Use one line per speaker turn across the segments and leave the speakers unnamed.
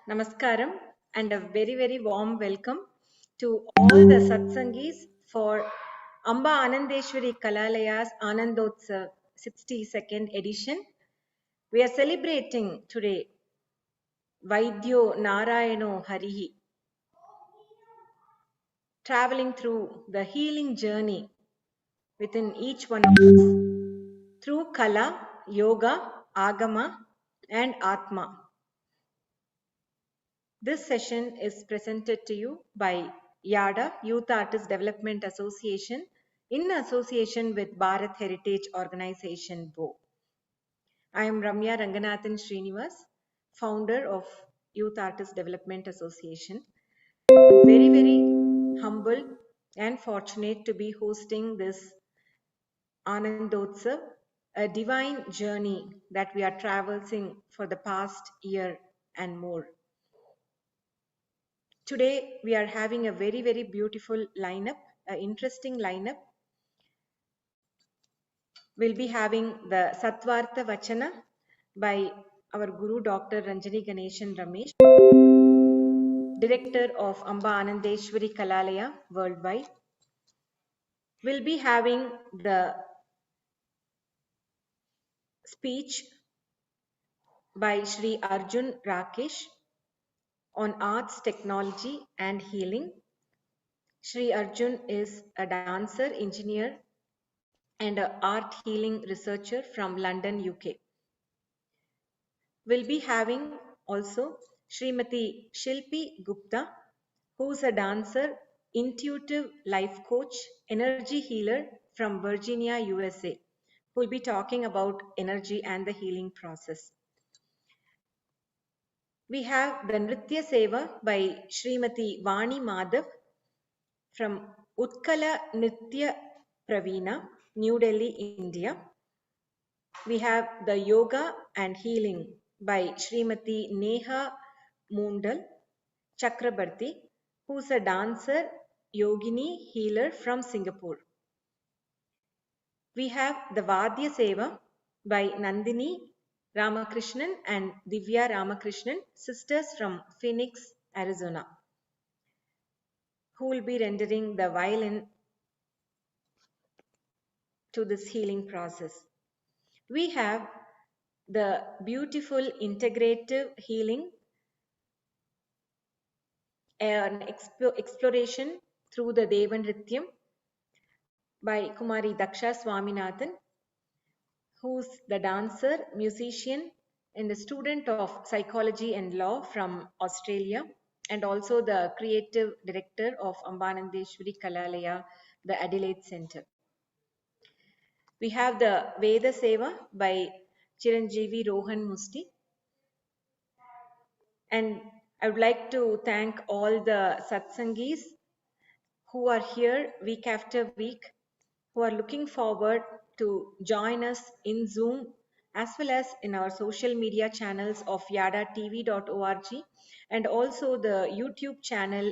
Namaskaram and a very warm welcome to all the Satsangis for Amba Anandeshwari Kalalaya's Anandotsav 62nd edition. We are celebrating today Vaidhyo Narayano Harih, traveling through the healing journey within each one of us through Kala, Yoga, Agama and Atma. This session is presented to you by YADA, Youth Artist Development Association, in association with Bharat Heritage Organization, BO. I am Ramya Ranganathan Srinivas, founder of Youth Artist Development Association. Very humble and fortunate to be hosting this Anandotsav, a divine journey that we are traversing for the past year and more. Today, we are having a very beautiful lineup, an interesting lineup. We'll be having the Sattvartha Vachana by our Guru Dr. Ranjani Ganeshan Ramesh, Director of Amba Anandeshwari Kalalaya Worldwide. We'll be having the speech by Sri Arjun Rakesh on arts, technology and healing. Sri Arjun is a dancer, engineer and an art healing researcher from London, UK. We'll be having also Srimati Shilpi Gupta, who's a dancer, intuitive life coach, energy healer from Virginia, USA, who will be talking about energy and the healing process. We have the Nritya Seva by Srimati Vani Madhav from Utkala Nritya Praveena, New Delhi, India. We have the Yoga and Healing by Srimati Neha Moondal Chakrabarti, who's a dancer, yogini, healer from Singapore. We have the Vaidhya Seva by Nandini Ramakrishnan and Divya Ramakrishnan, sisters from Phoenix, Arizona, who will be rendering the violin to this healing process. We have the beautiful integrative healing, an exploration through the Devanrityam by Kumari Daksha Swaminathan, who's the dancer, musician, and a student of psychology and law from Australia, and also the creative director of Ambanandeshwari Kalalaya, the Adelaide Center. We have the Veda Seva by Chiranjeevi Rohan Musti. And I would like to thank all the Satsangis who are here week after week, who are looking forward to join us in Zoom as well as in our social media channels of yadatv.org and also the YouTube channel,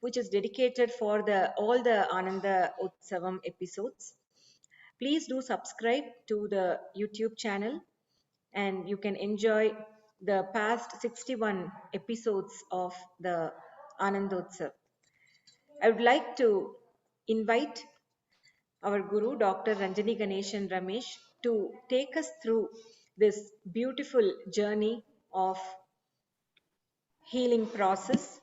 which is dedicated for all the Ananda Utsavam episodes. Please do subscribe to the YouTube channel and you can enjoy the past 61 episodes of the Anandotsav. I would like to invite our Guru, Dr. Ranjani Ganeshan Ramesh, to take us through this beautiful journey of healing process.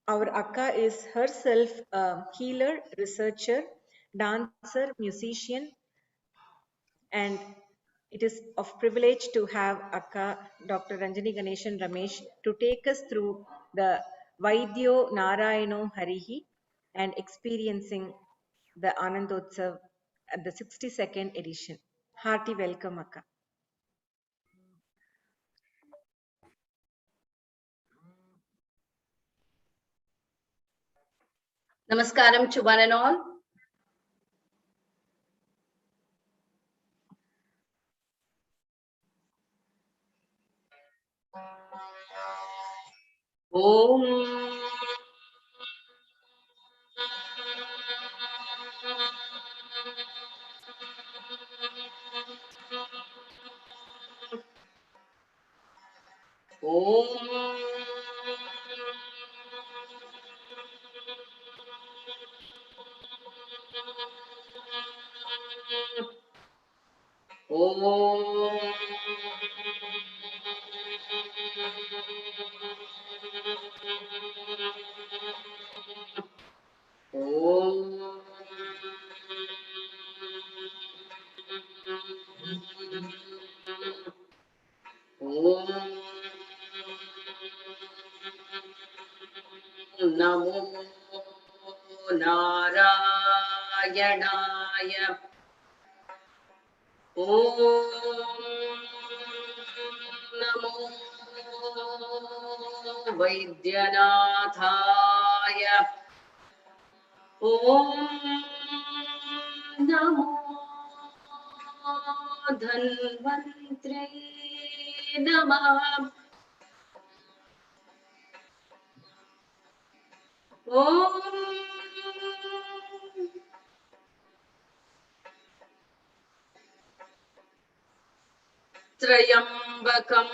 Our Akka is herself a healer, researcher, dancer, musician, and it is of privilege to have Akka, Dr. Ranjani Ganeshan Ramesh, to take us through the Vaidhyo Narayano Harih and experiencing the Anandotsav at the 62nd edition. Hearty welcome, Akka.
Namaskaram to one and all. Om. Om. Om. Om. Om Namo Narayanaaya. Om Namo Vaidhyanathaaya. Om Namo Dhanvantre Namah. Om Trayambakam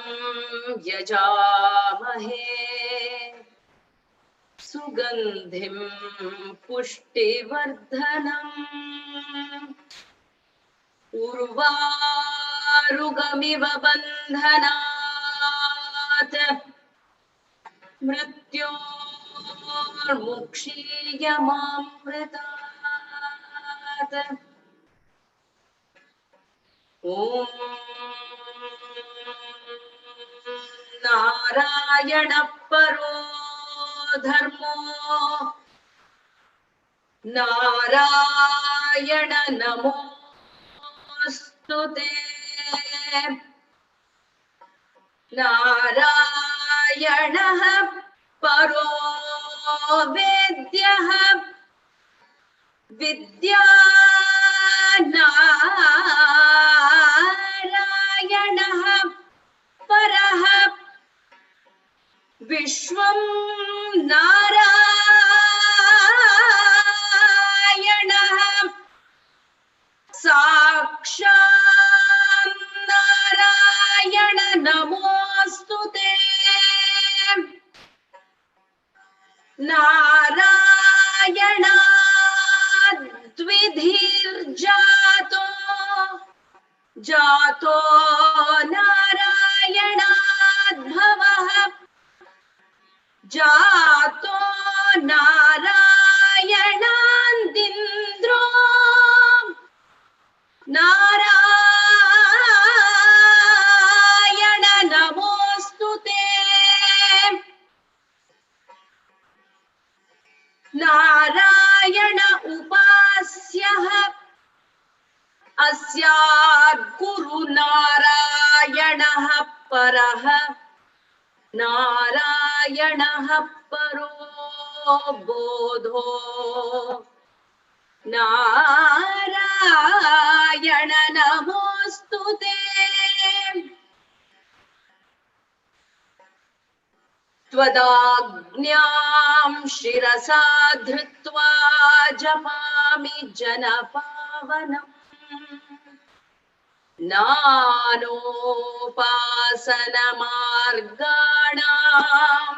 Yajamahe Sugandhim Pushtivardhanam Urvarugamiva Bandhanat Mrityormukshiyamamritat. Om Narayana Paro Dharmo Narayana Namostute Narayana Paro Vedyah Vidya Narayana Parah Vishwam Narayana Sakshat Narayana Namostute Narayana Dvidhir Jato Jato Narayana Bhavah Jato Narayana Narayana Namostute Narayana Upasyah Asyad Guru Narayana Parah Narayana Paro Bodho Narayana Namostute Twadagnyam Shirasa Dhrutva Japami Janapavanam Nanopasana Marganam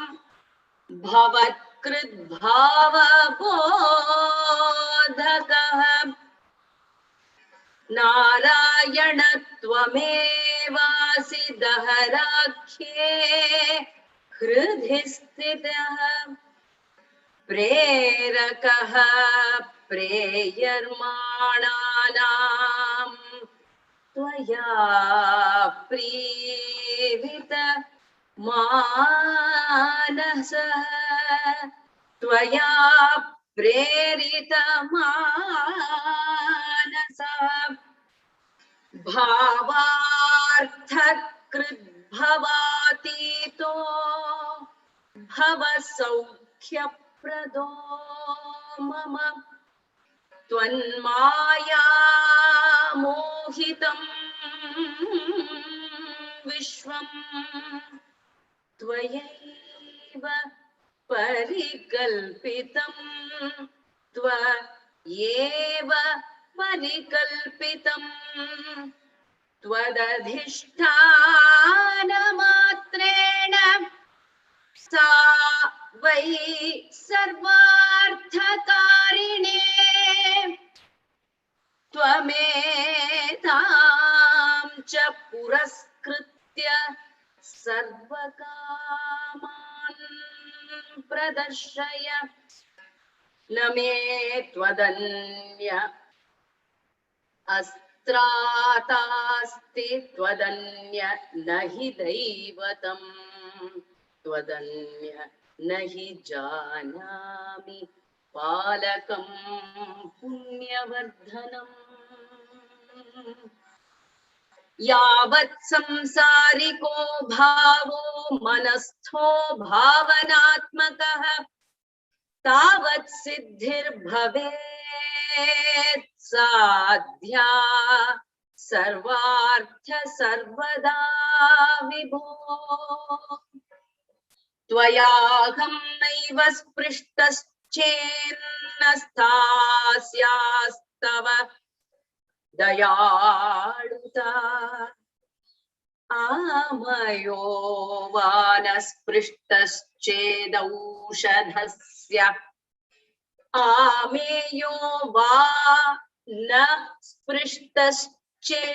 Bhavatkrit Bhava Bodhakah Narayana Tvamevasi Daharakhe Hridhistitah Prerakah Preyarmananam Tvaya Previta Manasah Tvaya Prerita Manasah Bhavarthakrit Bhavatito Bhavasaukhya Prado Mama Tvanmaya Mohitam Vishwam Tvayaiva Parikalpitam Tvayeva Parikalpitam Twadadhisthanamatreణ सा वै सर्वार्थकारिणे त्वमेतां च पुरस्कृत्य सर्वकामान् प्रदर्शय न मे त्वदन्य अस्त्रातास्ति त्वदन्य न हि दैवतं त्वदन्य न हि जानामि पालकं पुण्यवर्धनम् यावत् संसारिको भावो मनस्थो भावनात्मकः तावत् सिद्धिर्भवेत् साध्या सर्वार्थ सर्वदा विभो त्वयाहं नैव स्पृष्टश्चेन्न स्थास्यास्तव दयाळुता आमयो वा न स्पृष्टश्चेदौषधस्य आमेयो वा न स्पृष्टश्चेत्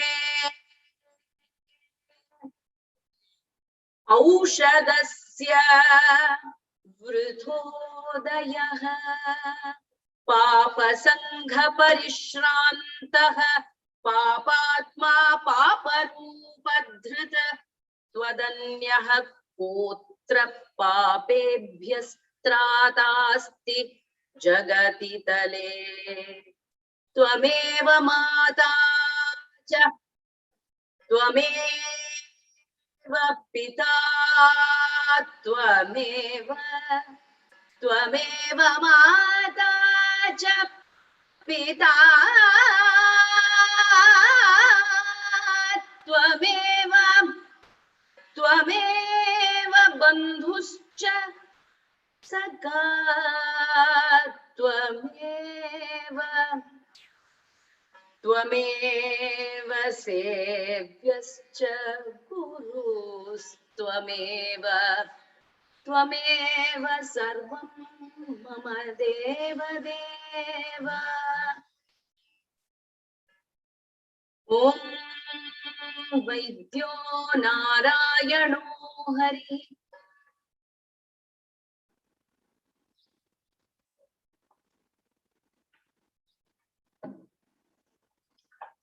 औषधस्य वृथोदयः पापसङ्घपरिश्रान्तः पापात्मा पापरूपधृत त्वदन्यः कोऽत्र पापेभ्यस्त्रातास्ति जगति तले त्वमेव माता च त्वमेव पिता त्वमेव माता च पिता त्वमेव बन्धुश्च सखा त्वमेव सेव्यश्च गुरुस्त्वमेव सर्वं मम देव देव ॐ वैद्यो नारायणो हरिः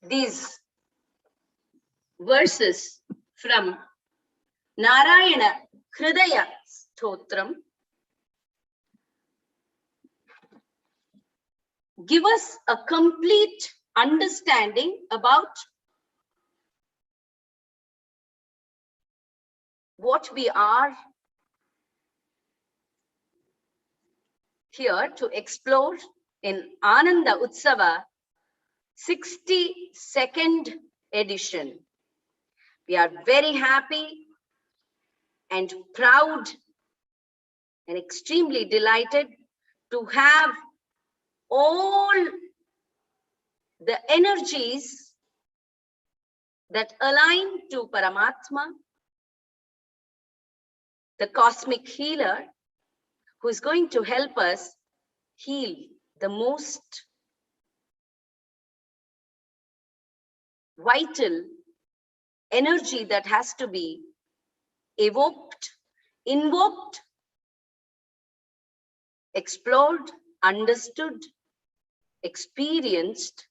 These verses from Narayana Hridaya Stotram give us a complete understanding about what we are here to explore in Anandotsav 62nd edition. We are very happy and proud and extremely delighted to have all the energies that align to Paramatma, the cosmic healer, who is going to help us heal the most vital energy that has to be evoked, invoked, explored, understood, experienced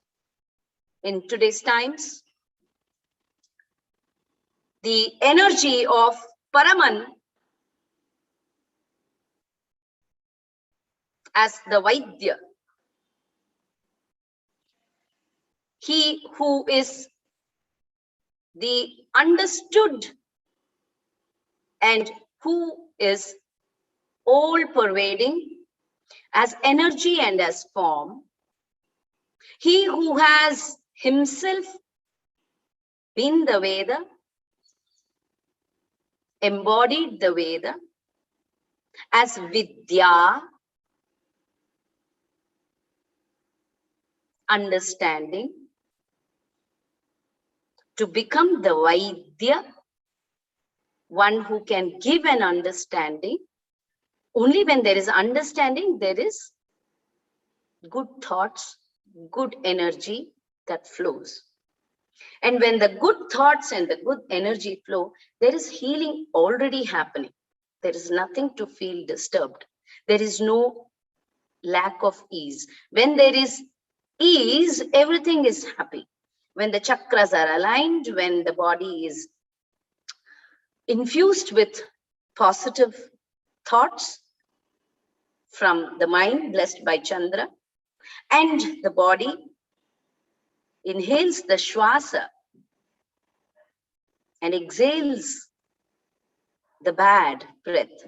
in today's times. The energy of Paraman as the Vaidhya, he who is the understood and who is all pervading as energy and as form, he who has himself been the Veda, embodied the Veda as Vidya, understanding, to become the Vaidya, one who can give an understanding. Only when there is understanding, there is good thoughts, good energy that flows. And when the good thoughts and the good energy flow, there is healing already happening. There is nothing to feel disturbed. There is no lack of ease. When there is ease, everything is happy. When the chakras are aligned, when the body is infused with positive thoughts from the mind blessed by Chandra, and the body inhales the shwasa and exhales the bad breath,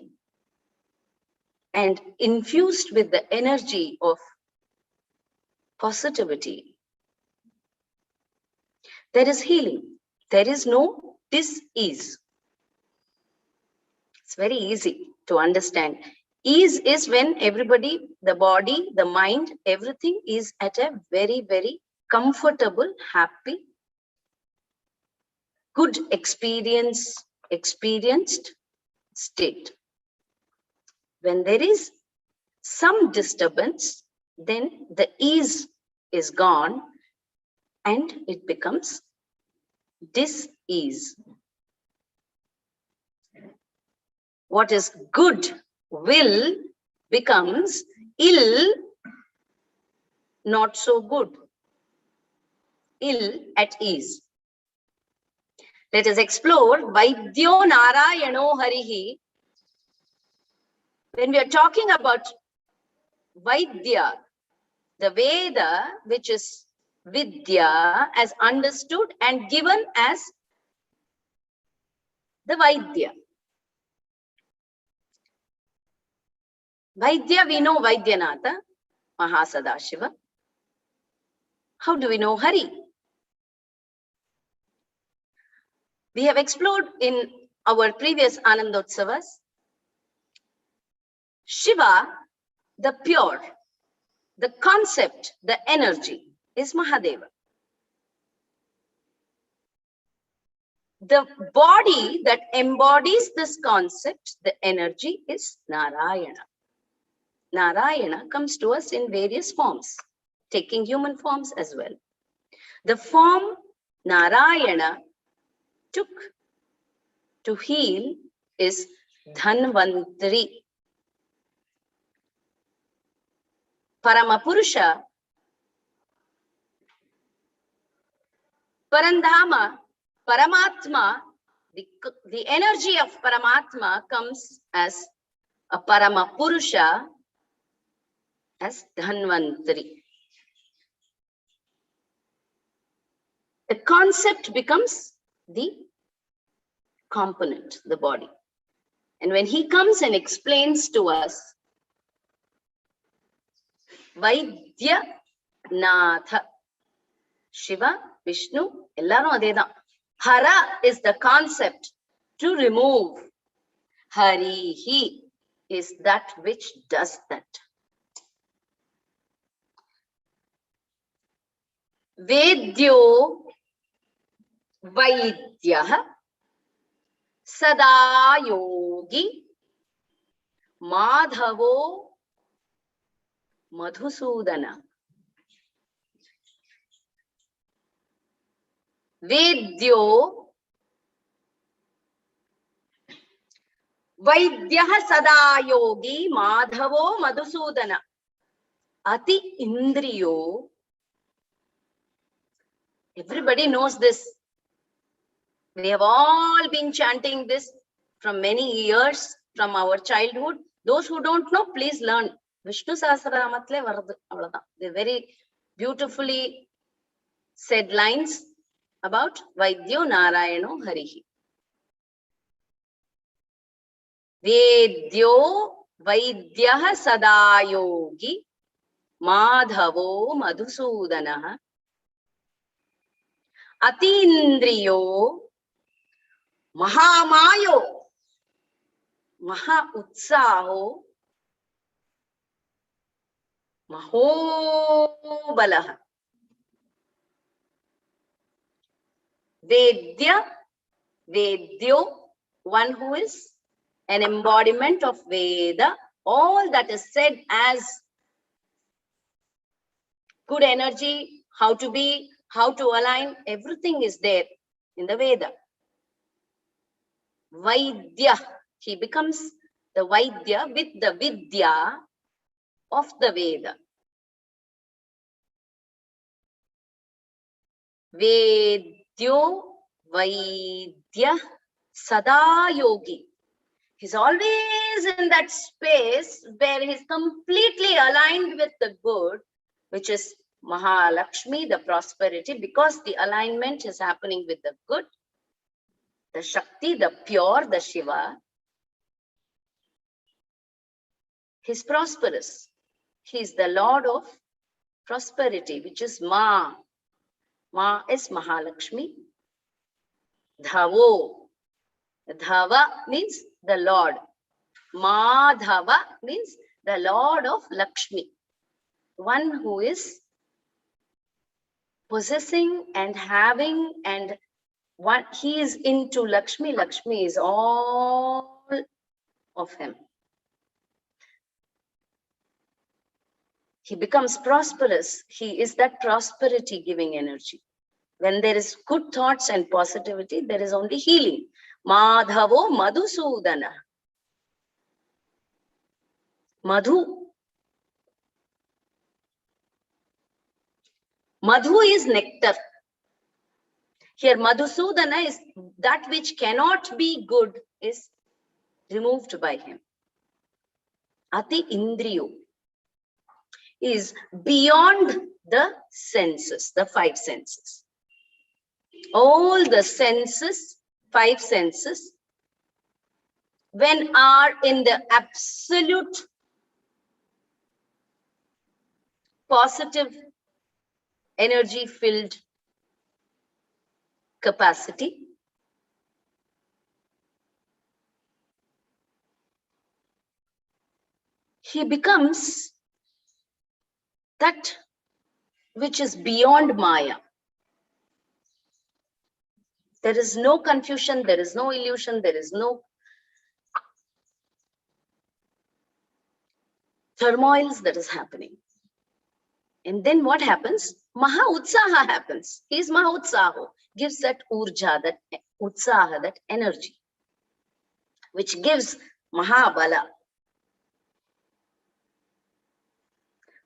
and infused with the energy of positivity, there is healing. There is no dis-ease. It's very easy to understand. Ease is when everybody, the body, the mind, everything is at a very, very comfortable, happy, good experienced state. When there is some disturbance, then the ease is gone and it becomes dis-ease. What is good will becomes ill, not so good, ill at ease. Let us explore Vaidhyo Narayano Harih. When we are talking about Vaidya, the Veda, which is Vidya, as understood and given as the Vaidya. Vaidya, we know Vaidyanatha, Mahasadashiva. How do we know Hari? We have explored in our previous Anandotsavas. Shiva, the pure, the concept, the energy is Mahadeva. The body that embodies this concept, the energy, is Narayana. Narayana comes to us in various forms, taking human forms as well. The form Narayana took to heal is Dhanvantari. Paramapurusha, Parandhama, Paramatma, the energy of Paramatma comes as a Paramapurusha, as Dhanvantari. The concept becomes the component, the body. And when he comes and explains to us, Vaidhyo Narayano, Shiva, Vishnu, ellarum adedhaan. Hara is the concept to remove. Harihi is that which does that. Vaidhyo Vaidhyah Sada Yogi Madhavo Madhusudana. Vaidhyo Vaidhyah Sada Yogi Madhavo Madhusudana. Ati Indriyo. Everybody knows this. We have all been chanting this from many years, from our childhood. Those who don't know, please learn. Vishnu Sahasranamathile varadu avladhaan. They're very beautifully said lines about Vaidhyo Narayano Harih. Vaidhyo Vaidhyah Sada Yogi Madhavo Madhusudana. Atindriyo Mahamayo Maha Utsaho Mahobalah. Vaidya, Vaidyo, one who is an embodiment of Veda. All that is said as good energy, how to be, how to align, everything is there in the Veda. Vaidya, he becomes the Vaidya with the Vidya of the Veda. Vaidyo Vaidya Sada Yogi. He's always in that space where he's completely aligned with the good, which is Mahalakshmi, the prosperity, because the alignment is happening with the good, the Shakti, the pure, the Shiva. He's prosperous. He's the Lord of prosperity, which is Ma. Ma is Mahalakshmi. Dhavo. Dhava means the Lord. Madhava means the Lord of Lakshmi. One who is possessing and having, and what he is into Lakshmi. Lakshmi is all of him. He becomes prosperous. He is that prosperity giving energy. When there is good thoughts and positivity, there is only healing. Madhavo Madhusudana. Madhu. Madhu is nectar. Here Madhusudana is that which cannot be good is removed by him. Ati Indriyo is beyond the senses, the five senses. All the senses, five senses, when are in the absolute positive energy filled capacity, he becomes that which is beyond Maya. There is no confusion, there is no illusion, there is no turmoils that is happening. And then what happens? Maha Utsaha happens. He is Maha Utsaho, gives that urja, that utsaha, that energy, which gives Mahabala.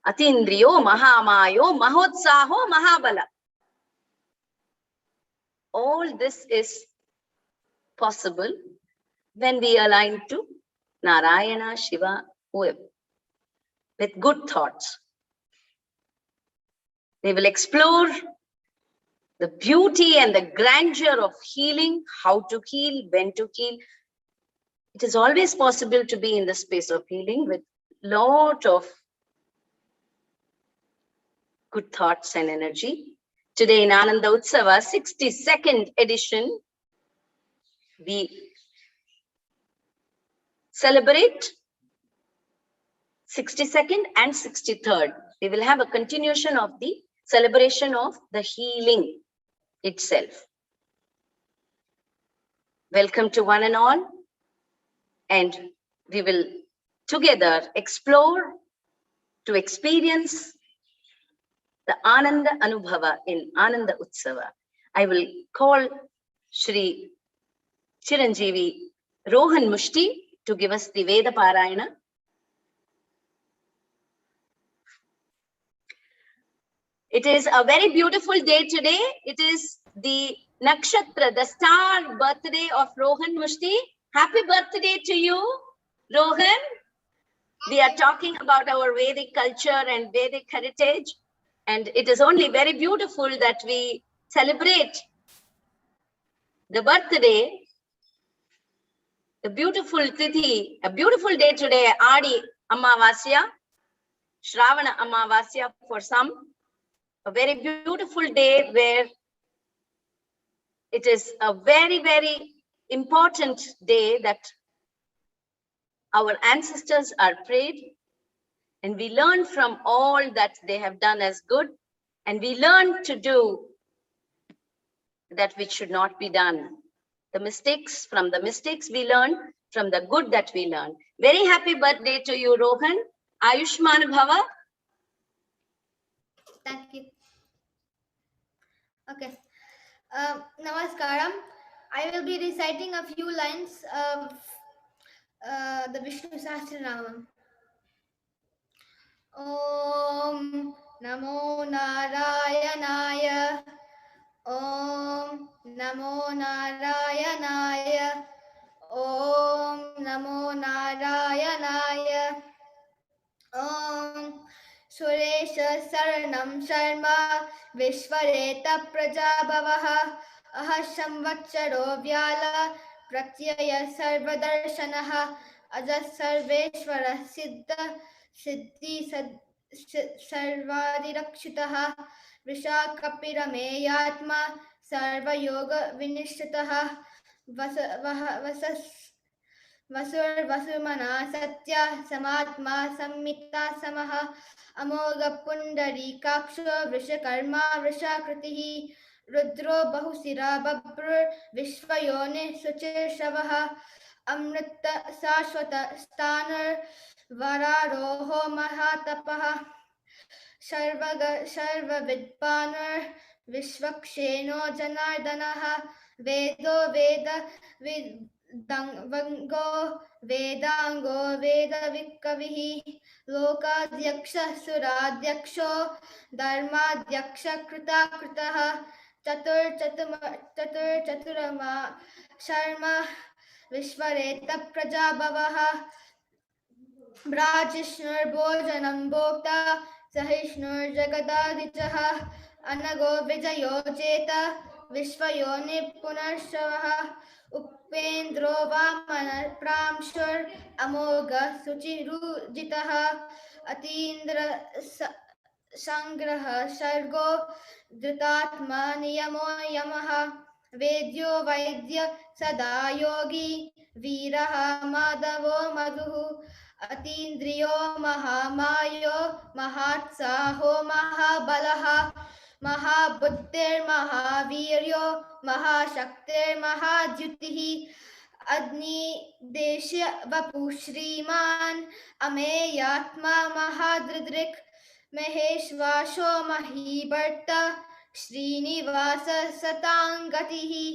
Atindriyo, Mahamayo, Mahotsaho, Mahabala. All this is possible when we align to Narayana, Shiva, whoever, with good thoughts. We will explore the beauty and the grandeur of healing, how to heal, when to heal. It is always possible to be in the space of healing with lot of good thoughts and energy. Today in Anandotsav 62nd edition, we celebrate 62nd and 63rd. We will have a continuation of the celebration of the healing itself. Welcome to one and all, and we will together explore to experience the Ananda Anubhava in Ananda Utsava. I will call Shri Chiranjeevi Rohan Mushti to give us the Veda Parayana. It is a very beautiful day today. It is the Nakshatra, the star birthday of Rohan Mushti. Happy birthday to you, Rohan. We are talking about our Vedic culture and Vedic heritage. And it is only very beautiful that we celebrate the birthday, the beautiful Tithi, a beautiful day today, Adi Amavasya, Shravana Amavasya for some, a very beautiful day where it is a very, very important day that our ancestors are prayed, and we learn from all that they have done as good, and we learn to do that which should not be done. The mistakes, from the mistakes we learn, from the good that we learn. Very happy birthday to you, Rohan. Ayushman Bhava.
Thank you. Okay. Namaskaram. I will be reciting a few lines of the Vishnu Sahasranamam. Om Namo Narayanaya. Om Namo Narayanaya. Om Namo Narayanaya. Om Suresha Saranam Sharma Vishvareta Prajabhavaha Ahasham Vacharo Vyala Pratyaya Sarvadarshanaha Ajas Sarveshvara Siddha Siddhi Sarvadi Rakshitaha Vrishakapirame Sarva Yoga Vinishitaha Vasas Vasur Vasumana Satya Samatma Sammita Samaha Amoga Pundari Kaksha Vrishakarma Vrishakritihi Rudro Bahusira Babur Vishvayone Suchir Shavaha Amrita Sashwata Stanar Vararoho Mahatapaha Sharva Vidpanar Vishvaksheno Janardanaha Vedo Veda Vango Vedango Veda Vikavihi Lokadyaksha Suradyaksho Dharmadyaksha Krita Kritaha Chaturama Sharma Vishvareta Prajabhavaha Brajishnur Bhojanam Bhokta Sahishnur Jagadadichaha Anago Vijayo Jeta Vishvayone Punarshavaha Upendro Vamana Pramshur Amoga Suchiru Jitaha Atindra Sangraha Shargo Dhutatma Niyamo Yamaha Vaidhyo Vaidya Sada Yogi Viraha Madhavo Madhu Atindriyo Mahamayo Mahatsaho Mahabalaha Mahabuddhir Mahaviryo Mahashaktir Mahajyutihi Agni Desha Vapu Shriman Ameyatma Mahadridrik Maheshvasho Mahibarta Srinivasa Satangatihi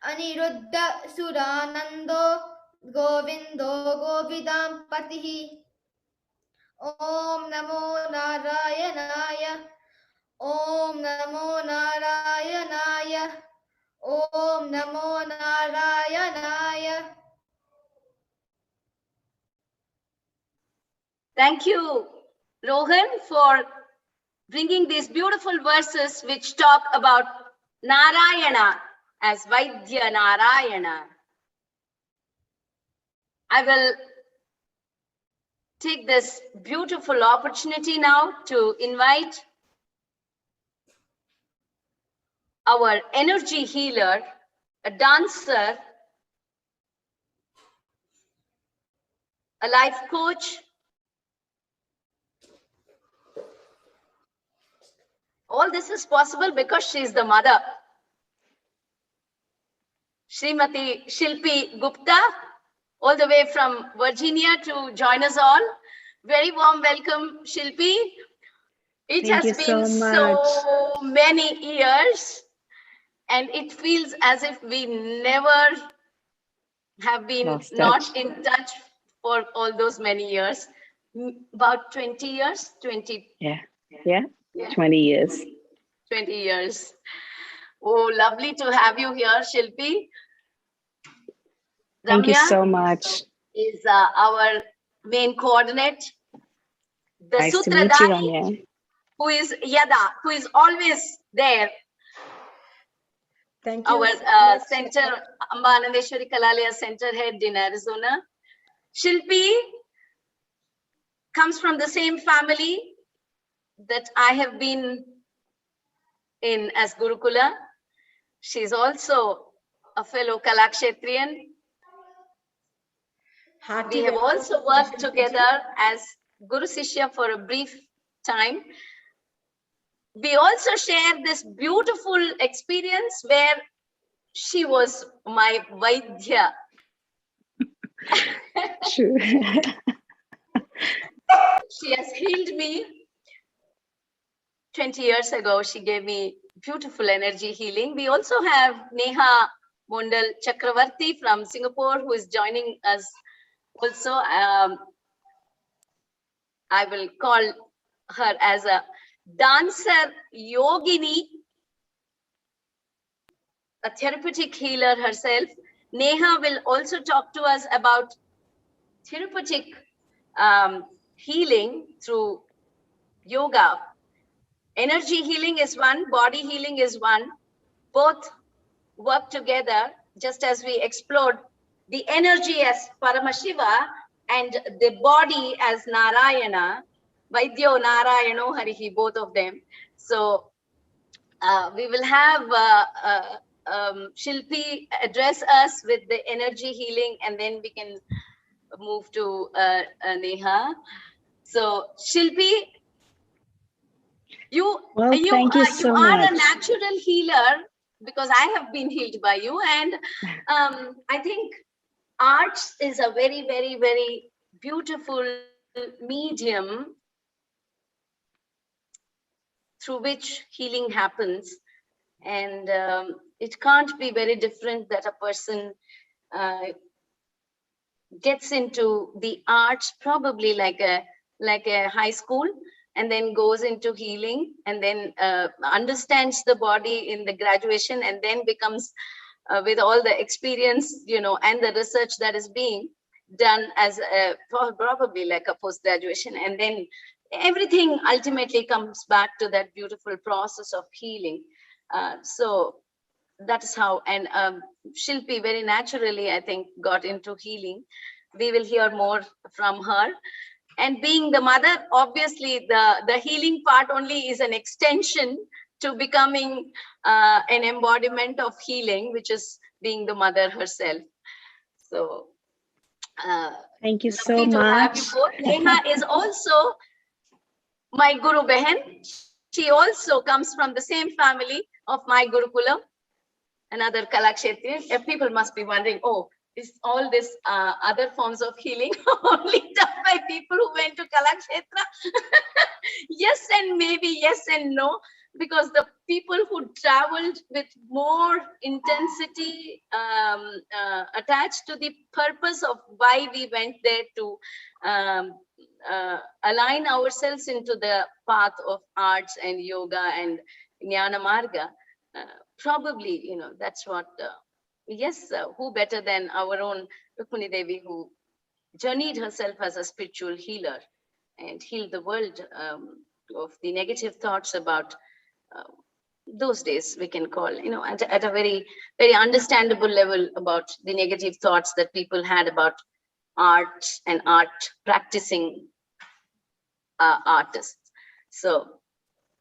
Aniruddha Suranando Govindo Govidam Patihi Om Namo Narayanaya Om Namo Narayanaya Om Namo Narayanaya.
Thank you, Rohan, for bringing these beautiful verses which talk about Narayana as Vaidhyo Narayana. I will take this beautiful opportunity now to invite our energy healer, a dancer, a life coach. All this is possible because she is the mother. Srimati Shilpi Gupta, all the way from Virginia to join us all. Very warm welcome, Shilpi. It
Thank
has
you
been so many years, and it feels as if we never have been not in touch for all those many years. About 20 years, 20.
Yeah. 20 years.
20 years. Oh, lovely to have you here, Shilpi.
Thank you
Ramya
so much.
is our main coordinate. The
Nice to meet you,
Sutradhari,
Ramya.
who is Yada, who is always there.
Thank you.
Our center, Amba Anandeshwari Kalalaya Center head in Arizona. Shilpi comes from the same family that I have been in as Gurukula. She's also a fellow Kalakshetrian. We have also worked together as Guru Sishya for a brief time. We also share this beautiful experience where she was my Vaidhya.
True.
She has healed me 20 years ago. She gave me beautiful energy healing. We also have Neha Mondal Chakravarti from Singapore, who is joining us also. I will call her as a dancer yogini, a therapeutic healer herself. Neha will also talk to us about therapeutic healing through yoga. Energy healing is one, body healing is one. Both work together, just as we explored the energy as Paramashiva and the body as Narayana, Vaidhyo Narayano Harih, both of them. So we will have Shilpi address us with the energy healing, and then we can move to Neha. So Shilpi,
Thank you so
are
much.
a natural healer, because I have been healed by you, and I think arts is a very, very, very beautiful medium through which healing happens, and it can't be very different that a person gets into the arts probably like a high school, and then goes into healing, and then understands the body in the graduation, and then becomes with all the experience, and the research that is being done as probably like a post graduation, and then everything ultimately comes back to that beautiful process of healing. So that is how, and Shilpi very naturally, I think, got into healing. We will hear more from her. And being the mother, obviously the healing part only is an extension to becoming an embodiment of healing, which is being the mother herself. So
thank you so
lovely to have
much.
you both. Neha is also my Guru Behan. She also comes from the same family of my Gurukulam, another Kalakshetrian. People must be wondering, oh, is all this other forms of healing only done by people who went to Kalakshetra? Yes and maybe, yes and no, because the people who traveled with more intensity attached to the purpose of why we went there to align ourselves into the path of arts and yoga and Jnana Marga, probably, that's what, yes, who better than our own Rukmini Devi, who journeyed herself as a spiritual healer and healed the world of the negative thoughts about those days, we can call, at a very, very understandable level, about the negative thoughts that people had about art and art practicing artists. So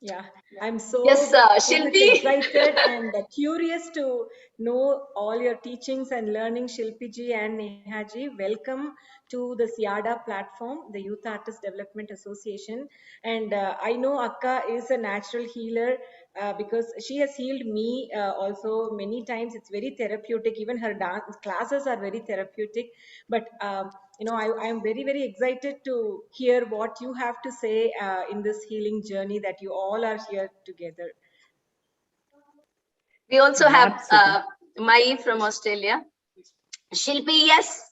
yeah, I'm so
yes,
much
Shilpi.
excited and curious to know all your teachings and learning, Shilpi ji and Neha ji. Welcome to the SIADA platform, the Youth Artist Development Association. And I know Akka is a natural healer because she has healed me also many times. It's very therapeutic. Even her dance classes are very therapeutic. But I am very, very excited to hear what you have to say in this healing journey that you all are here together.
We also have
Absolutely.
Mai from Australia. Shilpi, yes,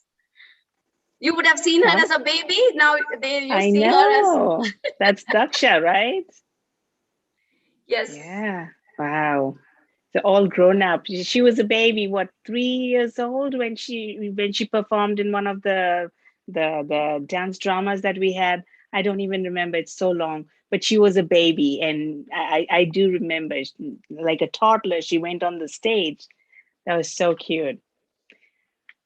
you would have seen her as a baby. Now you
I
see her as
know. That's Daksha, right?
yes.
Yeah. Wow. So all grown up. She was a baby, what, 3 years old when she performed in one of the dance dramas that we had. I don't even remember. It's so long. But she was a baby, and I do remember, like a toddler, she went on the stage. That was so cute.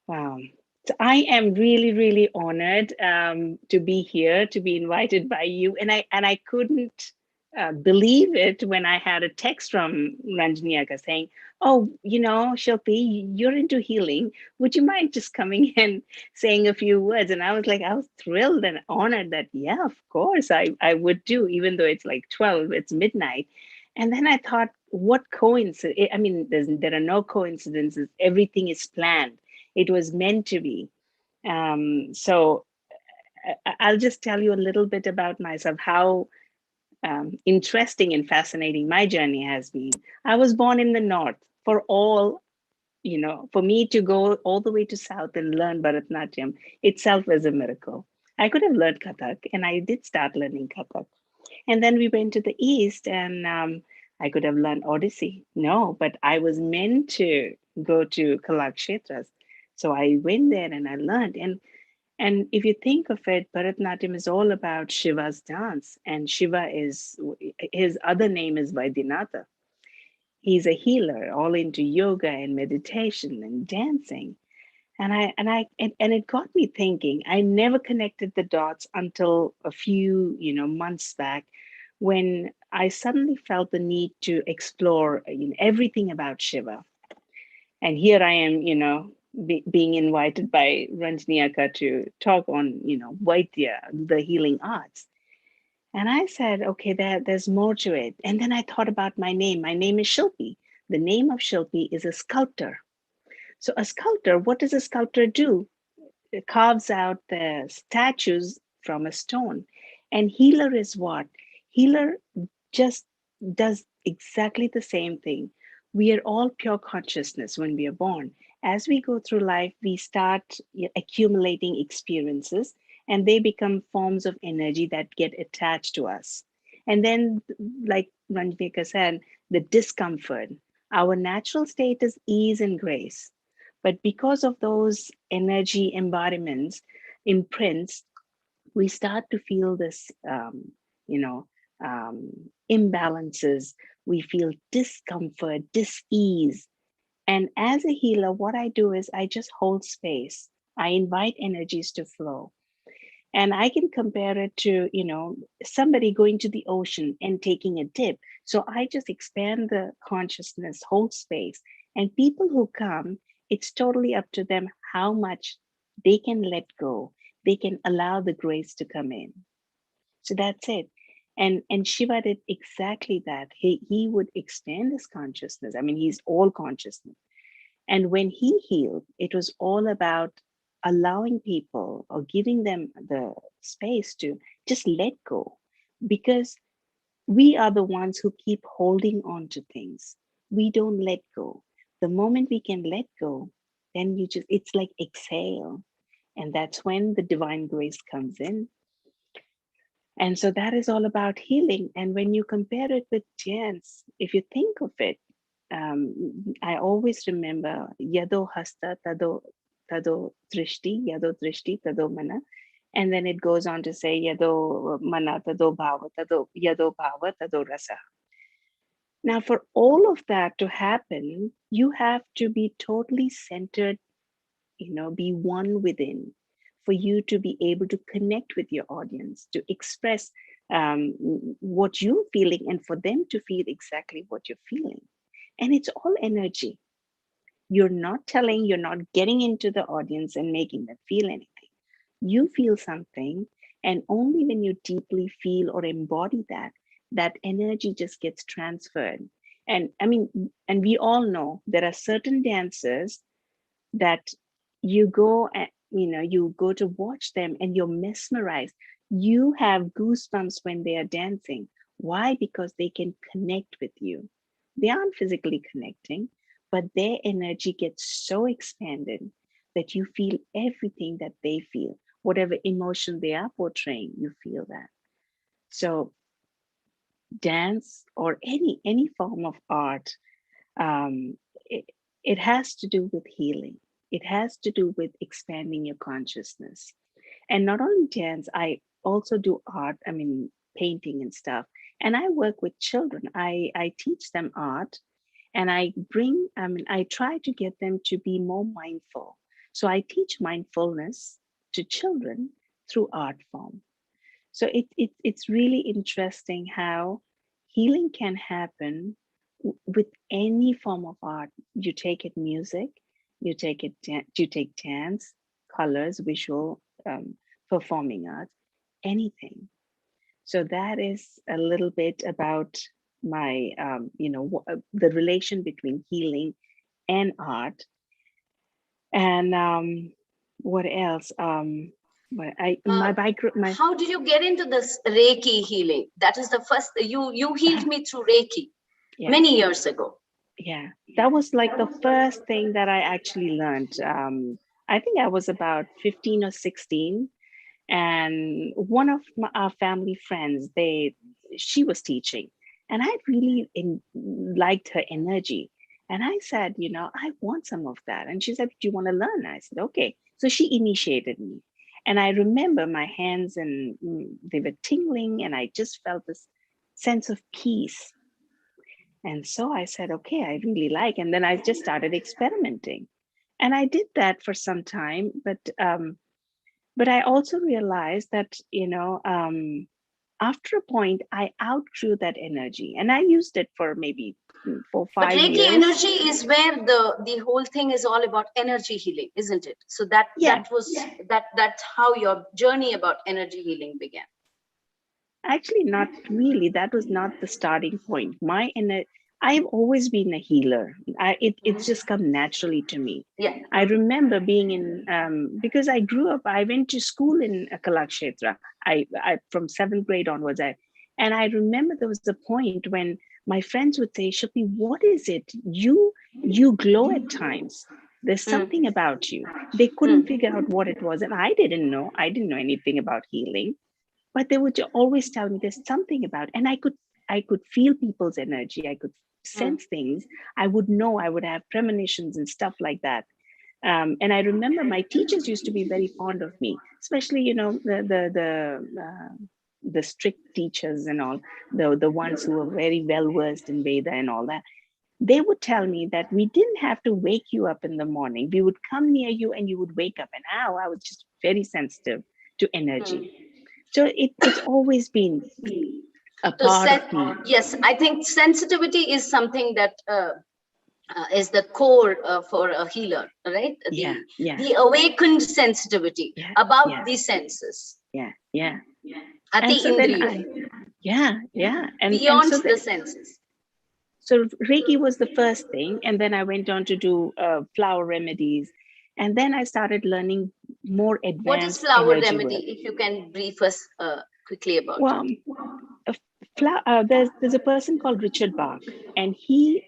Wow. So I am really, really honored to be here, to be invited by you, and I couldn't believe it when I had a text from Ranjini Aga saying, "Oh, Shilpi, you're into healing. Would you mind just coming and saying a few words?" And I was thrilled and honored that, yeah, of course, I would do, even though it's like 12, it's midnight. And then I thought, what coincidence? I mean, there are no coincidences. Everything is planned. It was meant to be. So I'll just tell you a little bit about myself, how interesting and fascinating my journey has been. I was born in the North. For all, for me to go all the way to South and learn Bharatanatyam itself was a miracle. I could have learned Kathak, and I did start learning Kathak. And then we went to the East, and I could have learned Odyssey. No, but I was meant to go to Kalakshetras. So I went there and I learned. And if you think of it, Bharatanatyam is all about Shiva's dance. And Shiva is, his other name is Vaidyanatha. He's a healer, all into yoga and meditation and dancing. And it got me thinking. I never connected the dots until a few, months back, when I suddenly felt the need to explore everything about Shiva. And here I am, being invited by Ranjini to talk on, Vaidya, the healing arts. And I said, okay, there's more to it. And then I thought about my name. My name is Shilpi. The name of Shilpi is a sculptor. So a sculptor, what does a sculptor do? It carves out the statues from a stone. And healer is what? Healer just does exactly the same thing. We are all pure consciousness when we are born. As we go through life, we start accumulating experiences, and they become forms of energy that get attached to us. And then, like Ranjika said, the discomfort. Our natural state is ease and grace. But because of those energy embodiments, imprints, we start to feel this, you know, imbalances. We feel discomfort, dis-ease. And as a healer, what I do is I just hold space. I invite energies to flow. And I can compare it to, somebody going to the ocean and taking a dip. So I just expand the consciousness, hold space. And people who come, it's totally up to them how much they can let go. They can allow the grace to come in. So that's it. And Shiva did exactly that. He would expand his consciousness. I mean, he's all consciousness. And when he healed, it was all about allowing people or giving them the space to just let go, because we are the ones who keep holding on to things. We don't let go. The moment we can let go, then it's like exhale. And that's when the divine grace comes in. And so that is all about healing. And when you compare it with dance, if you think of it, I always remember yado hasta tado drishti tado mana. And then it goes on to say yado mana tado bhava yado bhava tado rasa. Now, for all of that to happen, you have to be totally centered, be one within, for you to be able to connect with your audience, to express what you're feeling, and for them to feel exactly what you're feeling. And it's all energy. You're not getting into the audience and making them feel anything. You feel something, and only when you deeply feel or embody that energy just gets transferred. And I mean, and we all know there are certain dancers that you go and you go to watch them and you're mesmerized. You have goosebumps when they are dancing. Why? Because they can connect with you. They aren't physically connecting, but their energy gets so expanded that you feel everything that they feel. Whatever emotion they are portraying, you feel that. So dance or any form of art, um, it, it has to do with healing. It has to do with expanding your consciousness. And not only dance, I also do art, I mean, painting and stuff. And I work with children. I teach them art, and I try to get them to be more mindful. So I teach mindfulness to children through art form. So it's really interesting how healing can happen with any form of art. You take it music, you take dance, colors, visual, performing art, anything. So that is a little bit about my the relation between healing and art. And what else? But my
How did you get into this Reiki healing? That is the first, you healed me through Reiki many years ago.
Yeah, that was like the first thing that I actually learned. I think I was about 15 or 16, and one of our family friends, she was teaching, and I really liked her energy. And I said, I want some of that. And she said, do you want to learn? I said, okay. So she initiated me. And I remember my hands and they were tingling, and I just felt this sense of peace. And so I said, okay, I really like. And then I just started experimenting. And I did that for some time, but I also realized that, after a point, I outgrew that energy, and I used it for maybe 4, 5
But Reiki
years.
energy is where the whole thing is all about energy healing, isn't it? So that's how your journey about energy healing began.
Actually, not really. That was not the starting point. I've always been a healer. It's just come naturally to me.
Yeah.
I remember being in, because I grew up, I went to school in Kalakshetra. I from 7th grade onwards. And I remember there was a point when my friends would say, Shakti, what is it? You glow at times. There's something about you. They couldn't figure out what it was. And I didn't know. I didn't know anything about healing. But they would always tell me there's something about, and I could feel people's energy. I could sense things. I would know. I would have premonitions and stuff like that. And I remember my teachers used to be very fond of me, especially the strict teachers and all, the ones who were very well versed in Veda and all that. They would tell me that we didn't have to wake you up in the morning. We would come near you and you would wake up. And now I was just very sensitive to energy. So it's always been a part of me.
Yes, I think sensitivity is something that is the core for a healer, right? The awakened sensitivity about the senses.
Yeah.
Ati indriyo.
And
beyond
so
the senses.
So Reiki was the first thing, and then I went on to do flower remedies, and then I started learning more advanced.
What is flower remedy? If you can brief us quickly about
it. There's a person called Richard Bach, and he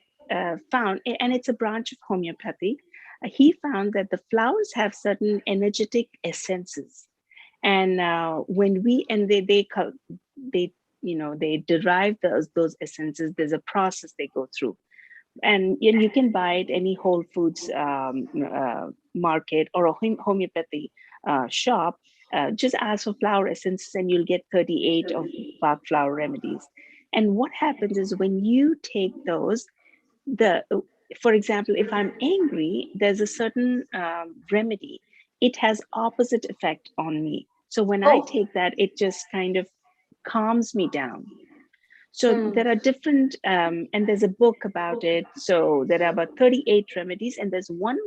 found, and it's a branch of homeopathy. He found that the flowers have certain energetic essences, and when they derive those essences. There's a process they go through, and you can buy it any Whole Foods market or a homeopathy shop. Just ask for flower essences and you'll get 38 of Bach flower remedies. And what happens is when you take those, for example, if I'm angry, there's a certain remedy. It has opposite effect on me. So when I take that, it just kind of calms me down. So there are different, and there's a book about it. So there are about 38 remedies, and there's one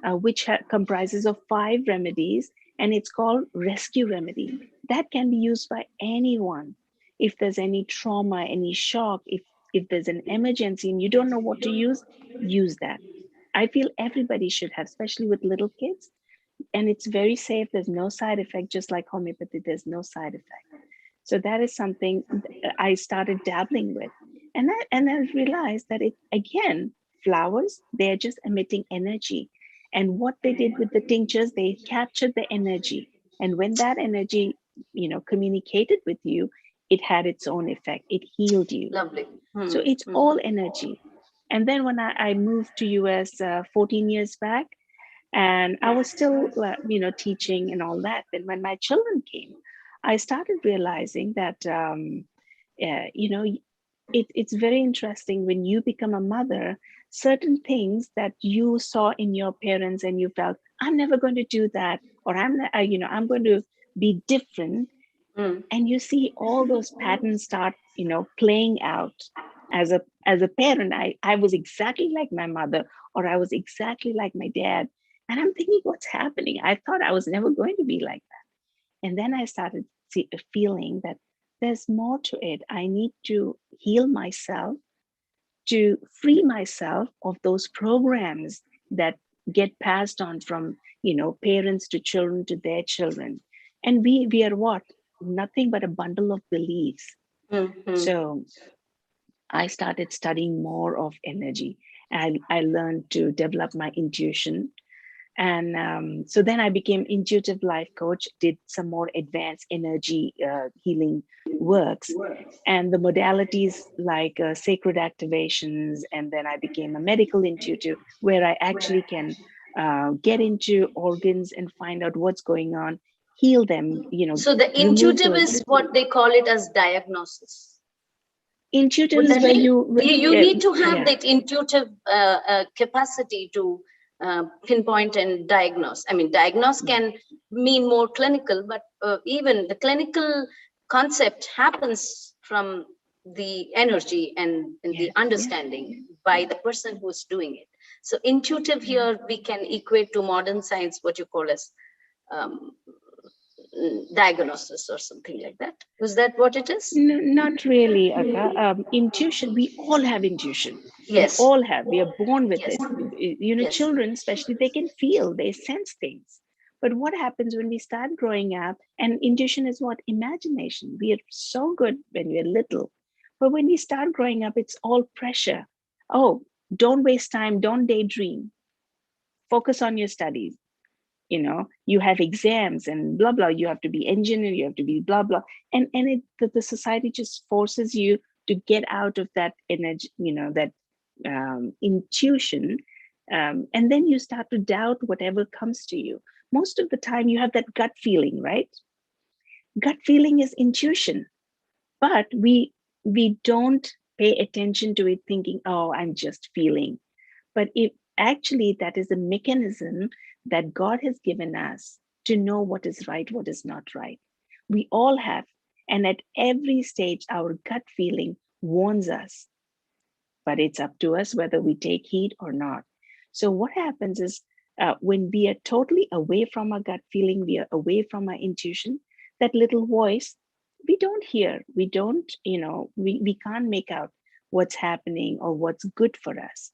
which comprises of 5 remedies, and it's called Rescue Remedy. That can be used by anyone. If there's any trauma, any shock, if there's an emergency and you don't know what to use that. I feel everybody should have, especially with little kids. And it's very safe. There's no side effect, just like homeopathy, there's no side effect. So that is something I started dabbling with. And I realized that flowers, they're just emitting energy. And what they did with the tinctures, they captured the energy. And when that energy, communicated with you, it had its own effect. It healed you.
Lovely.
So it's all energy. And then when I moved to US 14 years back, and I was still, teaching and all that. Then when my children came, I started realizing that, it's very interesting when you become a mother, certain things that you saw in your parents and you felt, I'm never going to do that, or I'm going to be different. And you see all those patterns start, playing out. As a parent, I was exactly like my mother, or I was exactly like my dad. And I'm thinking, what's happening? I thought I was never going to be like that. And then I started feeling that there's more to it. I need to heal myself, to free myself of those programs that get passed on from, parents to children to their children. And we are what? Nothing but a bundle of beliefs. So I started studying more of energy. I learned to develop my intuition. And so then I became intuitive life coach, did some more advanced energy healing works, and the modalities like sacred activations. And then I became a medical intuitive, where I actually can get into organs and find out what's going on, heal them,
So the intuitive is what they call it as diagnosis.
Intuitive is where you
need to have that intuitive capacity to pinpoint and diagnose. I mean, diagnose can mean more clinical, but even the clinical concept happens from the energy and the understanding by the person who's doing it. So intuitive here we can equate to modern science, what you call as diagnosis or something like that. Was that what it is?
No, not really, Akka. Intuition, we all have intuition.
Yes.
We all have. We are born with it. Children especially, they can feel, they sense things. But what happens when we start growing up? And intuition is what? Imagination. We are so good when we're little. But when we start growing up, it's all pressure. Oh, don't waste time. Don't daydream. Focus on your studies. You have exams and blah, blah. You have to be engineer. You have to be blah, blah. And the society just forces you to get out of that energy, that intuition. And then you start to doubt whatever comes to you. Most of the time you have that gut feeling, right? Gut feeling is intuition, but we don't pay attention to it thinking, oh, I'm just feeling. But if actually that is a mechanism that God has given us to know what is right, what is not right. We all have. And at every stage, our gut feeling warns us. But it's up to us whether we take heed or not. So what happens is when we are totally away from our gut feeling, we are away from our intuition, that little voice, we don't hear. We don't, we can't make out what's happening or what's good for us.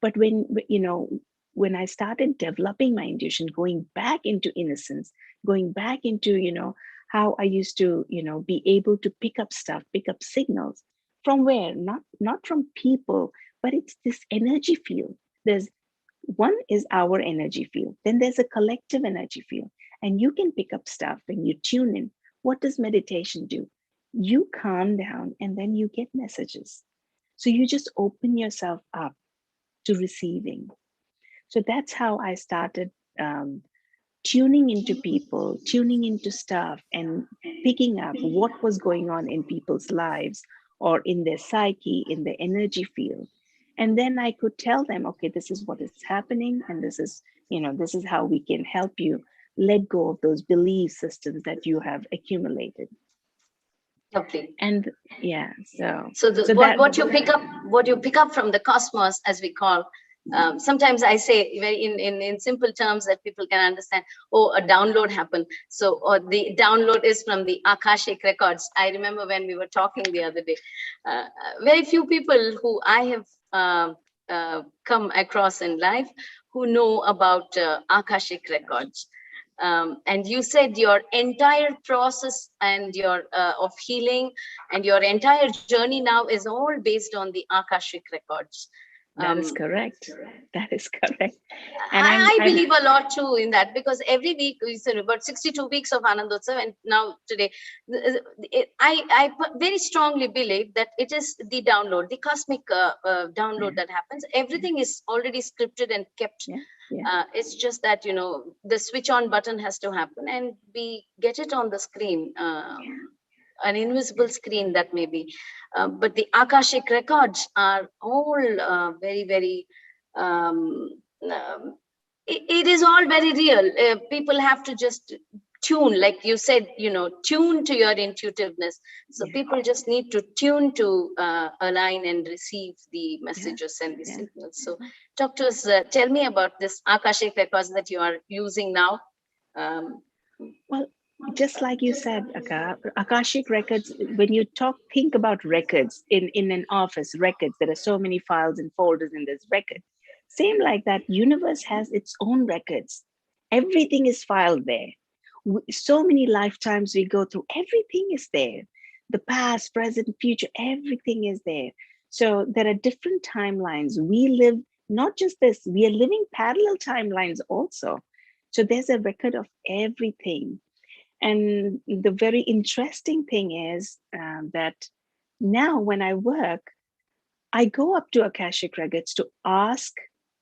But when I started developing my intuition, going back into innocence, going back into, how I used to, be able to pick up stuff, pick up signals from where? Not from people, but it's this energy field. There's one is our energy field. Then there's a collective energy field. And you can pick up stuff when you tune in. What does meditation do? You calm down and then you get messages. So you just open yourself up to receiving. So that's how I started tuning into people, tuning into stuff, and picking up what was going on in people's lives or in their psyche, in their energy field. And then I could tell them, okay, this is what is happening. And this is how we can help you let go of those belief systems that you have accumulated.
Okay.
And
what you pick up from the cosmos, as we call, sometimes I say very in simple terms that people can understand. Oh, a download happened. So, or the download is from the Akashic records. I remember when we were talking the other day, very few people who I have come across in life who know about Akashic records. And you said your entire process and your of healing and your entire journey now is all based on the Akashic records.
That is correct. That is correct.
And I believe a lot too in that, because every week we said about 62 weeks of Anandotsav, and now today, I very strongly believe that it is the download, the cosmic download that happens. Everything is already scripted and kept. It's just that, the switch on button has to happen and we get it on the screen. An invisible screen that may be, but the Akashic records are all very, very, it is all very real. People have to just tune, like you said, tune to your intuitiveness. So people just need to tune to align and receive the messages and the signals. So talk to us, tell me about this Akashic records that you are using now.
Well, just like you said, Akashic records, when you think about records in an office, records, there are so many files and folders in this record. Same like that, universe has its own records. Everything is filed there. So many lifetimes we go through, everything is there. The past, present, future, everything is there. So there are different timelines. We live, not just this, we are living parallel timelines also. So there's a record of everything. And the very interesting thing is that now when I work, I go up to Akashic Records to ask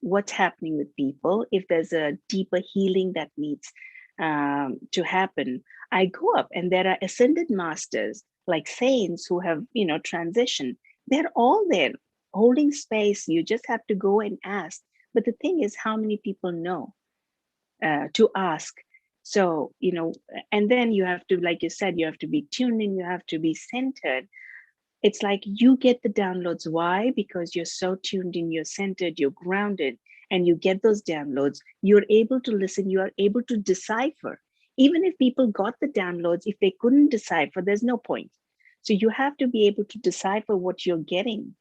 what's happening with people. If there's a deeper healing that needs to happen, I go up, and there are ascended masters like saints who have, transitioned. They're all there holding space. You just have to go and ask. But the thing is, how many people know to ask? So, and then you have to, like you said, you have to be tuned in, you have to be centered. It's like you get the downloads. Why? Because you're so tuned in, you're centered, you're grounded, and you get those downloads. You're able to listen, you are able to decipher. Even if people got the downloads, if they couldn't decipher, there's no point. So you have to be able to decipher what you're getting.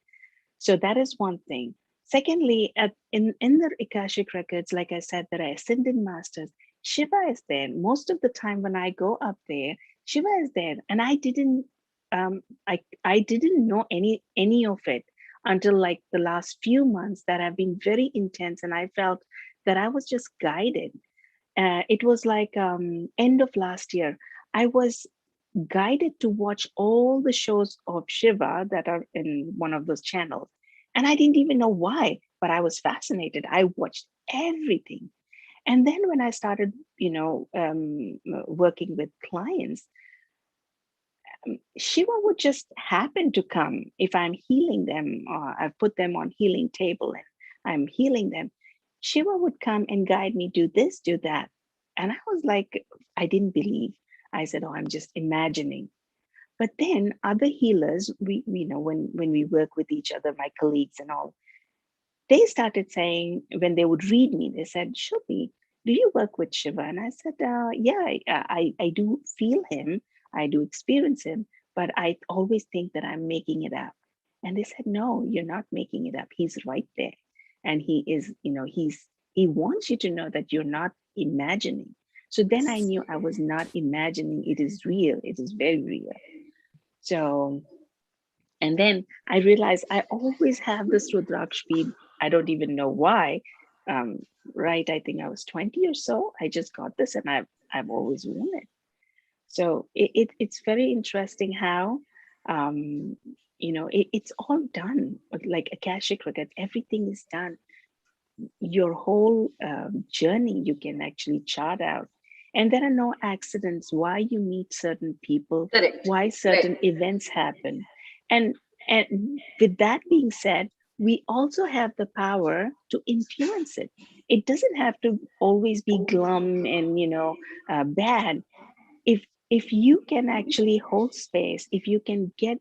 So that is one thing. Secondly, in the Akashic records, like I said, there are ascended masters. Shiva is there. Most of the time when I go up there, Shiva is there. And I didn't know any of it until like the last few months that have been very intense. And I felt that I was just guided. It was like end of last year. I was guided to watch all the shows of Shiva that are in one of those channels. And I didn't even know why, but I was fascinated. I watched everything. And then when I started, working with clients, Shiva would just happen to come if I'm healing them, or I've put them on healing table and I'm healing them. Shiva would come and guide me, do this, do that. And I was like, I didn't believe. I said, oh, I'm just imagining. But then other healers, we when we work with each other, my colleagues and all, they started saying, when they would read me, they said, Shubhi, do you work with Shiva? And I said, yeah, I do feel him. I do experience him, but I always think that I'm making it up. And they said, no, you're not making it up. He's right there. And he is, he wants you to know that you're not imagining. So then I knew I was not imagining. It is real. It is very real. So, and then I realized I always have this Rudraksh feed. I don't even know why. Right, I think I was 20 or so. I just got this, and I've always worn it. So it's very interesting how, it's all done. Like Akashic records, everything is done. Your whole journey you can actually chart out. And there are no accidents. Why you meet certain people,
Correct.
why certain events happen. And with that being said, we also have the power to influence it. It doesn't have to always be glum and bad. If you can actually hold space, if you can get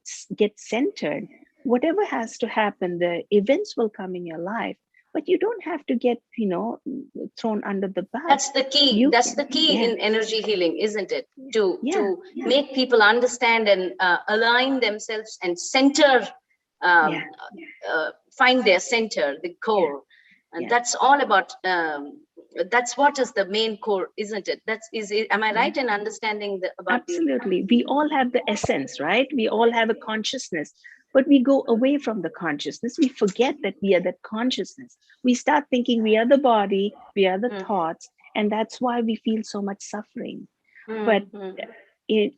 centered, whatever has to happen, the events will come in your life. But you don't have to get thrown under the bus.
That's the key. That's the key in energy healing, isn't it? To make people understand and align themselves and center, find their center, the core. And that's all about, that's what is the main core, isn't it? Am I right in understanding about
Absolutely. We all have the essence, right? We all have a consciousness, but we go away from the consciousness. We forget that we are that consciousness. We start thinking we are the body, we are the thoughts, and that's why we feel so much suffering. But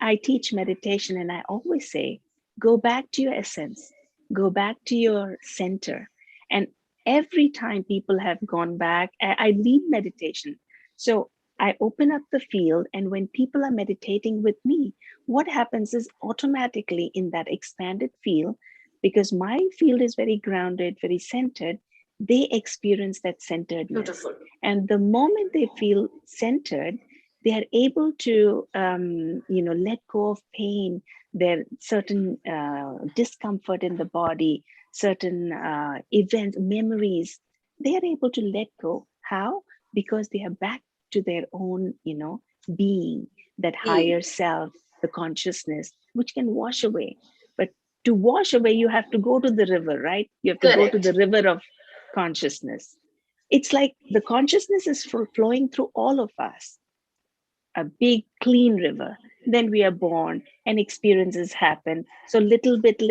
I teach meditation, and I always say, go back to your essence, go back to your center. And every time people have gone back, I lead meditation. So I open up the field, and when people are meditating with me, what happens is automatically in that expanded field, because my field is very grounded, very centered, they experience that centeredness.
Beautiful.
And the moment they feel centered, they are able to, let go of pain, their certain discomfort in the body, certain events, memories. They are able to let go. How? Because they are back to their own, being. that higher self, the consciousness, which can wash away. But to wash away, you have to go to the river, right? You have to go to the river of consciousness. It's like the consciousness is flowing through all of us, a big clean river. Then we are born and experiences happen. So little bit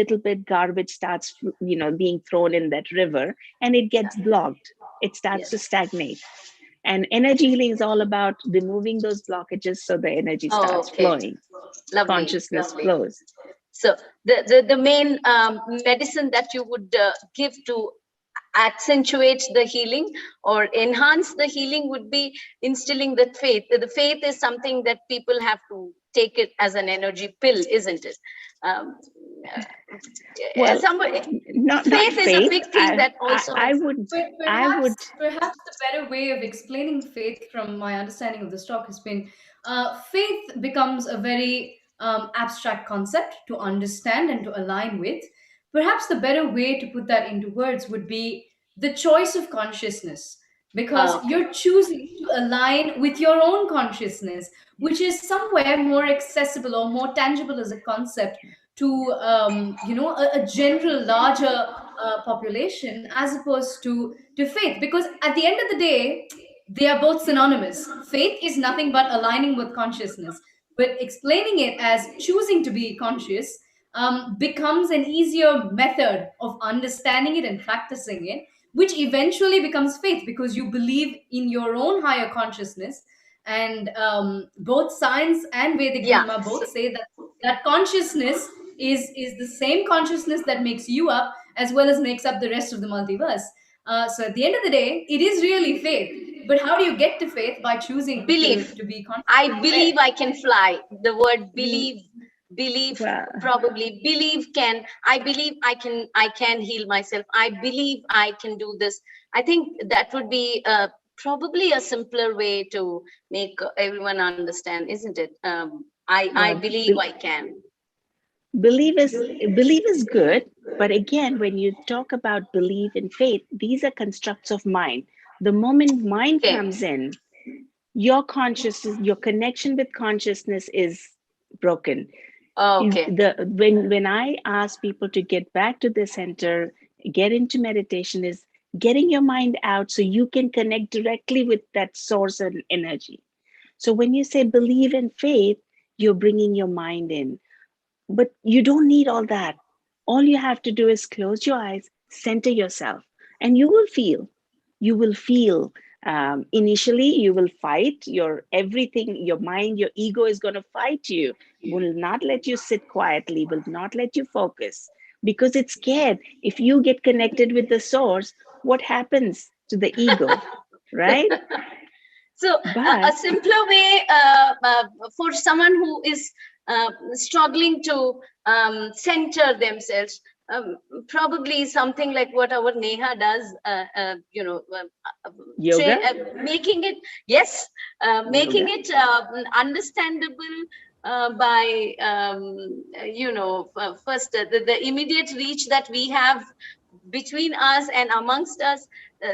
garbage starts, being thrown in that river, and it gets blocked. It starts to stagnate. And energy healing is all about removing those blockages so the energy starts flowing.
Lovely,
Consciousness
lovely.
flows.
So the main medicine that you would give to accentuate the healing or enhance the healing would be instilling the faith. The faith is something that people have to take it as an energy pill, isn't it?
Well,
faith is a big thing that also
perhaps the better way of explaining faith, from my understanding of this talk, has been faith becomes a very abstract concept to understand and to align with. Perhaps the better way to put that into words would be the choice of consciousness, because you're choosing to align with your own consciousness, which is somewhere more accessible or more tangible as a concept to a general larger population, as opposed to faith. Because at the end of the day, they are both synonymous. Faith is nothing but aligning with consciousness, but explaining it as choosing to be conscious becomes an easier method of understanding it and practicing it, which eventually becomes faith, because you believe in your own higher consciousness. And both science and Vedic Dharma both say that consciousness is the same consciousness that makes you up as well as makes up the rest of the multiverse. So at the end of the day, it is really faith. But how do you get to faith? By choosing to be conscious.
I believe I can fly. The word believe, probably believe can. I believe I can heal myself. I believe I can do this. I think that would be probably a simpler way to make everyone understand, isn't it? I believe I can.
Believe is good, but again, when you talk about belief and faith, these are constructs of mind. The moment mind comes in, your consciousness, your connection with consciousness is broken. When I ask people to get back to the center, get into meditation, is getting your mind out so you can connect directly with that source and energy. So when you say believe and faith, you're bringing your mind in. But you don't need all that. All you have to do is close your eyes, center yourself, and you will feel. Initially, you will fight your everything, your mind, your ego is going to fight you, will not let you sit quietly, will not let you focus because it's scared. If you get connected with the source, what happens to the ego, right?
So a simpler way for someone who is struggling to center themselves, probably something like what our Neha does,
yoga,
making it making it understandable by first the immediate reach that we have between us and amongst us,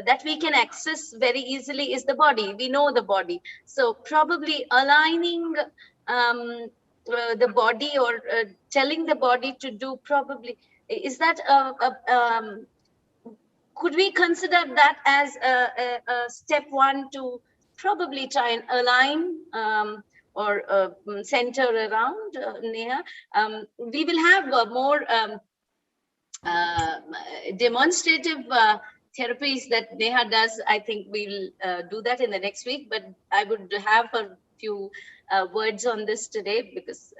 that we can access very easily is the body. We know the body, so probably aligning the body or telling the body to do, probably is that could we consider that as a step one to probably try and align or center around, Neha? We will have more demonstrative therapies that Neha does. I think we'll do that in the next week, but I would have a few words on this today because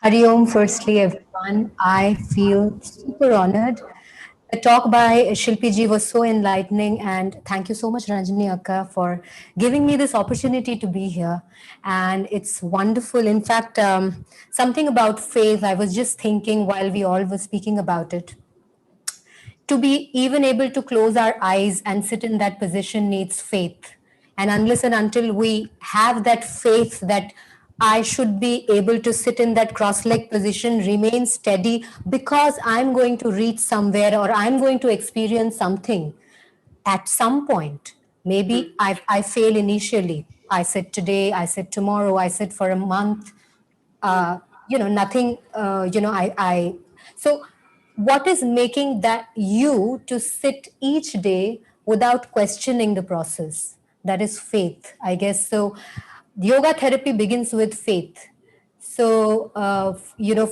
Hari Om, firstly, everyone. I feel super honored. The talk by Shilpi ji was so enlightening, and thank you so much, Ranjani Akka, for giving me this opportunity to be here. And it's wonderful. In fact, something about faith, I was just thinking while we all were speaking about it. To be even able to close our eyes and sit in that position needs faith. And unless and until we have that faith that I should be able to sit in that cross-leg position, remain steady, because I'm going to reach somewhere or I'm going to experience something at some point. Maybe I fail initially. I sit today, I sit tomorrow, I sit for a month. Nothing, so what is making that you to sit each day without questioning the process? That is faith, I guess. So yoga therapy begins with faith. So,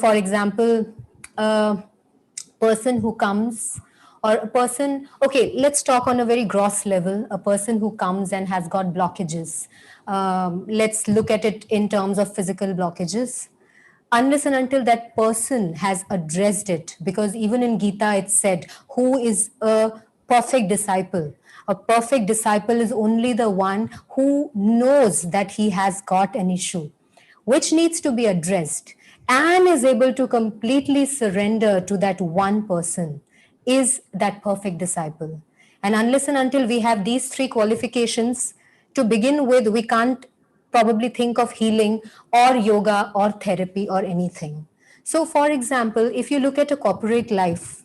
for example, person who comes, or a person, okay, let's talk on a very gross level, a person who comes and has got blockages. Let's look at it in terms of physical blockages. Unless and until that person has addressed it, because even in Gita it said, who is a perfect disciple? A perfect disciple is only the one who knows that he has got an issue which needs to be addressed and is able to completely surrender to that one person, is that perfect disciple. And unless and until we have these three qualifications, to begin with, we can't probably think of healing or yoga or therapy or anything. So, for example, if you look at a corporate life,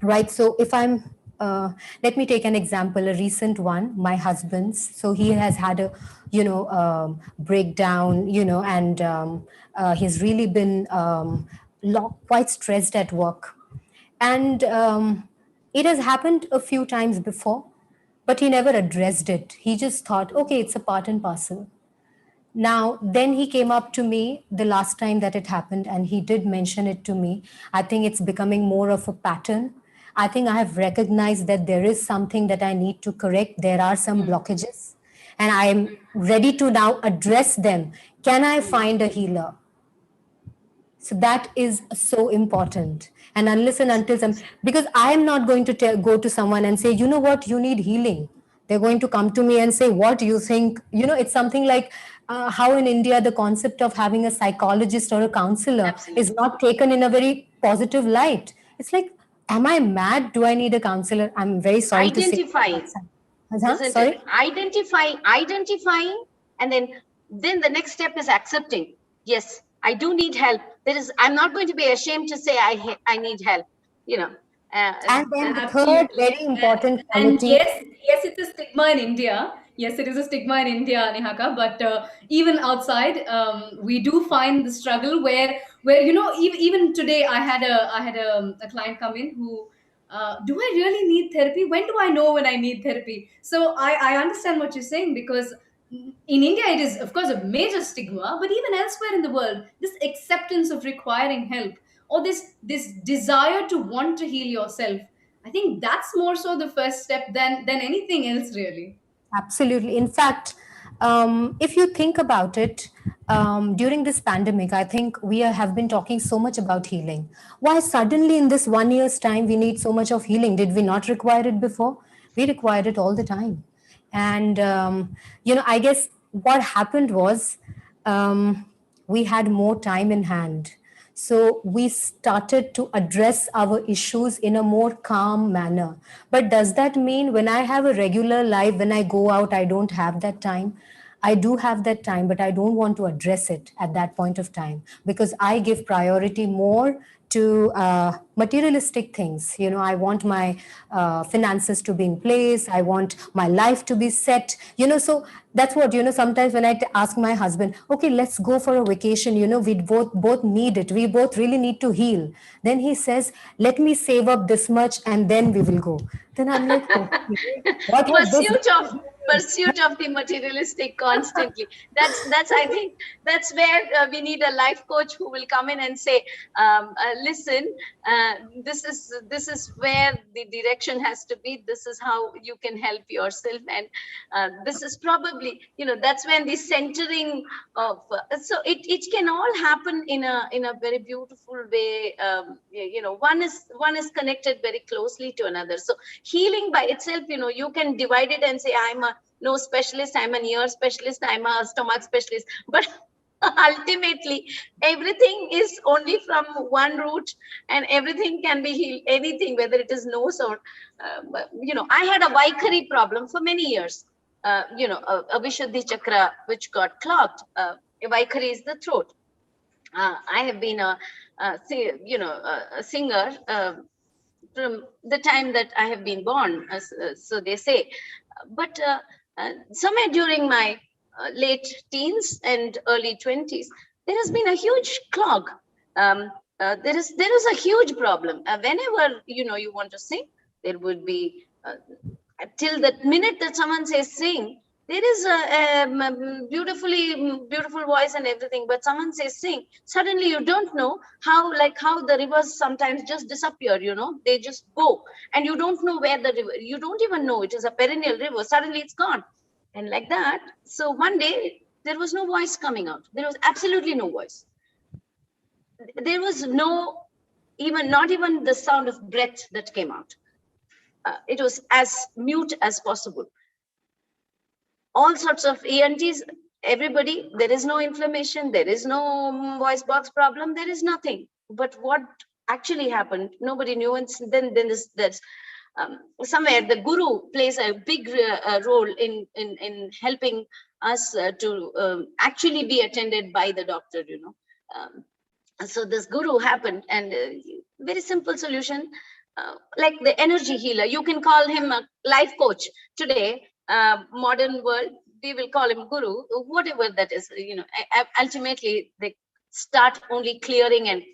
right? So if I'm, let me take an example, a recent one, my husband's. So he has had a, breakdown, and he's really been quite stressed at work. And it has happened a few times before, but he never addressed it. He just thought, okay, it's a part and parcel. Now, then he came up to me the last time that it happened, and he did mention it to me. I think it's becoming more of a pattern. I think I have recognized that there is something that I need to correct. There are some blockages, and I am ready to now address them. Can I find a healer? So that is so important. And unless and until because I am not going to go to someone and say, you know what, you need healing. They're going to come to me and say, what do you think? It's something like how in India, the concept of having a psychologist or a counselor is not taken in a very positive light. It's like, am I mad? Do I need a counselor? I'm very sorry to say.
Isn't
Sorry?
it? Identifying, and then the next step is accepting. Yes, I do need help. I'm not going to be ashamed to say I need help.
And then the third very important
and
quality.
yes, it's a stigma in India. Yes, it is a stigma in India, Nihaka. But even outside, we do find the struggle where even today, I had a client come in who. Do I really need therapy? When do I know when I need therapy? So I understand what you're saying, because in India, it is, of course, a major stigma, but even elsewhere in the world, this acceptance of requiring help, or this desire to want to heal yourself, I think that's more so the first step than anything else, really.
Absolutely. In fact, if you think about it, during this pandemic, I think have been talking so much about healing. Why suddenly in this 1 year's time we need so much of healing? Did we not require it before? We required it all the time. And, I guess what happened was we had more time in hand. So we started to address our issues in a more calm manner. But does that mean when I have a regular life, when I go out, I don't have that time? I do have that time, but I don't want to address it at that point of time, because I give priority more to materialistic things. I want my finances to be in place. I want my life to be set. So that's what, sometimes when I ask my husband, okay, let's go for a vacation. We both need it. We both really need to heal. Then he says, let me save up this much and then we will go. Then I'm like, okay, what was this?
Pursuit of the materialistic constantly. That's I think that's where we need a life coach who will come in and say, listen, this is where the direction has to be. This is how you can help yourself, and this is probably, that's when the centering of so it can all happen in a very beautiful way. One is connected very closely to another. So healing by itself, you can divide it and say, I'm a nose specialist, I'm an ear specialist, I'm a stomach specialist, but ultimately everything is only from one root, and everything can be healed. Anything, whether it is nose or I had a Vaikari problem for many years. A Vishuddhi chakra which got clogged. Vaikari is the throat. I have been a singer from the time that I have been born, so they say. But somewhere during my late teens and early 20s, there has been a huge clog. There is a huge problem. Whenever you want to sing, there would be till the minute that someone says sing, there is a beautiful voice and everything, but someone says sing, suddenly you don't know how the rivers sometimes just disappear, they just go, and you don't know where the river, you don't even know it is a perennial river, suddenly it's gone. And like that, so one day there was no voice coming out. There was absolutely no voice. There was not even the sound of breath that came out. It was as mute as possible. All sorts of ENTs, everybody, there is no inflammation, there is no voice box problem, there is nothing. But what actually happened, nobody knew. And then there's somewhere the guru plays a big role in helping us to actually be attended by the doctor, so this guru happened, and very simple solution, like the energy healer. You can call him a life coach today. Modern world, we will call him guru, whatever that is. Ultimately they start only clearing and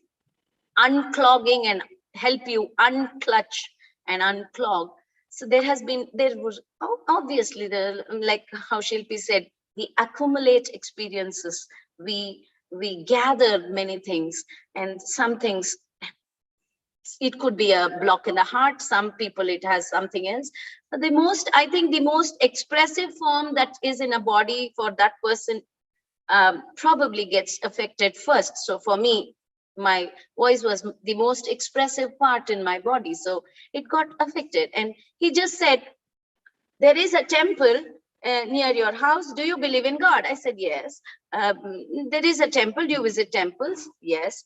unclogging and help you unclutch and unclog. So there was obviously like how Shilpi said, we accumulate experiences, we gather many things, and some things, it could be a block in the heart, some people it has something else. I think the most expressive form that is in a body for that person probably gets affected first. So for me, my voice was the most expressive part in my body, so it got affected. And he just said, there is a temple near your house, do you believe in God? I said yes. There is a temple, do you visit temples? Yes.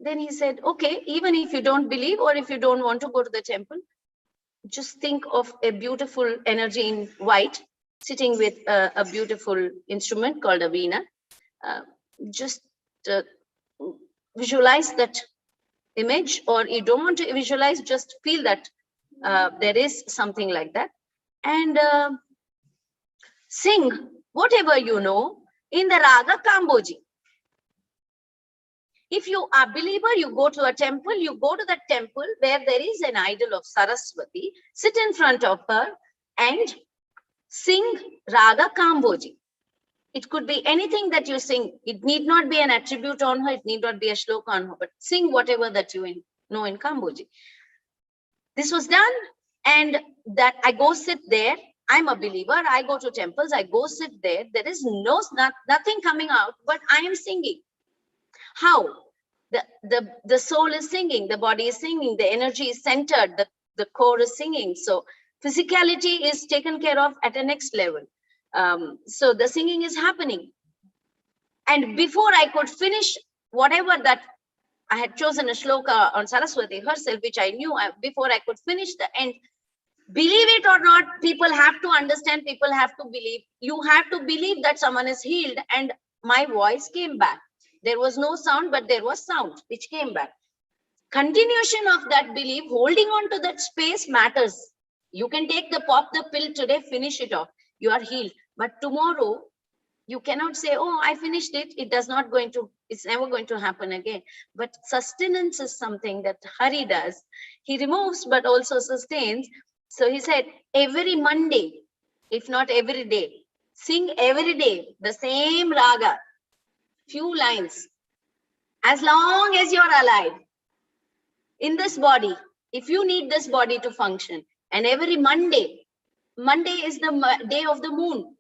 Then he said, okay, even if you don't believe, or if you don't want to go to the temple, just think of a beautiful energy in white sitting with a beautiful instrument called a veena. Just visualize that image, or you don't want to visualize, just feel that there is something like that, and sing whatever you know in the raga Kamboji. If you are a believer, you go to a temple, you go to that temple where there is an idol of Saraswati, sit in front of her and sing raga Kamboji. It could be anything that you sing. It need not be an attribute on her, it need not be a shloka on her, but sing whatever that you know in Kamboji. This was done, and that I go sit there. I'm a believer, I go to temples, I go sit there. There is nothing coming out, but I am singing. How? The soul is singing, the body is singing, the energy is centered, the core is singing. So physicality is taken care of at a next level. So the singing is happening. And before I could finish whatever that I had chosen a shloka on Saraswati herself, which I knew, before I could finish the end, believe it or not, people have to understand, people have to believe. You have to believe that someone is healed. And my voice came back. There was no sound, but there was sound, which came back. Continuation of that belief, holding on to that space matters. You can take pop the pill today, finish it off. You are healed. But tomorrow, you cannot say, oh, I finished it. It's never going to happen again. But sustenance is something that Hari does. He removes, but also sustains. So he said, every Monday, if not every day, sing every day the same raga, few lines, as long as you're alive in this body. If you need this body to function, and every Monday is the day of the moon,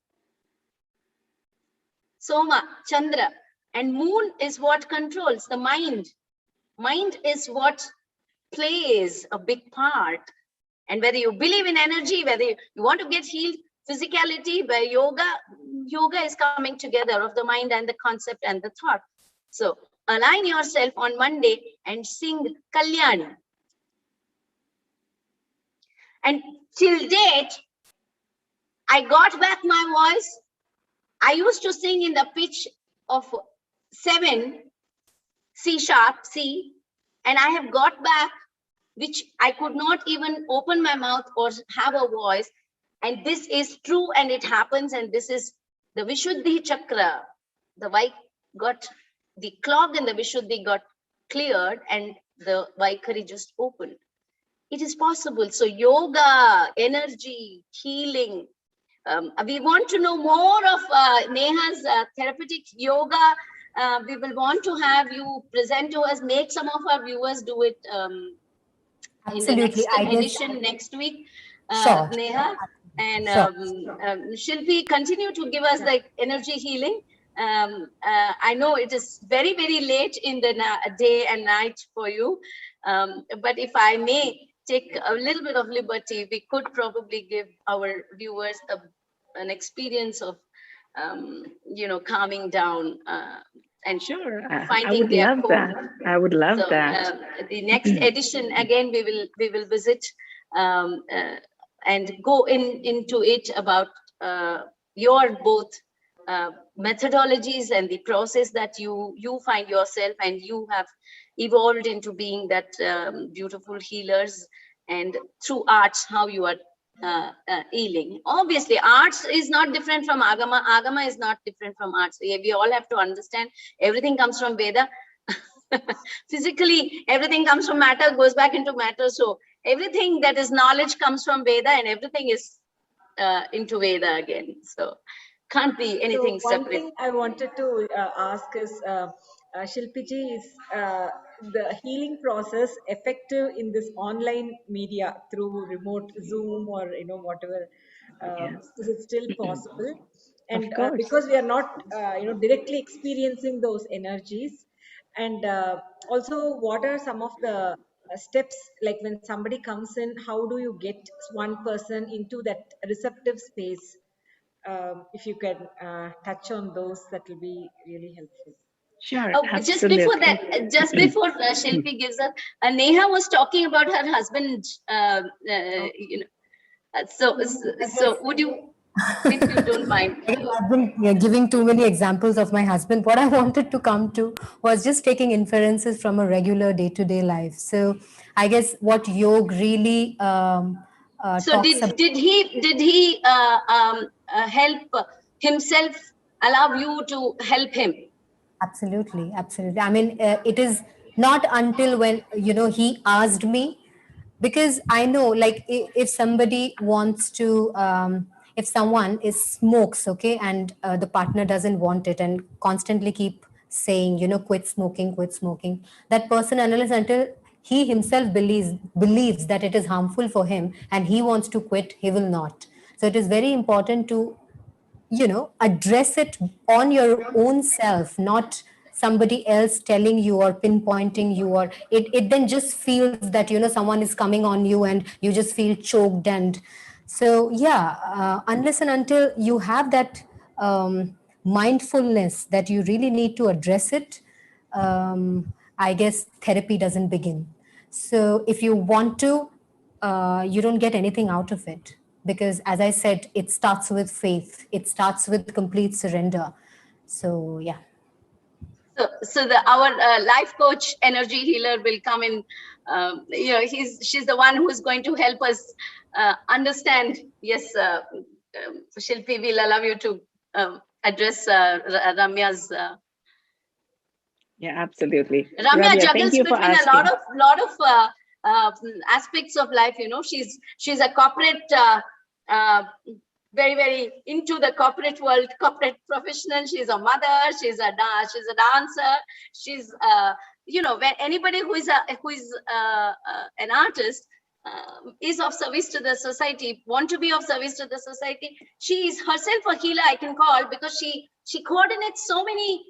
Soma, Chandra, and moon is what controls the mind. Mind is what plays a big part. And whether you believe in energy, whether you want to get healed, physicality, by yoga is coming together of the mind and the concept and the thought. So align yourself on Monday and sing Kalyani. And till date, I got back my voice. I used to sing in the pitch of 7, C sharp, C, and I have got back, which I could not even open my mouth or have a voice. And this is true, and it happens, and this is the Vishuddhi Chakra. The the clog in the Vishuddhi got cleared, and the Vaikari just opened. It is possible. So yoga, energy, healing. We want to know more of Neha's therapeutic yoga. We will want to have you present to us, make some of our viewers do it in the next edition next week,
Sure.
Neha. And
Sure.
Shilpi, continue to give us like energy healing. I know it is very, very late in the day and night for you. But if I may take a little bit of liberty, we could probably give our viewers an experience of, calming down and
Sure,
finding
I would
their
love
core.
that. I would love
So
that.
the next edition, again, we will visit and go into it about your both methodologies and the process that you find yourself, and you have evolved into being that beautiful healers, and through arts how you are healing. Obviously arts is not different from agama. Agama is not different from arts. We all have to understand everything comes from Veda. Physically everything comes from matter, goes back into matter. So everything that is knowledge comes from Veda, and everything is into Veda again. So can't be anything
So one
separate.
thing I wanted to ask is, Shilpiji, is the healing process effective in this online media through remote Zoom or whatever?
Yes,
Is it still possible?
of
And
course.
because we are not directly experiencing those energies, and also what are some of the steps, like when somebody comes in, how do you get one person into that receptive space? If you can touch on those, that will be really helpful.
Sure,
Oh, just before
absolutely.
that, just before Shilpi gives us, Neha was talking about her husband. So would you, if you don't mind?
I've been giving too many examples of my husband. What I wanted to come to was just taking inferences from a regular day-to-day life. So I guess what yoga really
So
talks about.
did he help himself, allow you to help him?
Absolutely, absolutely. I mean, it is not until when he asked me, because I know, like, if somebody wants to, if someone is smokes, okay, and the partner doesn't want it and constantly keep saying, quit smoking, that person, unless until he himself believes that it is harmful for him and he wants to quit, he will not. So it is very important to address it on your own self, not somebody else telling you or pinpointing you, or it then just feels that someone is coming on you and you just feel choked. And so yeah, unless and until you have that mindfulness that you really need to address it, I guess therapy doesn't begin. So if you want to, you don't get anything out of it, because as I said, it starts with faith, it starts with complete surrender. So yeah.
So our life coach, energy healer, will come in. She's the one who is going to help us understand. Yes, Shilpi, will allow you to address Ramya's.
Yeah, absolutely.
Ramya
Ramya, thank
juggles
you for
between a
asking.
lot of aspects of life. She's a corporate, very, very into the corporate world, corporate professional. She's a mother. She's a dancer. She's when anybody who is an artist is of service to the society, want to be of service to the society. She is herself a healer, I can call, because she coordinates so many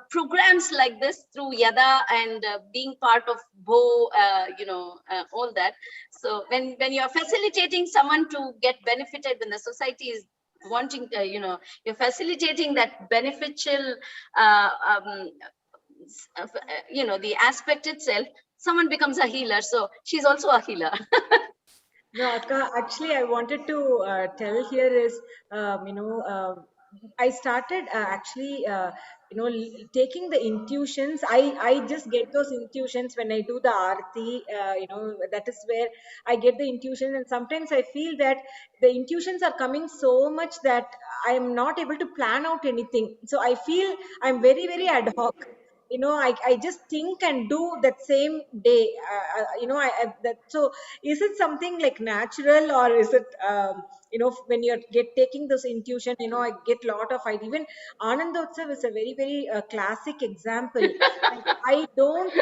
programs like this through Yada, and being part of Bo, all that. So when you're facilitating someone to get benefited, when the society is wanting, you're facilitating that beneficial, the aspect itself, someone becomes a healer. So she's also a healer.
No, Akka, actually, I wanted to tell here is, I started actually taking the intuitions. I just get those intuitions when I do the aarti. That is where I get the intuition, and sometimes I feel that the intuitions are coming so much that I am not able to plan out anything. So I feel I'm very, very ad hoc. I just think and do that same day. So is it something like natural, or is it when you're taking this intuition? I get a lot of idea. Even Anandotsav is a very, very classic example. Like, I don't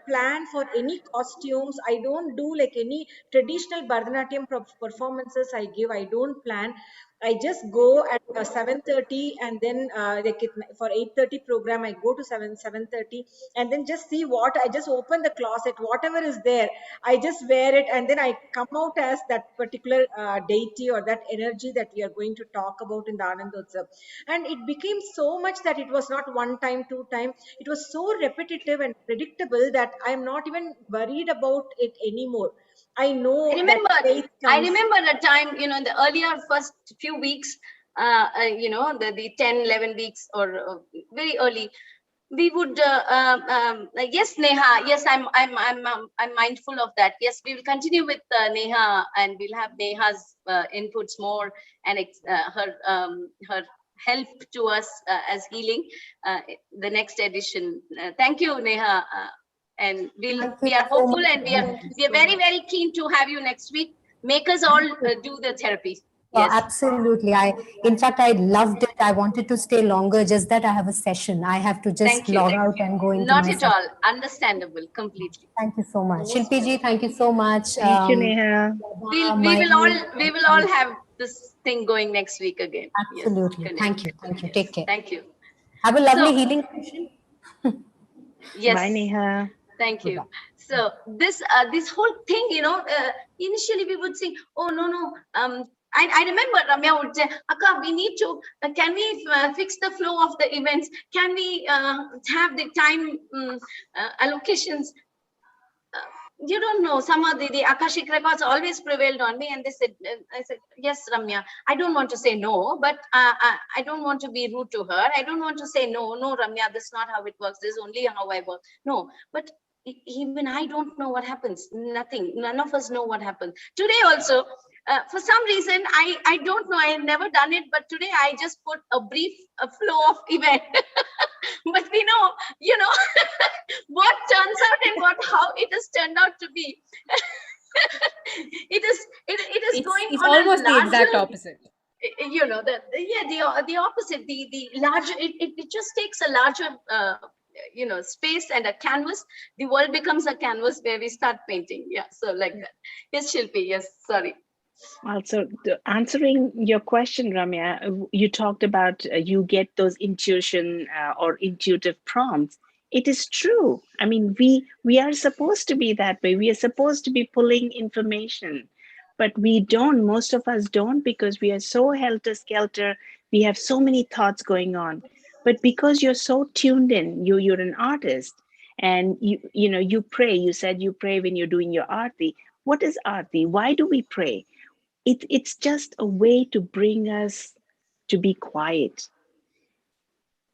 plan for any costumes. I don't do like any traditional Bharatanatyam performances I give. I don't plan. I just go at 7:30, and then for 8:30 program I go to 7:30, and then just see what I just open the closet, whatever is there, I just wear it, and then I come out as that particular deity or that energy that we are going to talk about in the Anandotsav. And it became so much that it was not one time, two time. It was so repetitive and predictable that I am not even worried about it anymore. I know that faith
I
comes.
remember a time, in the earlier first few weeks, the 10, 11 weeks or very early, we would, yes, Neha, yes, I'm mindful of that. Yes, we will continue with Neha, and we'll have Neha's inputs more, and her help to us as healing, the next edition. Thank you, Neha. And we are hopeful, and we are very, very keen to have you next week. Make us all do the therapy. Yes.
Absolutely. In fact, I loved it. I wanted to stay longer, just that I have a session. I have to just log out and go into
Not
my
at all. Understandable, completely.
Thank you so much. Shilpi ji, thank you so much.
Thank you, Neha.
We will all have this thing going next week again.
Absolutely.
Yes,
thank you. Thank you. Take care.
Thank you.
Have a lovely healing session.
Yes.
Bye, Neha.
Thank you. So this whole thing, initially we would think, oh no. I remember Ramya would say, Akka, we need to, can we fix the flow of the events? Can we have the time allocations? You don't know, somehow the Akashic records always prevailed on me, and they said, I said, yes, Ramya, I don't want to say no, but I don't want to be rude to her. I don't want to say no, Ramya, this is not how it works. This is only how I work. No, but even I don't know what happens. Nothing. None of us know what happens. Today also, for some reason, I don't know. I have never done it, but today I just put a brief flow of event. But we know, what turns out and how it has turned out to be. It is going.
It's
on
almost
a larger,
the exact opposite.
The opposite. The larger. It just takes a larger. Space and a canvas. The world becomes a canvas where we start painting. Yeah, so like that. Yes, Shilpi. Yes, sorry.
Also, answering your question, Ramya, you talked about you get those intuition or intuitive prompts. It is true. I mean, we are supposed to be that way. We are supposed to be pulling information, but we don't. Most of us don't, because we are so helter-skelter. We have so many thoughts going on. But because you're so tuned in, you're an artist, and you pray. You said you pray when you're doing your aarti. What is aarti? Why do we pray? It's just a way to bring us to be quiet.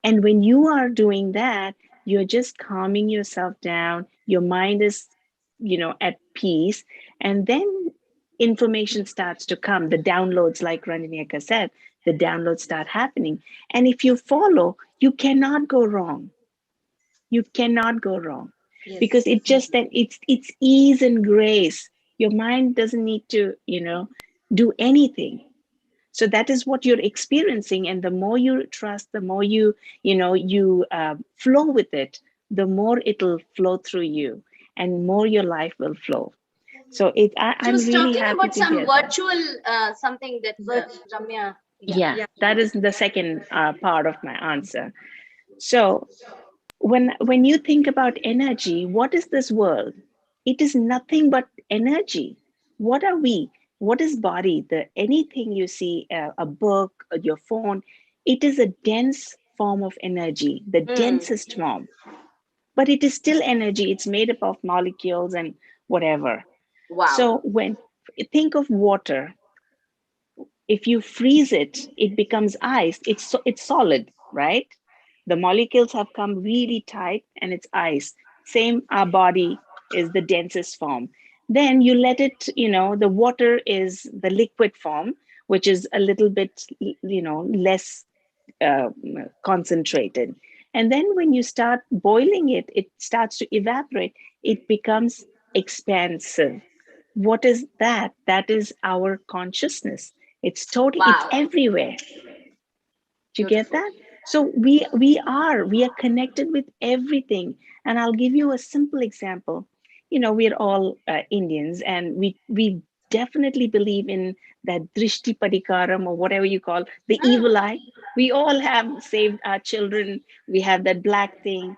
And when you are doing that, you're just calming yourself down. Your mind is, at peace. And then information starts to come. The downloads, like Ranjini said, the downloads start happening. And if you follow, you cannot go wrong. You cannot go wrong. Yes. Because it's just that it's ease and grace. Your mind doesn't need to, do anything. So that is what you're experiencing. And the more you trust, the more you flow with it, the more it'll flow through you, and more your life will flow. So I'm really happy
about
to
some
hear
virtual something that Ramya.
Yeah, that is the second part of my answer. So when you think about energy, what is this world? It is nothing but energy. What are we? What is body? Anything you see, a book, your phone, it is a dense form of energy, the densest form. But it is still energy. It's made up of molecules and whatever.
Wow.
So when you think of water, if you freeze it, it becomes ice. It's solid, right? The molecules have come really tight and it's ice. Same, our body is the densest form. Then you let it, the water is the liquid form, which is a little bit, less uh, concentrated. And then when you start boiling it, it starts to evaporate. It becomes expansive. What is that? That is our consciousness. It's
Wow.
everywhere. Do you get
Beautiful.
that? So we are connected with everything. And I'll give you a simple example. We're all Indians, and we definitely believe in that drishti padikaram, or whatever you call the evil eye. We all have saved our children. We have that black thing.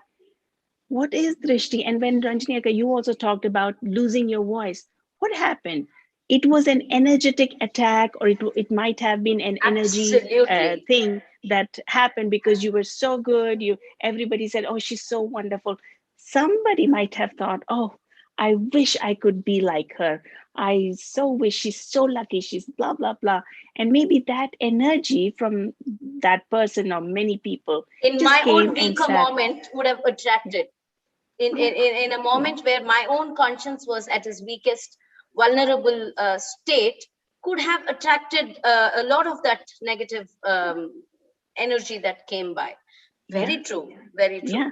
What is drishti? And when Ranjini, you also talked about losing your voice. What happened? It was an energetic attack, or it might have been an energy
Absolutely.
thing that happened because you were so good. Everybody said, "Oh, she's so wonderful." Somebody might have thought, "Oh, I wish I could be like her. I so wish she's so lucky. She's blah blah blah." And maybe that energy from that person or many people
In
just
my
came
own
and
weaker
sat.
moment would have attracted. In a
Yeah.
moment where my own conscience was at its weakest vulnerable state, could have attracted a lot of that negative energy that came by.
Yeah.
Very true, very true.
Yeah.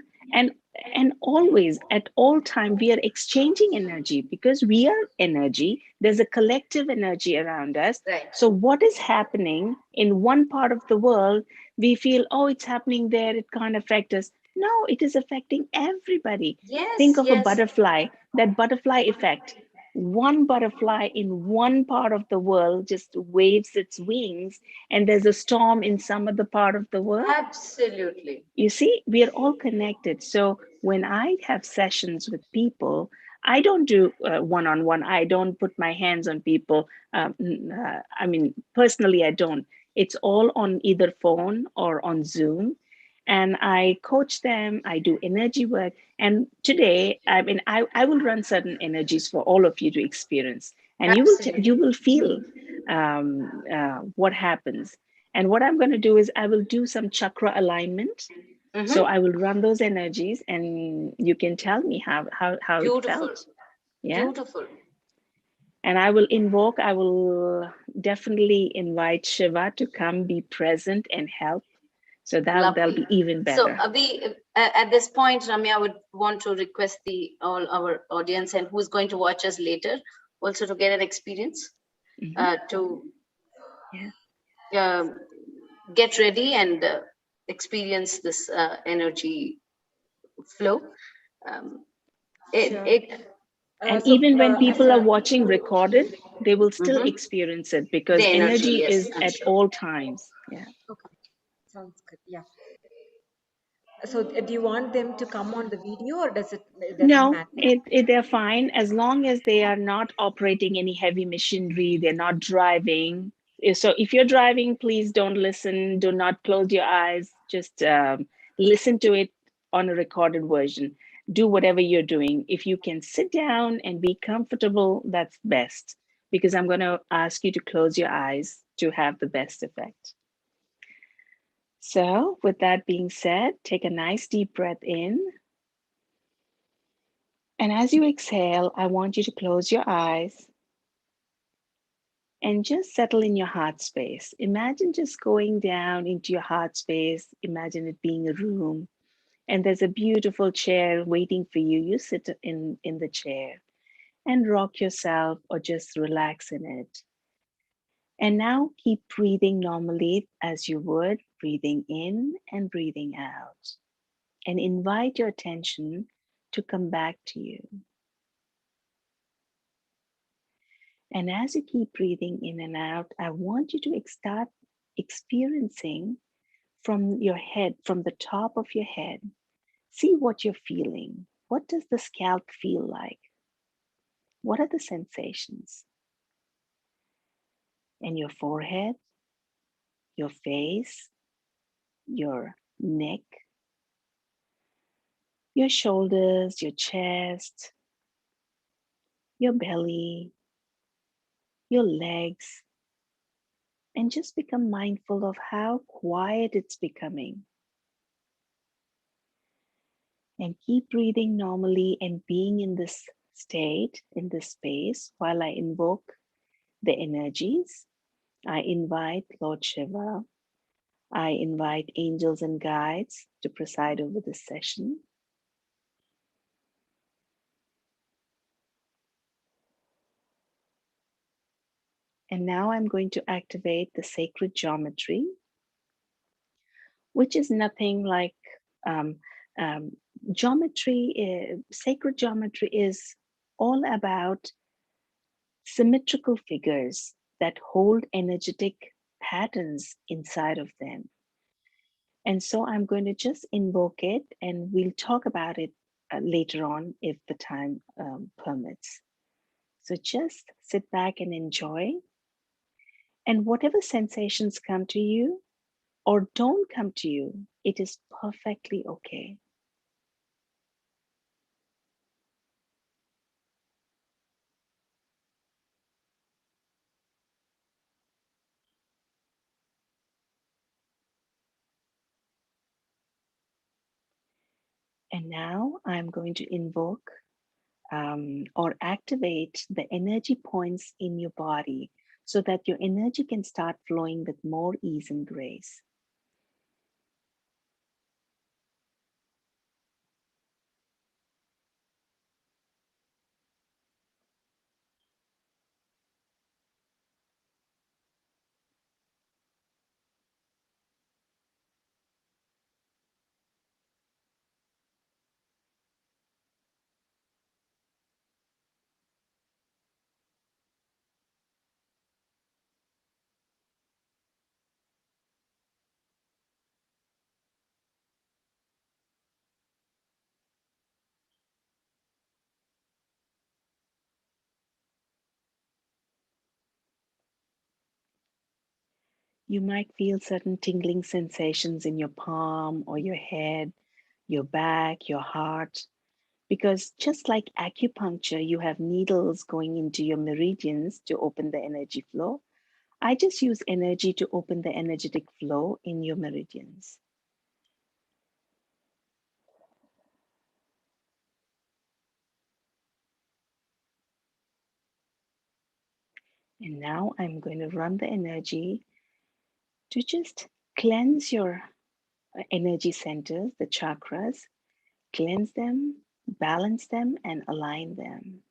And always, at all time, we are exchanging energy because we are energy. There's a collective energy around us.
Right.
So what is happening in one part of the world, we feel, oh, it's happening there, it can't affect us. No, it is affecting everybody. Think
Yes,
of a
yes.
butterfly, that butterfly effect. One butterfly in one part of the world just waves its wings, and there's a storm in some other part of the world.
Absolutely.
You see, we are all connected. So when I have sessions with people, I don't do one-on-one. I don't put my hands on people. I mean, personally, I don't. It's all on either phone or on Zoom. And I coach them, I do energy work. And today, I mean, I will run certain energies for all of you to experience. And
Absolutely.
you will feel what happens. And what I'm going to do is I will do some chakra alignment. So
Mm-hmm.
I will run those energies, and you can tell me how it
Beautiful.
felt. Yeah.
Beautiful.
And I will definitely invite Shiva to come be present and help. So that'll
Lovely.
be even
So,
better.
at this point, Ramya, I would want to request all our audience and who's going to watch us later also to get an experience, to
Yeah.
get ready and experience this energy flow. Um,
Sure.
And
So,
even when
as
people are
a
watching recorded, they will still
mhm.
experience it
The
because
energy,
energy
yes,
is
I'm
at
sure.
all times. Yeah.
okay, sounds good. Yeah. So, do you want them to come on the video, or it doesn't
No,
matter?
they're fine as long as they are not operating any heavy machinery, they're not driving. So if you're driving, please don't listen, do not close your eyes, just listen to it on a recorded version. Do whatever you're doing. If you can sit down and be comfortable, that's best, because I'm going to ask you to close your eyes to have the best effect. So with that being said, take a nice deep breath in. And as you exhale, I want you to close your eyes and just settle in your heart space. Imagine just going down into your heart space. Imagine it being a room, and there's a beautiful chair waiting for you. You sit in the chair and rock yourself or just relax in it. And now keep breathing normally as you would, breathing in and breathing out. And invite your attention to come back to you. And as you keep breathing in and out, I want you to start experiencing from your head, from the top of your head. See what you're feeling. What does the scalp feel like? What are the sensations? And your forehead, your face, your neck, your shoulders, your chest, your belly, your legs, and just become mindful of how quiet it's becoming. And keep breathing normally and being in this state, in this space, while I invoke the energies. I invite Lord Shiva. I invite angels and guides to preside over this session. And now I'm going to activate the sacred geometry, which is nothing like um, um, geometry. Sacred geometry is all about symmetrical figures that hold energetic patterns inside of them. And so I'm going to just invoke it, and we'll talk about it later on if the time permits. So just sit back and enjoy. And whatever sensations come to you or don't come to you, it is perfectly okay. And now I'm going to invoke or activate the energy points in your body so that your energy can start flowing with more ease and grace. You might feel certain tingling sensations in your palm or your head, your back, your heart, because just like acupuncture, you have needles going into your meridians to open the energy flow. I just use energy to open the energetic flow in your meridians. And now I'm going to run the energy to just cleanse your energy centers, the chakras, cleanse them, balance them, and align them.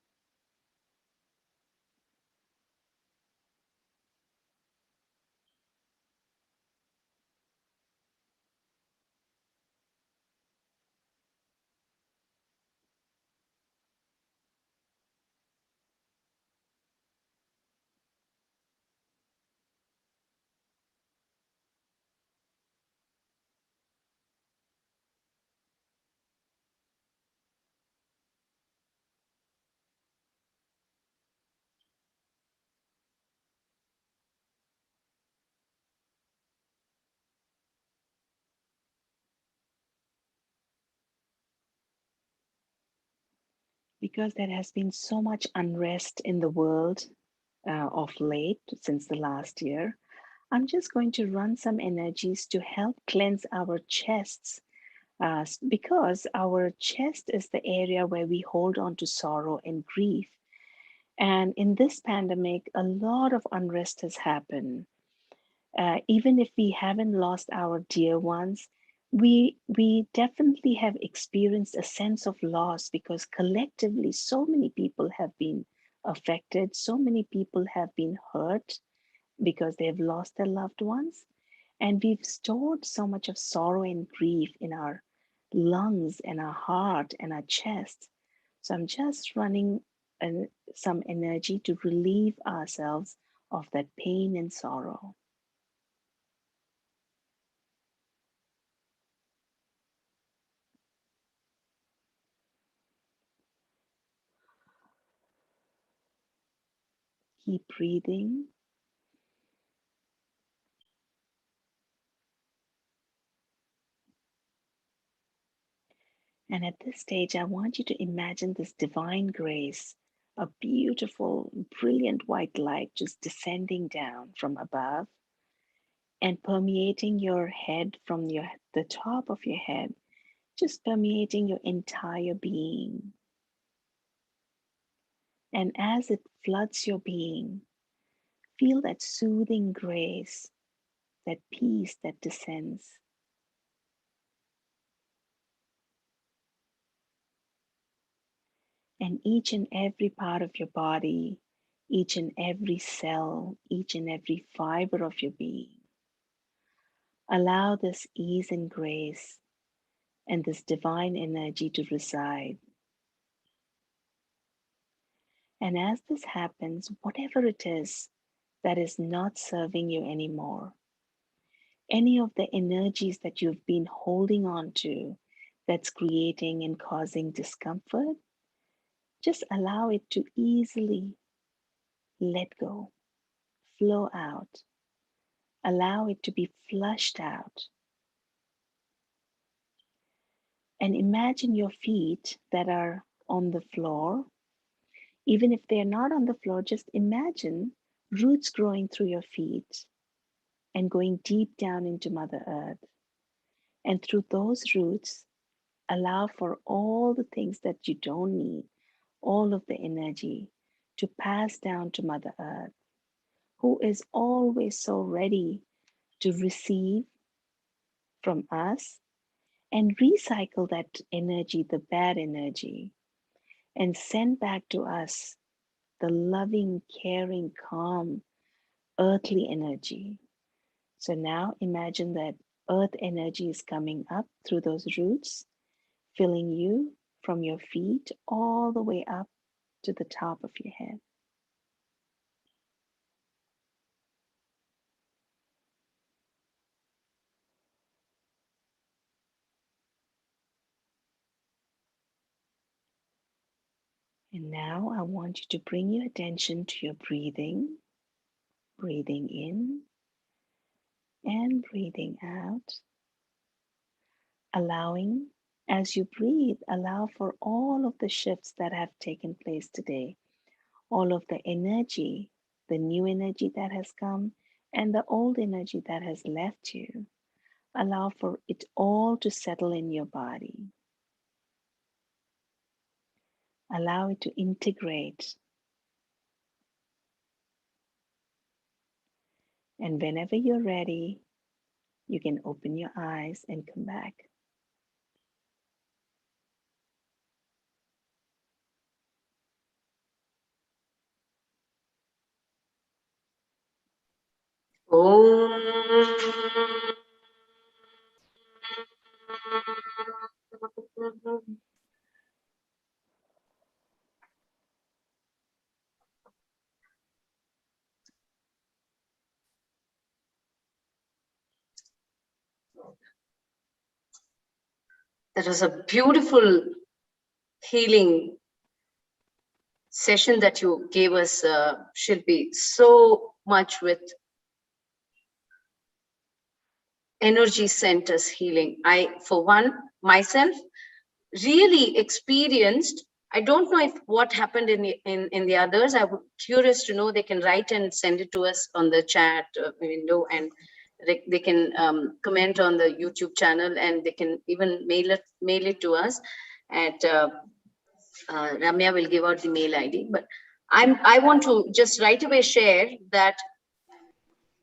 Because there has been so much unrest in the world of late since the last year, I'm just going to run some energies to help cleanse our chests because our chest is the area where we hold on to sorrow and grief. And in this pandemic, a lot of unrest has happened. Even if we haven't lost our dear ones, we definitely have experienced a sense of loss because collectively so many people have been affected, so many people have been hurt because they've lost their loved ones, and we've stored so much of sorrow and grief in our lungs and our heart and our chest. So I'm just running some energy to relieve ourselves of that pain and sorrow. Keep breathing. And at this stage, I want you to imagine this divine grace, a beautiful, brilliant white light just descending down from above and permeating your head from the top of your head just permeating your entire being. And as it floods your being, feel that soothing grace, that peace that descends. And each and every part of your body, each and every cell, each and every fiber of your being, allow this ease and grace and this divine energy to reside. And as this happens, whatever it is that is not serving you anymore, any of the energies that you've been holding on to that's creating and causing discomfort, just allow it to easily let go, flow out. Allow it to be flushed out. And imagine your feet that are on the floor. Even if they're not on the floor, just imagine roots growing through your feet and going deep down into Mother Earth. And through those roots, allow for all the things that you don't need, all of the energy, to pass down to Mother Earth, who is always so ready to receive from us and recycle that energy, the bad energy, and send back to us the loving, caring, calm, earthly energy. So now imagine that earth energy is coming up through those roots, filling you from your feet all the way up to the top of your head. And now I want you to bring your attention to your breathing, breathing in and breathing out. Allowing, as you breathe, allow for all of the shifts that have taken place today, all of the energy, the new energy that has come, and the old energy that has left you. Allow for it all to settle in your body. Allow it to integrate. And whenever you're ready, you can open your eyes and come back.
That was a beautiful healing session that you gave us, Shilpi. So much with energy centers healing. I, for one, myself, really experienced. I don't know if what happened in the others. I'm curious to know. They can write and send it to us on the chat window, and they can comment on the YouTube channel, and they can even mail it to us at Ramya will give out the mail ID. But I want to just right away share that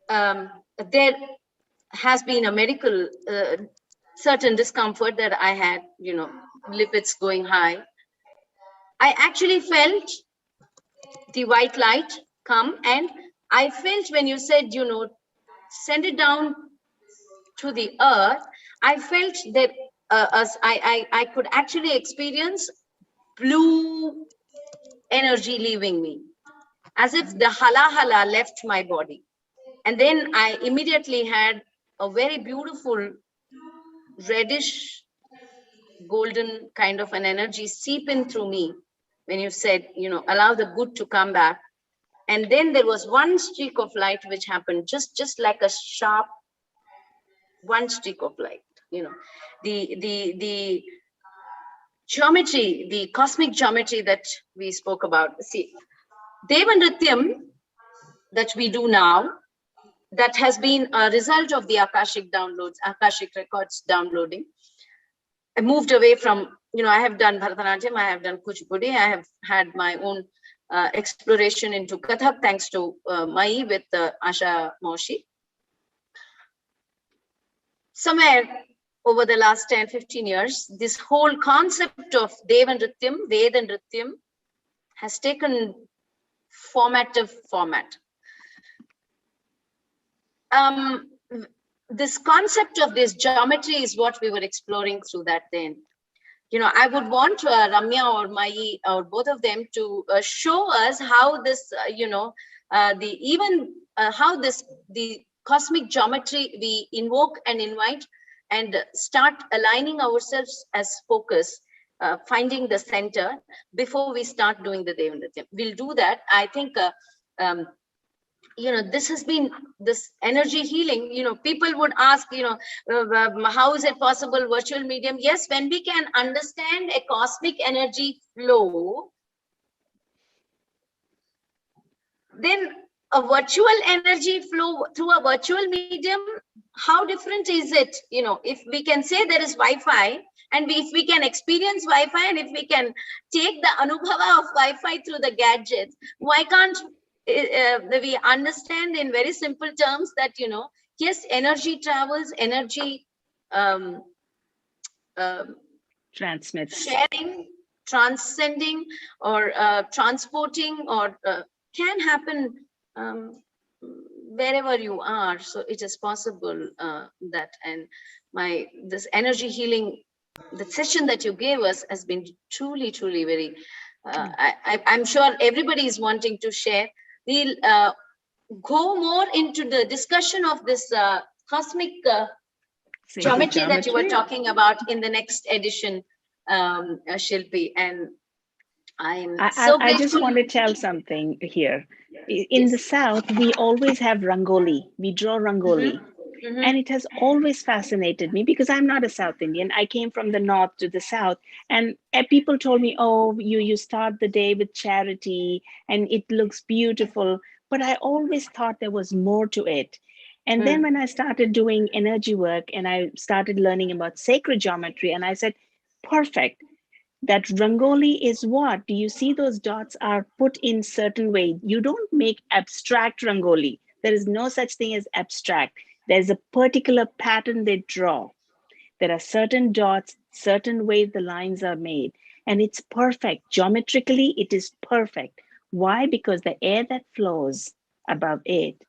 there has been a medical certain discomfort that I had, lipids going high. I actually felt the white light come, and I felt when you said, send it down to the earth, I felt that I could actually experience blue energy leaving me, as if the hala left my body. And then I immediately had a very beautiful reddish golden kind of an energy seep in through me when you said, allow the good to come back. And then there was one streak of light which happened, just like a sharp one streak of light. The geometry, the cosmic geometry that we spoke about. See, Deva Nrityam that we do now, that has been a result of the Akashic downloads, Akashic records downloading. moved away from, I have done Bharatanatyam, I have done Kuchipudi, I have had my own exploration into Kathak thanks to Mai with Asha Moshi. Somewhere over the last 10-15 years, this whole concept of Deva Nrityam, Veda Nrityam has taken format. This concept of this geometry is what we were exploring through that then. I would want Ramya or Mai or both of them to show us how this, how the cosmic geometry we invoke and invite and start aligning ourselves as focus, finding the center before we start doing the Deva Nrityam. We'll do that. I think, this has been this energy healing. People would ask, how is it possible, virtual medium? Yes, when we can understand a cosmic energy flow, then a virtual energy flow through a virtual medium, how different is it? If we can say there is Wi-Fi, and if we can experience Wi-Fi, and if we can take the anubhava of Wi-Fi through the gadgets, why can't we understand in very simple terms that, yes, energy travels, energy
transmits,
sharing, transcending, or transporting, or can happen wherever you are. So it is possible that, and this energy healing, the session that you gave us has been truly very, I'm sure everybody is wanting to share. We'll go more into the discussion of this cosmic geometry that you were talking about in the next edition, Shilpi. And
I just want to tell something here. In the South, we always have Rangoli. We draw Rangoli. And it has always fascinated me because I'm not a South Indian. I came from the North to the South, and people told me, oh, you start the day with charity and it looks beautiful. But I always thought there was more to it. And then when I started doing energy work and I started learning about sacred geometry, and I said, perfect. That Rangoli is what? Do you see those dots are put in certain way? You don't make abstract Rangoli. There is no such thing as abstract. There's a particular pattern they draw. There are certain dots, certain ways the lines are made, and it's perfect. Geometrically, it is perfect. Why? Because the air that flows above it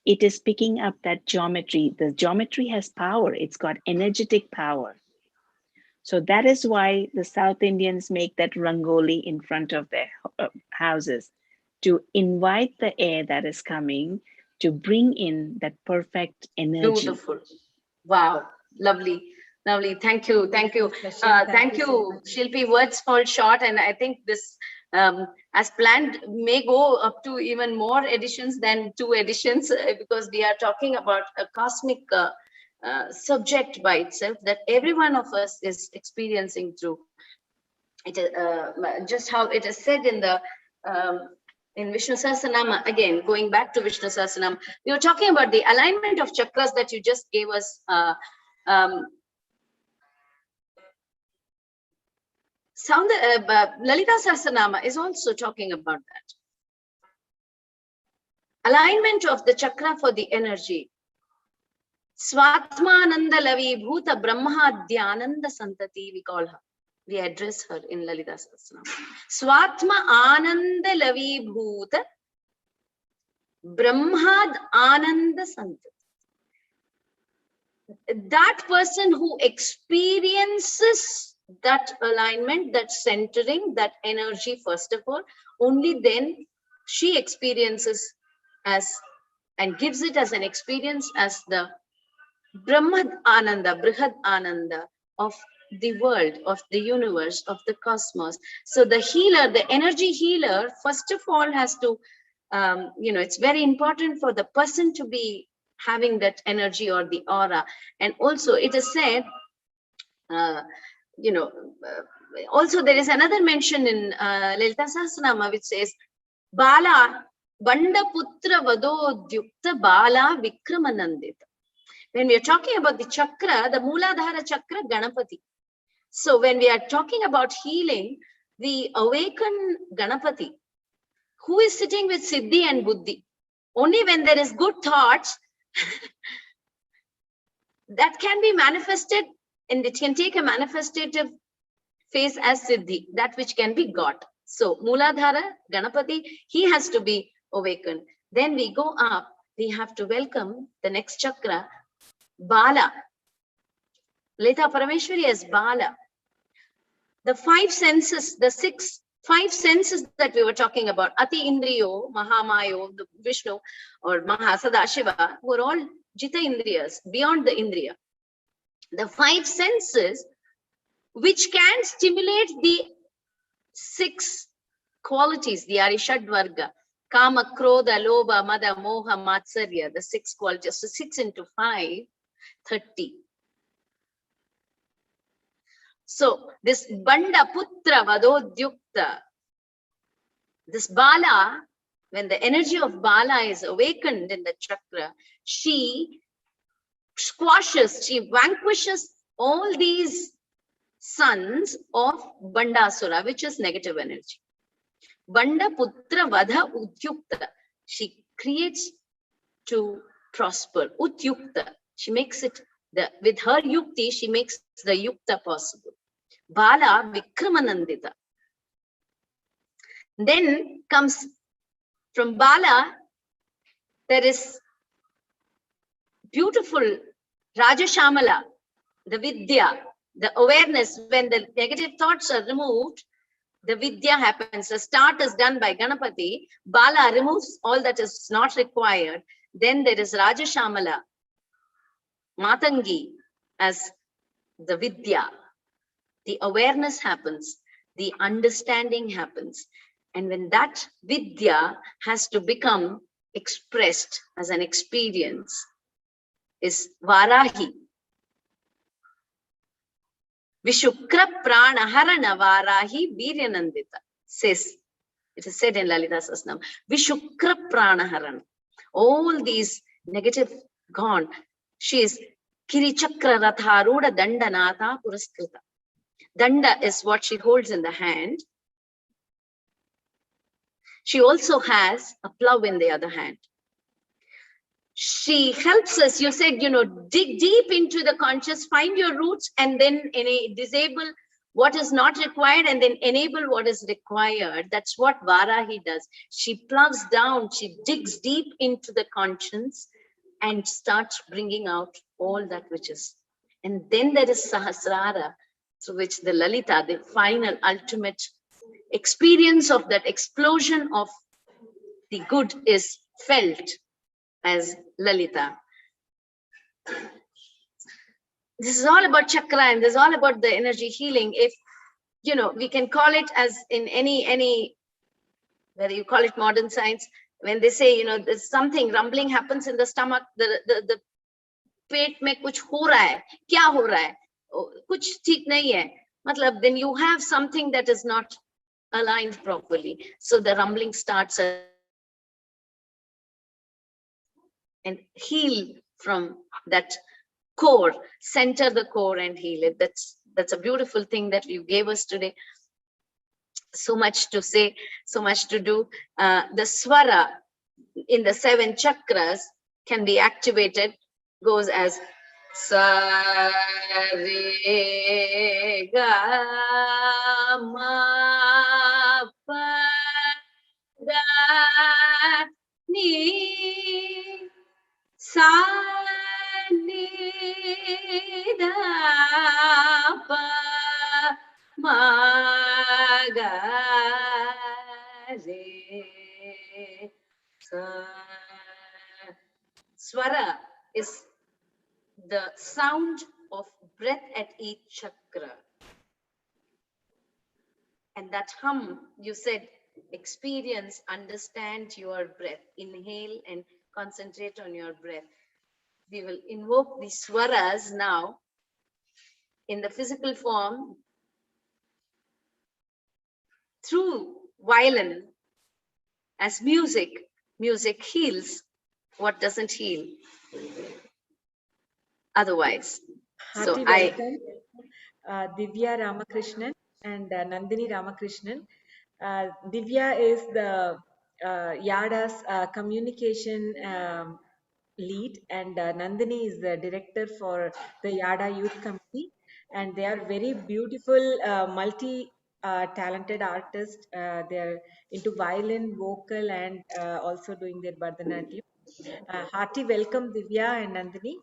is picking up that geometry. The geometry has power. It's got energetic power. So that is why the South Indians make that Rangoli in front of their houses, to invite the air that is coming, to bring in that perfect energy.
Beautiful. Wow. Lovely. Thank you. Thank you, Shilpi. Words fall short. And I think this, as planned, may go up to even more editions than 2 editions, because we are talking about a cosmic subject by itself that every one of us is experiencing through. It just how it is said in the in Vishnu Sahasranama, again, going back to Vishnu Sahasranama, we were talking about the alignment of chakras that you just gave us. Lalita Sahasranama is also talking about that. Alignment of the chakra for the energy. Swatmananda Lavi Bhuta Brahma Dhyananda Santati, we call her. We address her in Lalita Sahasranama. Swatma Ananda Lavi Bhuta Brahmad Ananda Santati. That person who experiences that alignment, that centering, that energy, first of all, only then she experiences as and gives it as an experience as the Brahmad Ananda, Brihad Ananda of the world, of the universe, of the cosmos. So the healer, the energy healer, first of all has to, it's very important for the person to be having that energy or the aura. And also it is said, also there is another mention in Lalita Sahasranama which says, Bala, Vanda Putra Vadodyukta Bala Vikramanandita. When we are talking about the chakra, the Mooladhara chakra, Ganapati. So when we are talking about healing, we awaken Ganapati, who is sitting with Siddhi and Buddhi. Only when there is good thoughts, that can be manifested, and it can take a manifestative phase as Siddhi, that which can be got. So Mooladhara, Ganapati, he has to be awakened. Then we go up, we have to welcome the next chakra, Bala. Leta Parameshwari as Bala. The five senses, five senses that we were talking about, Ati Indriyo, Mahamayo, the Vishnu, or Mahasadashiva, were all Jita Indriyas, beyond the Indriya. The five senses which can stimulate the six qualities, the Arishadvarga, Kama, Krodha, Lobha, Mada, Moha, Matsarya, the six qualities. So 6 into 5, 30. So this Banda Putra Vadodyukta, this Bala, when the energy of Bala is awakened in the chakra, she squashes, she vanquishes all these sons of Bandasura, which is negative energy. Banda Putra Vadha Udyukta, she creates to prosper. Udyukta, she makes it, with her yukti, she makes the yukta possible. Bala Vikramanandita. Then comes from Bala, there is beautiful Rajashamala, the Vidya, the awareness. When the negative thoughts are removed, the Vidya happens. The start is done by Ganapati. Bala removes all that is not required. Then there is Rajashamala, Matangi as the Vidya. The awareness happens, the understanding happens. And when that Vidya has to become expressed as an experience, is Varahi. Vishukra Prana Harana Varahi Viryanandita, says, it is said in Lalita Sasnam, Vishukra Prana Harana. All these negative gone. She is Kirichakra Ratharuda Dandanata Puraskrita. Danda is what she holds in the hand. She also has a plow in the other hand. She helps us, you said, dig deep into the conscious, find your roots, and then disable what is not required and then enable what is required. That's what Varahi does. She plows down, she digs deep into the conscience and starts bringing out all that which is. And then there is Sahasrara, through which the Lalita, the final ultimate experience of that explosion of the good is felt as Lalita. This is all about chakra, and this is all about the energy healing. If, we can call it as in any, whether you call it modern science, when they say, there's something, rumbling happens in the stomach, the पेट में कुछ हो रहा है, क्या हो रहा है, कुछ ठीक नहीं है, मतलब then you have something that is not aligned properly. So the rumbling starts and heal from that core, center the core and heal it. That's a beautiful thing that you gave us today. So much to say, so much to do. The swara in the 7 chakras can be activated, goes as sa re ga ma pa da ni sa ni da pa ma ga re sa. Swara is the sound of breath at each chakra. And that hum, you said, experience, understand your breath. Inhale and concentrate on your breath. We will invoke the swaras now in the physical form through violin as music. Music heals what doesn't heal otherwise.
Hearty welcome. Divya Ramakrishnan and Nandini Ramakrishnan. Divya is the Yada's communication lead, and Nandini is the director for the Yada Youth Committee, and they are very beautiful, multi talented artists. They are into violin, vocal, and also doing their Bharatanatyam. Hearty welcome, Divya and Nandini.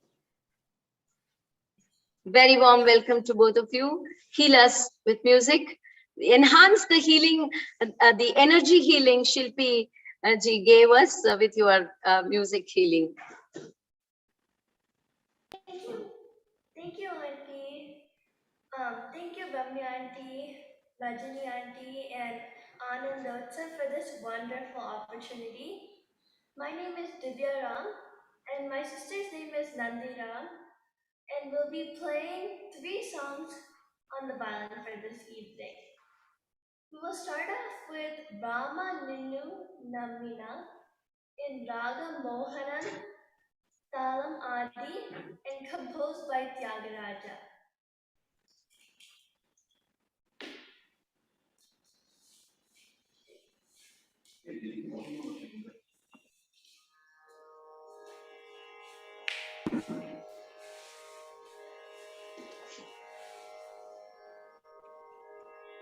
Very warm welcome to both of you. Heal us with music. Enhance the healing, the energy healing Shilpi ji gave us with your music healing.
Thank you, Auntie. Thank you, Brahmi Auntie, Rajani Auntie, and Anandotsav for this wonderful opportunity. My name is Divya Ram, and my sister's name is Nandi Ram, and we'll be playing 3 songs on the violin for this evening. We will start off with Brahma Ninu Namina in Raga Mohanam Talam Adi and composed by Tyagaraja.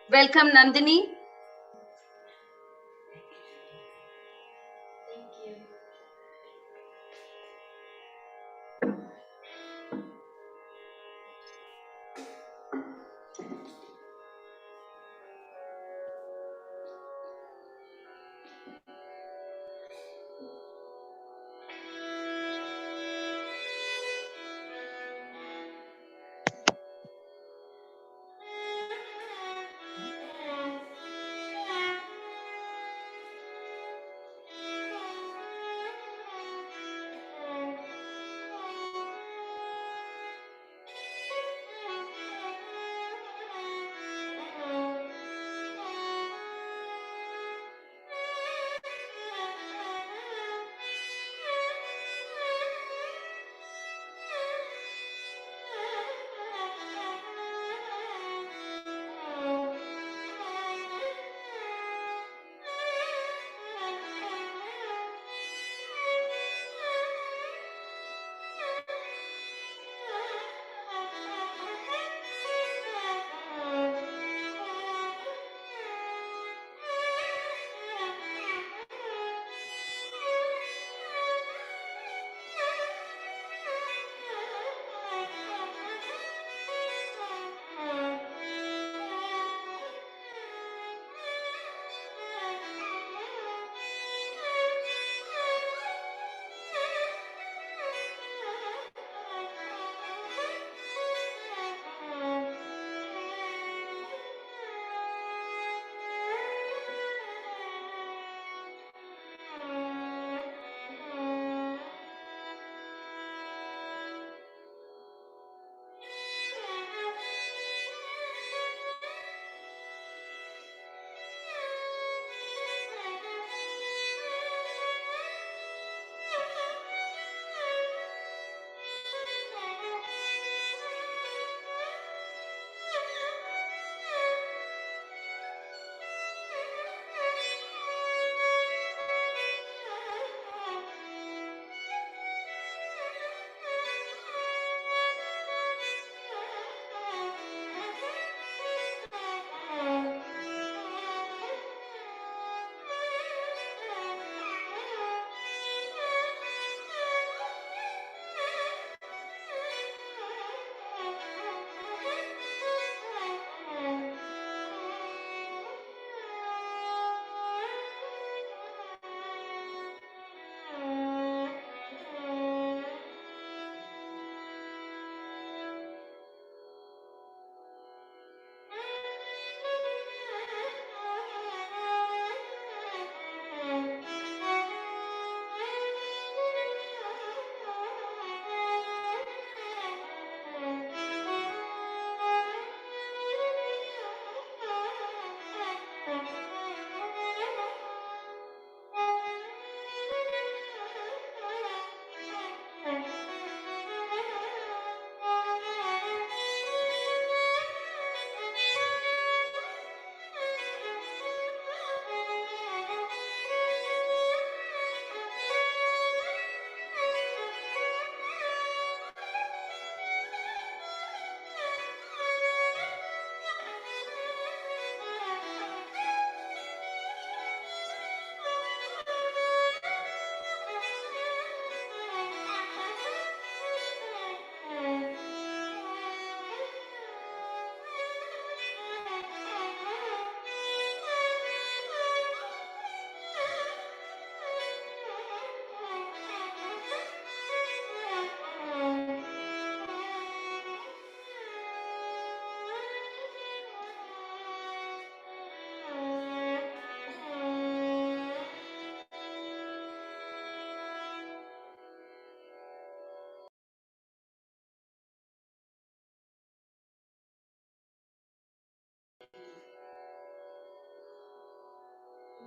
Welcome, Nandini.
Thank you.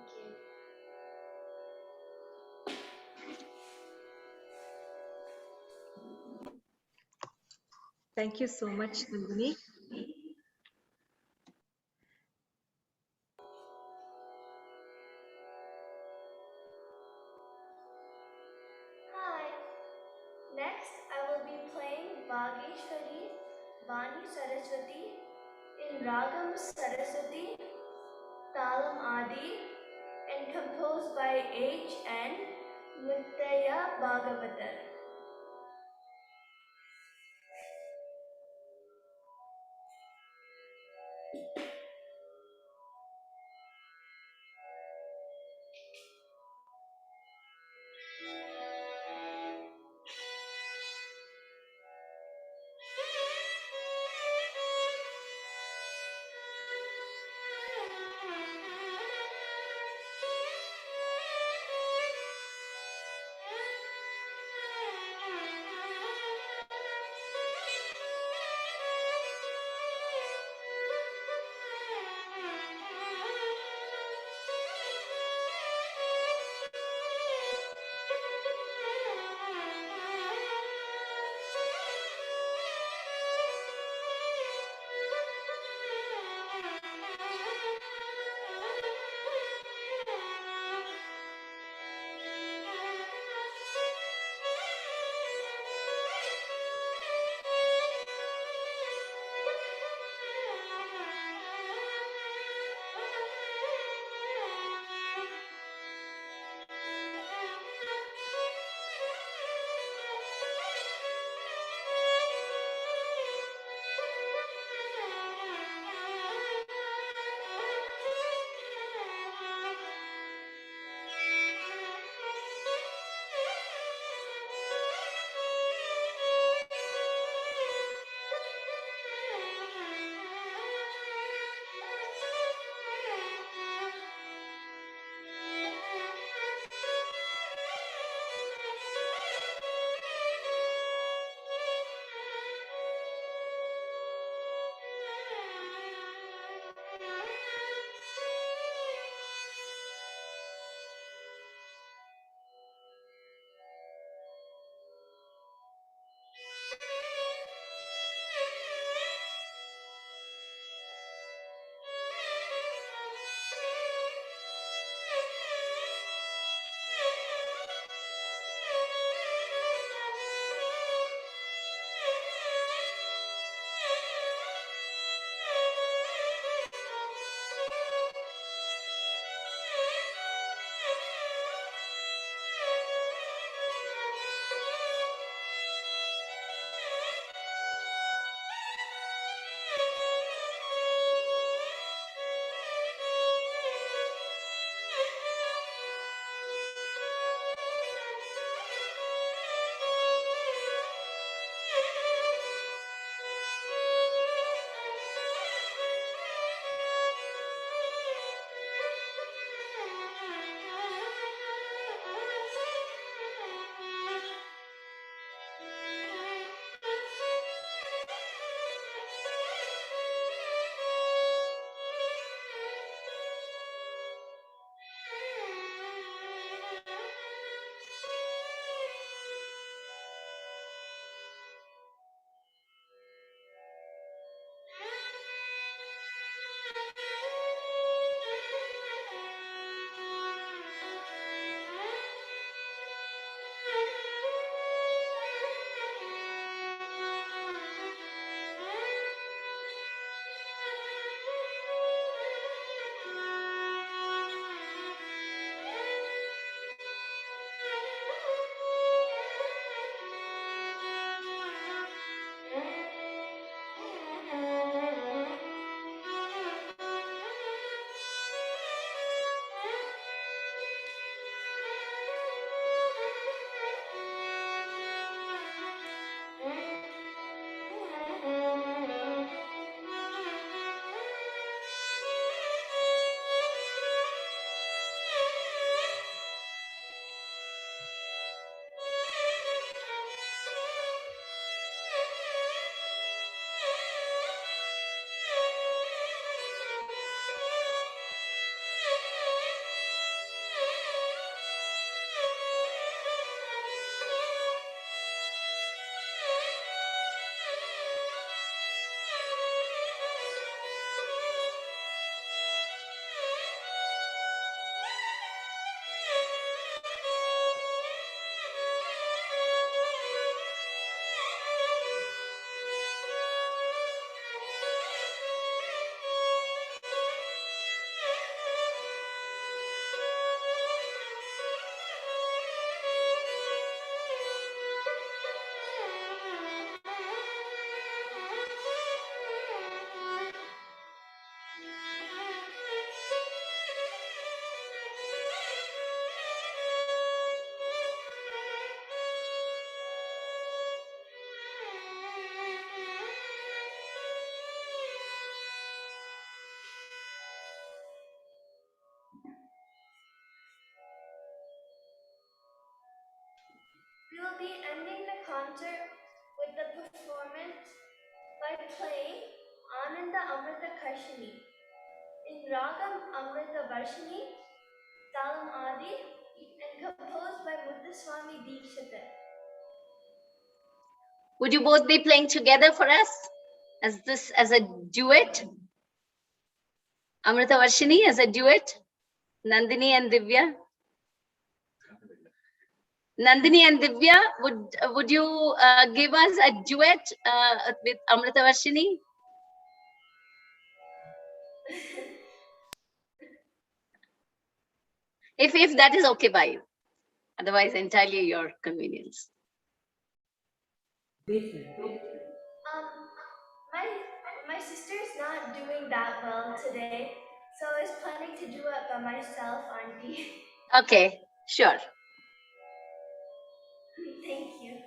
you.
Thank you so much, Nandini.
Hi. Next, I will be playing Bhageshwari Vani Saraswati in Ragam Saraswati, Talam Adi, and composed by H.N. Muttaya Bhagavatar. We will be ending the concert with the performance by playing Ananda Amrita Karshini in Ragam Amrita Varshini, Talam Adi, and composed by Muthuswami Dikshita.
Would you both be playing together for us as a duet? Amrita Varshini as a duet? Nandini and Divya? Nandini and Divya, would you give us a duet with Amrita Varshini? If that is okay by you. Otherwise, entirely your convenience.
My sister's not doing that well today, so I was planning to do it by myself, Auntie.
Okay, sure.
Thank you.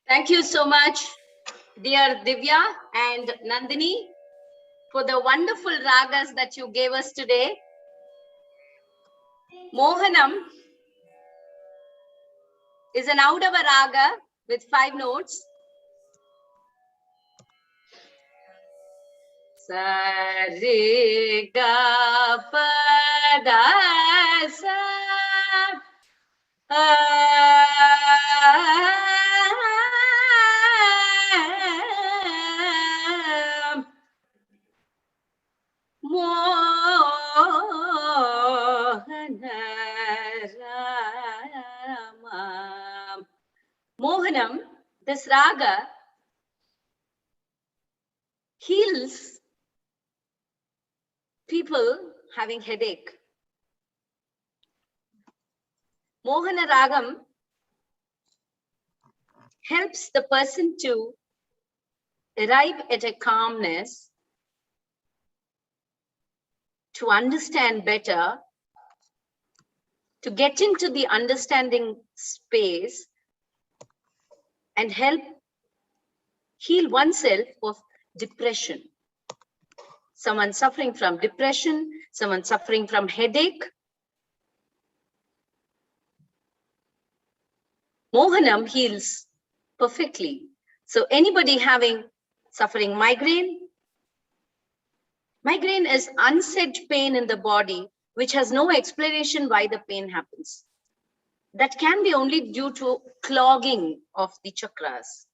Thank you so much, dear Divya and Nandini, for the wonderful ragas that you gave us today. Mohanam is an Audava raga with 5 notes. Sa re ga pa da sa. Mohanam, this raga heals people having headache. Mohana Ragam helps the person to arrive at a calmness, to understand better, to get into the understanding space and help heal oneself of depression. Someone suffering from depression, someone suffering from headache. Mohanam heals perfectly. So anybody suffering migraine is unsaid pain in the body, which has no explanation why the pain happens. That can be only due to clogging of the chakras,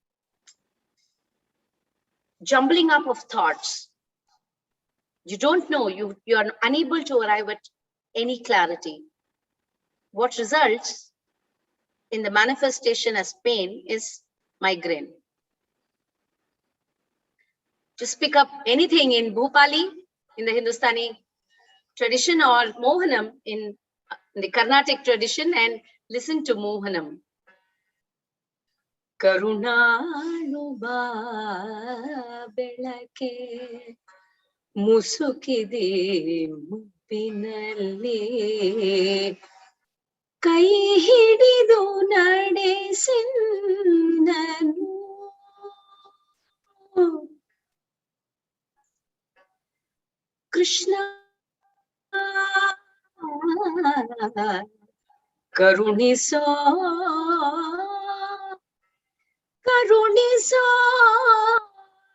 jumbling up of thoughts. You don't know, you are unable to arrive at any clarity. What results in the manifestation as pain is migraine. Just pick up anything in Bhupali, in the Hindustani tradition, or Mohanam in the Carnatic tradition, and listen to Mohanam. Karunanuba belake musukide muppinalli kai hididu nadesinanu Krishna Karuniso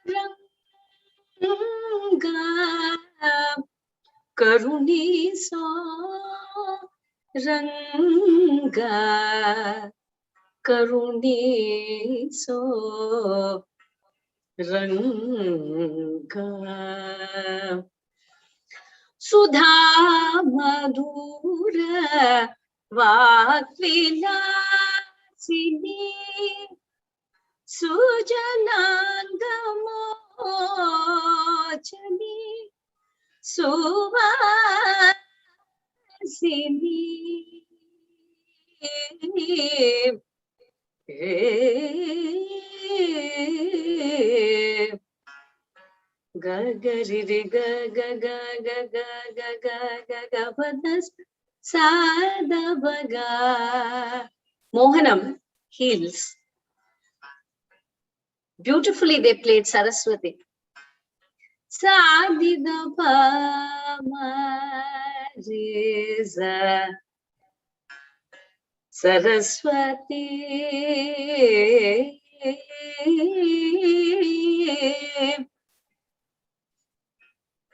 Ranga Karuniso Ranga Karuniso Ranga Sudha Madhura Vakvilasini Sujanangamochani Suvasini Ga ga ri ri ga ga ga ga ga ga ga ga ga padas sada baga. Mohanam heals. Beautifully they played Saraswati. Sadida pa ma re za Saraswati.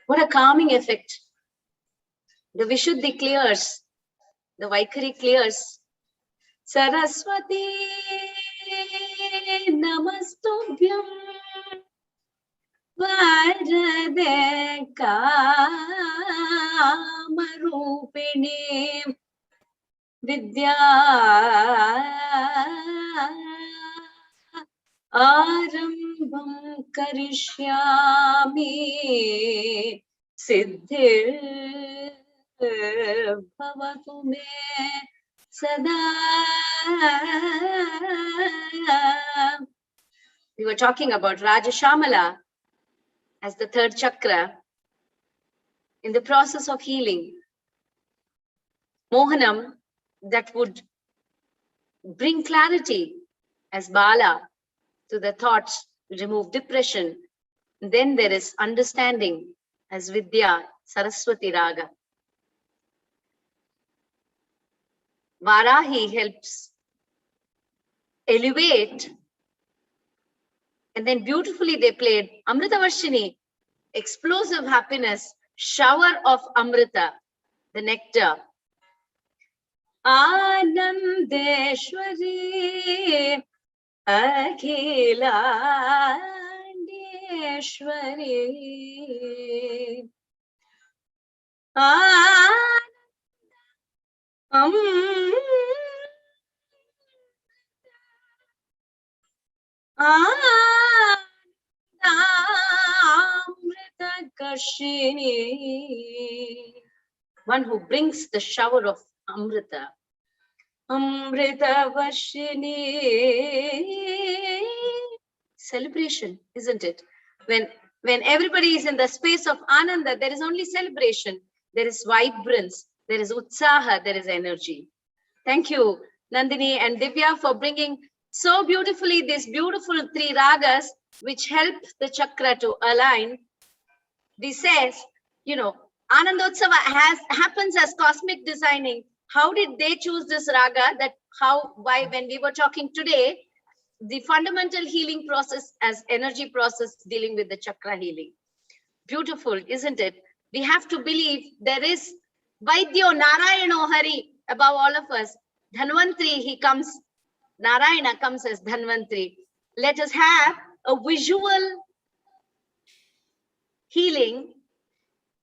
What a calming effect. The Vishuddhi clears, the Vaikari clears. Saraswati Namastubhyam Varade Kamarupini Vidya Arambam Karishyami Siddhir Bhavatu me Sada. We were talking about Rajashamala as the third chakra in the process of healing. Mohanam, that would bring clarity as Bala to the thoughts, remove depression. Then there is understanding as Vidya, Saraswati Raga. Varahi helps elevate, and then beautifully they played Amrita Varshini, explosive happiness, shower of Amrita, the nectar. Anandeshwari Akhilandeshwari Amrita Kashini, one who brings the shower of Amrita. Amrita Vashini. Celebration, isn't it? When everybody is in the space of Ananda, there is only celebration. There is vibrance, there is Utsaha, there is energy. Thank you, Nandini and Divya, for bringing so beautifully these beautiful 3 ragas, which help the chakra to align. This says, you know, Anandotsav happens as cosmic designing. How did they choose this raga? Why, when we were talking today, the fundamental healing process as energy process dealing with the chakra healing. Beautiful, isn't it? We have to believe there is Vaidhyo Narayano Harih above all of us. Dhanvantri, he comes, Narayana comes as Dhanvantri. Let us have a visual healing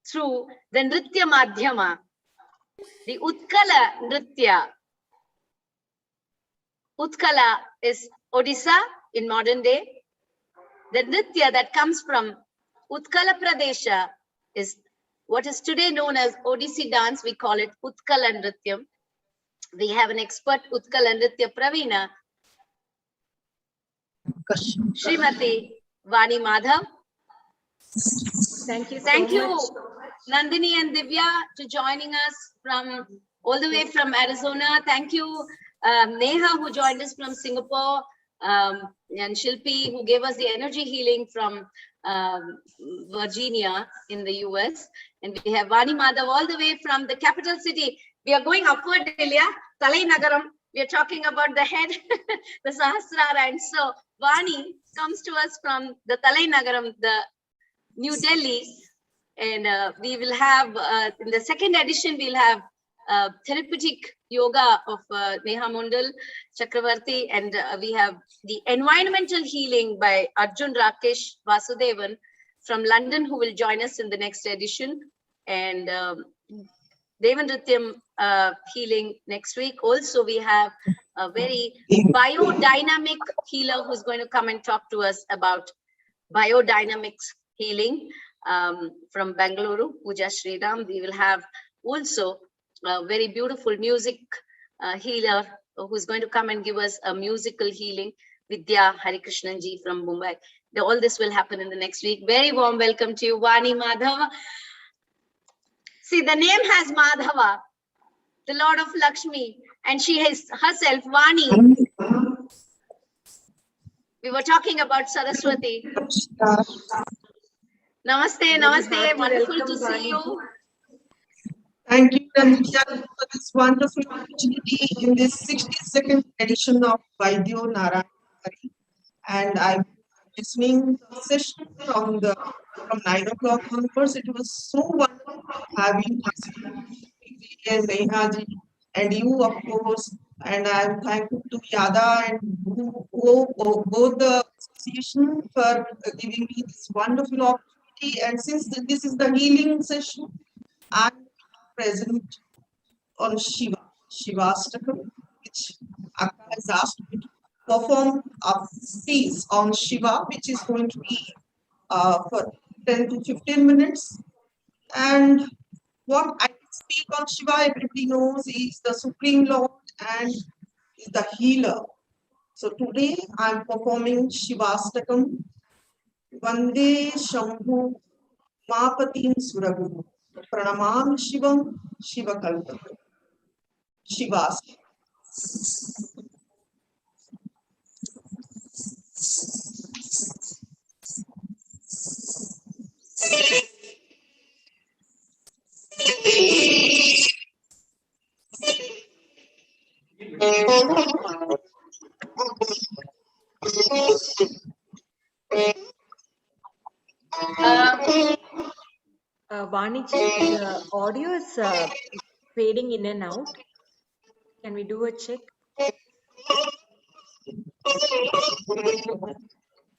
through the Nritya Madhyama, the Utkala Nritya. Utkala is Odisha in modern day. The Nritya that comes from Utkala Pradesha is what is today known as Odissi dance. We call it Utkala Nrityam. We have an expert Utkala Nritya Pravina, Srimati Vani Madhav.
Thank you so
Thank you,
much.
Nandini and Divya, to joining us from all the way from Arizona. Thank you, Neha, who joined us from Singapore, and Shilpi, who gave us the energy healing from Virginia in the US. And we have Vani Madhav all the way from the capital city. We are going upward, Delia, Talai Nagaram. We are talking about the head, the Sahasrara. And so Vani comes to us from the Talai Nagaram, the New Delhi. And we will have, in the second edition, we'll have therapeutic yoga of Neha Mondal Chakravarti, and we have the environmental healing by Arjun Rakesh Vasudevan from London, who will join us in the next edition, and Devandrityam healing next week. Also, we have a very biodynamic healer who's going to come and talk to us about biodynamics healing from Bangalore, Pooja Sriram. We will have also a very beautiful music healer who's going to come and give us a musical healing, Vidya Harikrishnan-ji from Mumbai. All this will happen in the next week. Very warm welcome to you, Vani Madhava. See, the name has Madhava, the Lord of Lakshmi, and she is herself Vani. We were talking about Saraswati. Namaste, namaste. Wonderful to see you.
Thank you, Nandita, for this wonderful opportunity in this 62nd edition of Vaidhyo Narayano Harih. And I'm listening to the session from 9 o'clock onwards. It was so wonderful having and Nehaji and you, of course. And I'm thankful to Yada and both the association for giving me this wonderful opportunity. And since this is the healing session, I'm present on Shivastakam, which Akka has asked me to perform a piece on Shiva, which is going to be for 10 to 15 minutes. And what I speak on Shiva, everybody knows, is the Supreme Lord and is the healer. So today I'm performing Shivastakam, Vande Shambhu Mapatim Suraguru. Pranamam Shivam Shivakalpa. Shivas.
Vaniji, the audio is fading in and out. Can we do a check?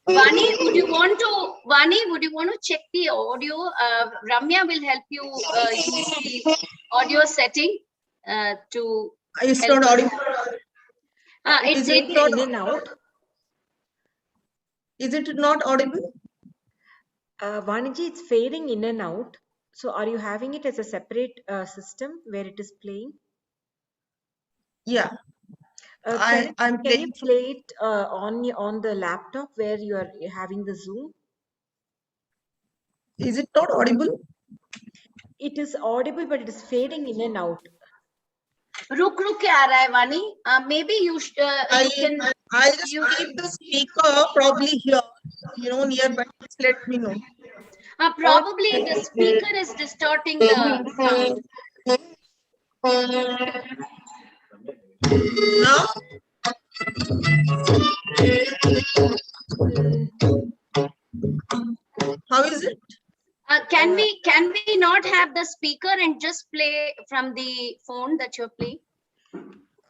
Vani, would you want to check the audio? Ramya will help you use the audio setting to.
It's
help
not
us.
audible.
It's
In and out.
Is it not audible?
Vaniji, it's fading in and out. So are you having it as a separate system where it is playing?
Yeah.
Can you
playing.
play it on the laptop where you are having the Zoom?
Is it not audible?
It is audible, but it is fading in and out.
रुक के आ रहा है वानी. Maybe you can.
I'll just keep the speaker probably here, nearby. Just let me know.
Probably the speaker is distorting the sound.
Now? How is it?
Can we not have the speaker and just play from the phone that you're playing?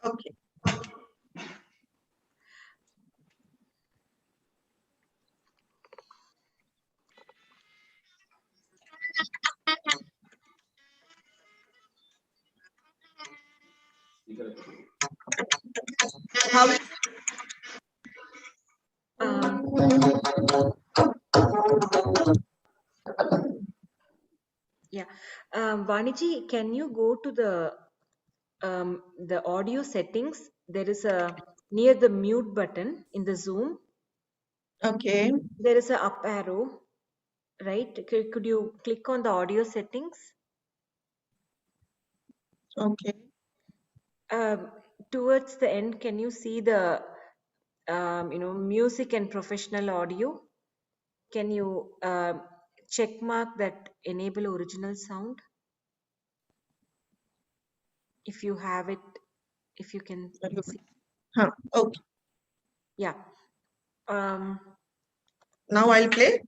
Okay. How is
Yeah. Vaniji, can you go to the audio settings? There is a near the mute button in the Zoom.
Okay.
There is a up arrow, right? Could you click on the audio settings?
Okay.
Towards the end, can you see the music and professional audio? Can you check mark that enable original sound? If you have it, if you can see.
Okay.
Yeah.
Now I'll play.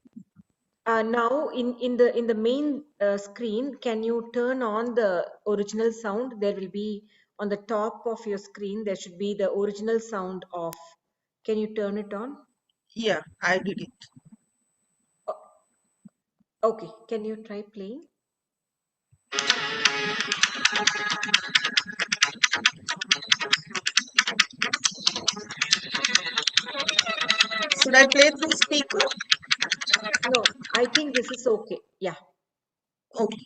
Now in the main screen, can you turn on the original sound? There will be on the top of your screen, there should be the original sound off. Can you turn it on?
Yeah, I did it.
Okay, can you try playing?
Should I play through speaker?
No, I think this is okay. Yeah.
Okay.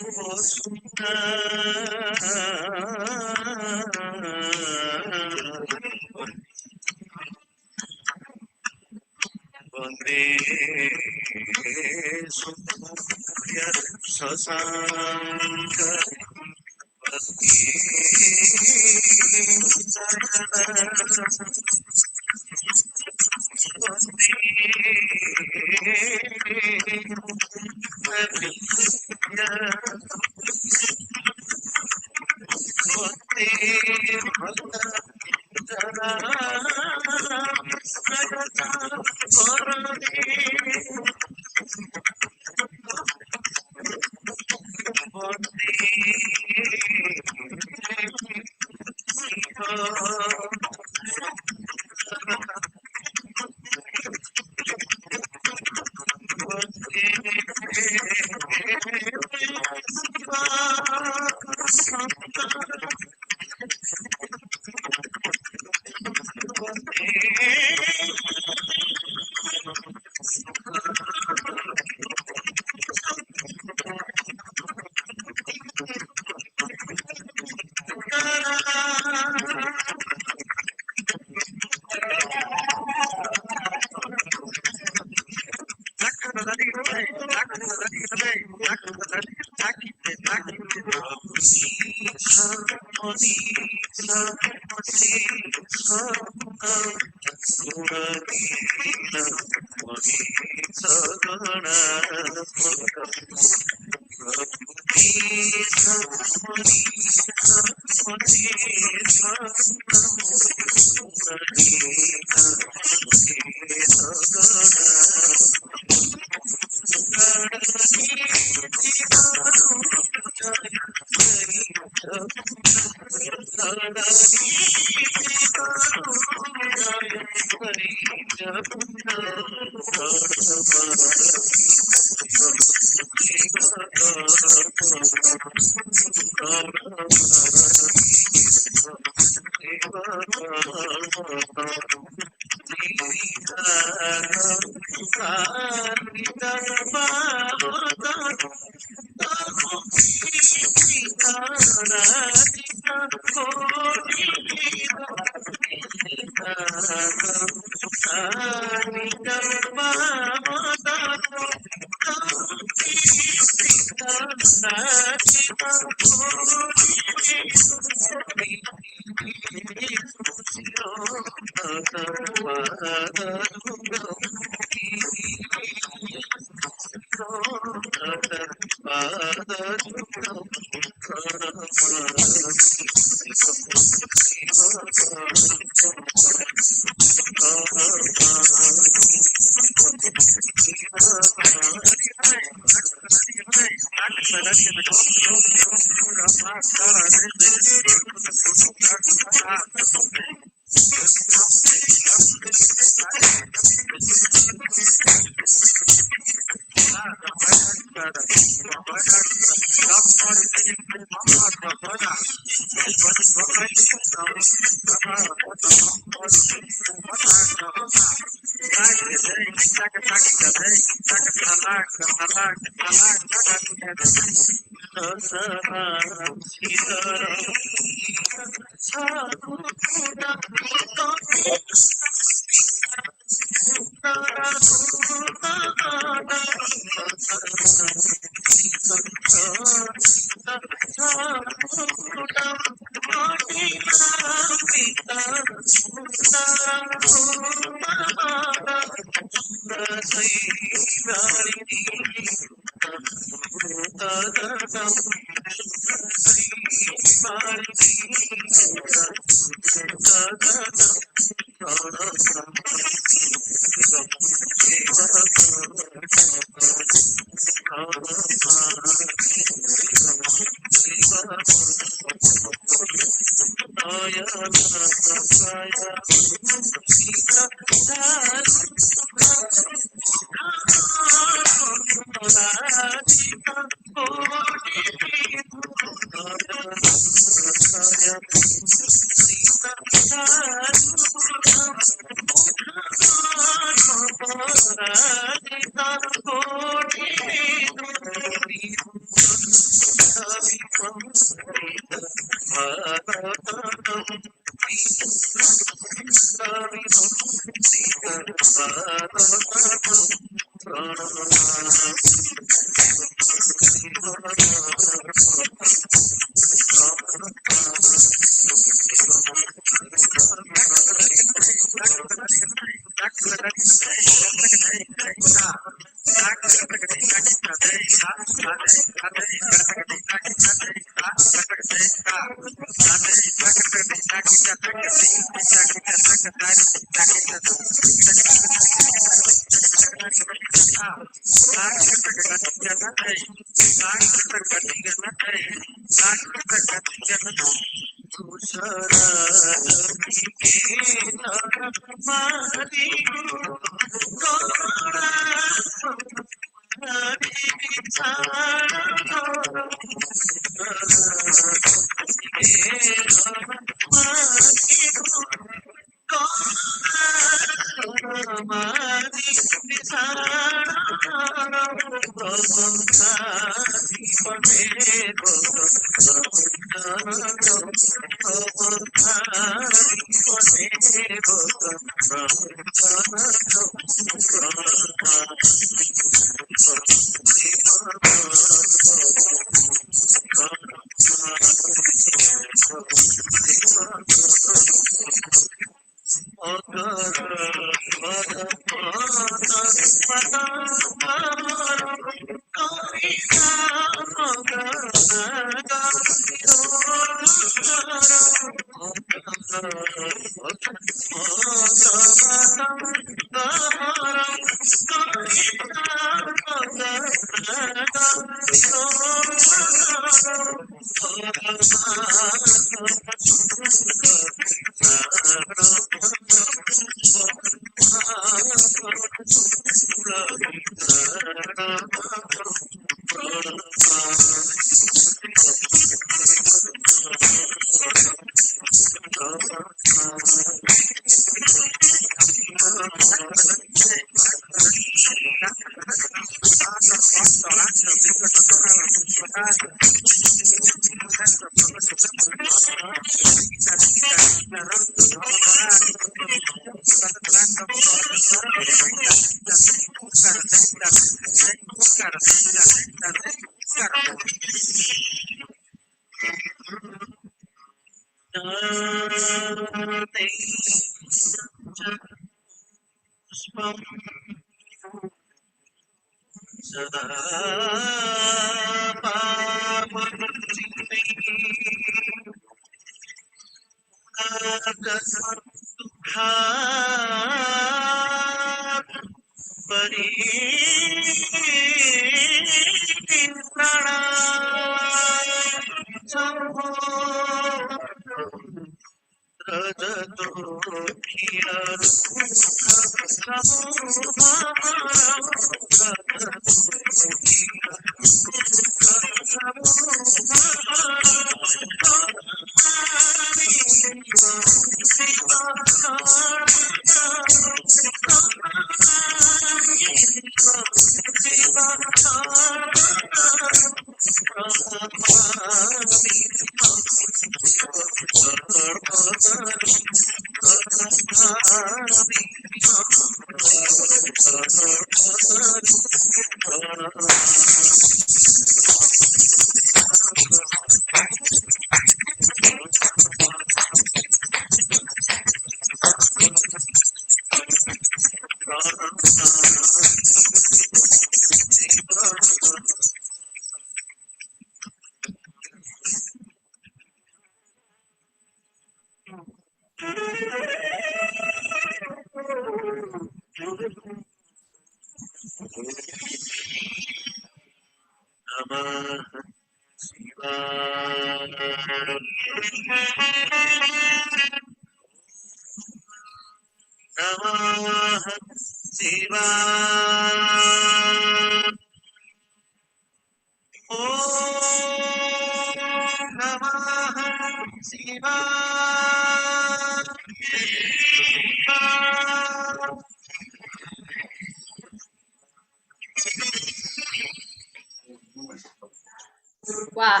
Wow.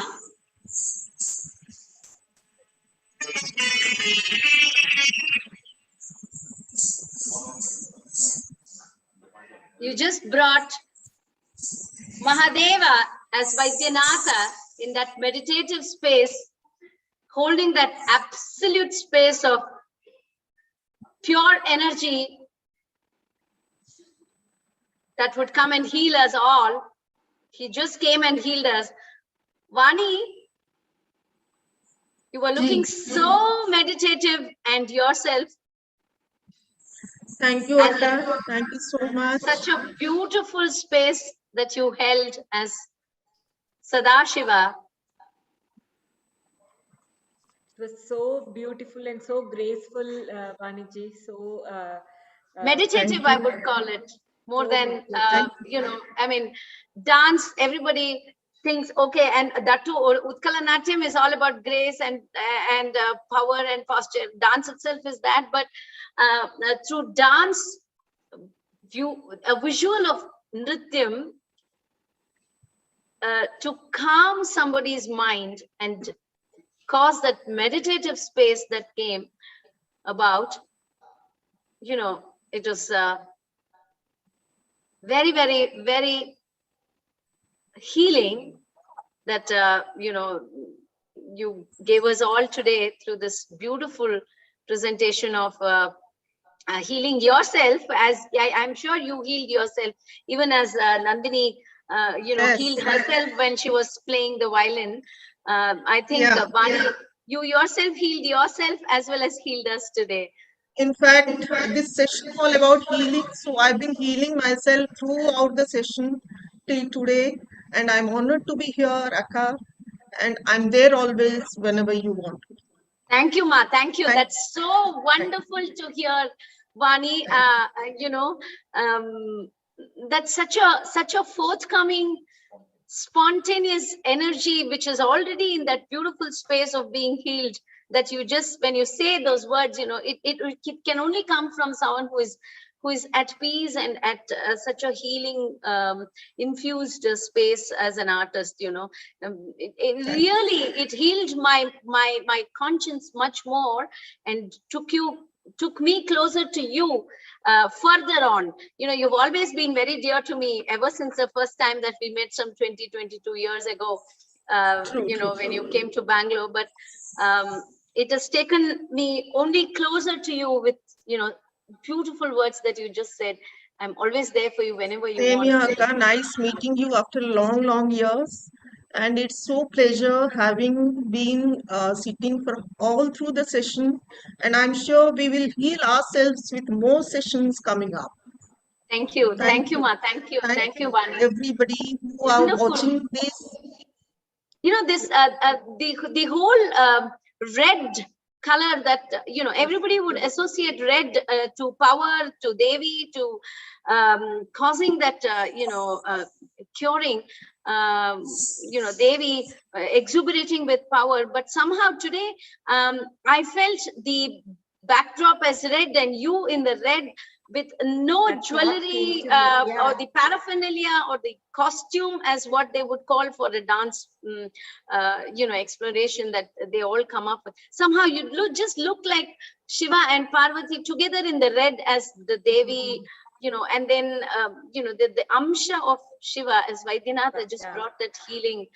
You just brought Mahadeva as Vaidyanatha in that meditative space, holding that absolute space of pure energy that would come and heal us all. He just came and healed us. Vani, you were looking so meditative and yourself.
Thank you, Akka. Thank you so much.
Such a beautiful space that you held as Sadashiva.
It was so beautiful and so graceful, Vaniji. So
Meditative, I would call it, more than, you know, I mean, dance, everybody thinks, okay, and that too, Utkala Natyam is all about grace and power and posture. Dance itself is that, but through dance, a visual of Nrityam to calm somebody's mind and cause that meditative space that came about, you know, it was very, very, very healing that, you know, you gave us all today through this beautiful presentation of healing yourself, as I'm sure you healed yourself, even as Nandini, you know, healed herself when she was playing the violin. I think, Vani, you yourself healed yourself as well as healed us today.
In fact, this session is all about healing. So I've been healing myself throughout the session till today. And I'm honored to be here, Akka. And I'm there always whenever you want.
Thank you, Ma. Thank you. That's so wonderful to hear, Vani. You know, that's such a forthcoming, spontaneous energy, which is already in that beautiful space of being healed. That you just, when you say those words, you know, it can only come from someone who is at peace and at such a healing infused space as an artist. You know, it healed my conscience much more and took me closer to you further on. You know, you've always been very dear to me ever since the first time that we met some 22 years ago, you know, when you came to Bangalore. But it has taken me only closer to you with, you know, beautiful words that you just said. I'm always there for you whenever you
Same
want.
here, Akka. Nice meeting you after long years. And it's so pleasure having been sitting for all through the session. And I'm sure we will heal ourselves with more sessions coming up.
Thank you. Thank you, Ma. Thank you. Thank you, Vani.
Everybody who are watching this.
You know, this the whole red color that, you know, everybody would associate red to power, to Devi, to causing that, you know, curing, you know, Devi exuberating with power. But somehow today I felt the backdrop as red and you in the red, with no jewelry or the paraphernalia or the costume as what they would call for a dance, you know, exploration that they all come up with. Somehow you just look like Shiva and Parvati together in the red as the Devi, you know, and then, you know, the amsha of Shiva as Vaidyanatha just brought that healing.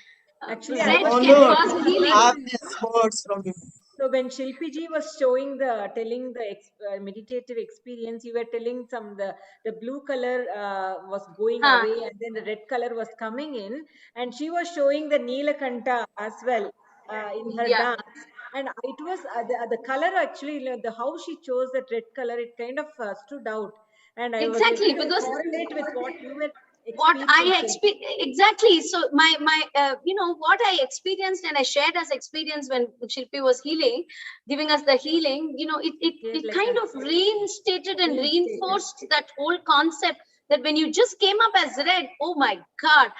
Actually,
red
I was
can cause healing.
Have these words from you.
So when Shilpi ji was telling the meditative experience, you were telling the blue color was going away and then the red color was coming in, and she was showing the Neelakanta as well in her dance. And it was the color actually, the how she chose that red color, it kind of stood out. And I was able to correlate with what you were
exactly. So my you know, what I experienced and I shared as experience when Shilpi was healing, giving us the healing, you know, it like kind of reinstated and reinforced that whole concept that when you just came up as red, oh my God,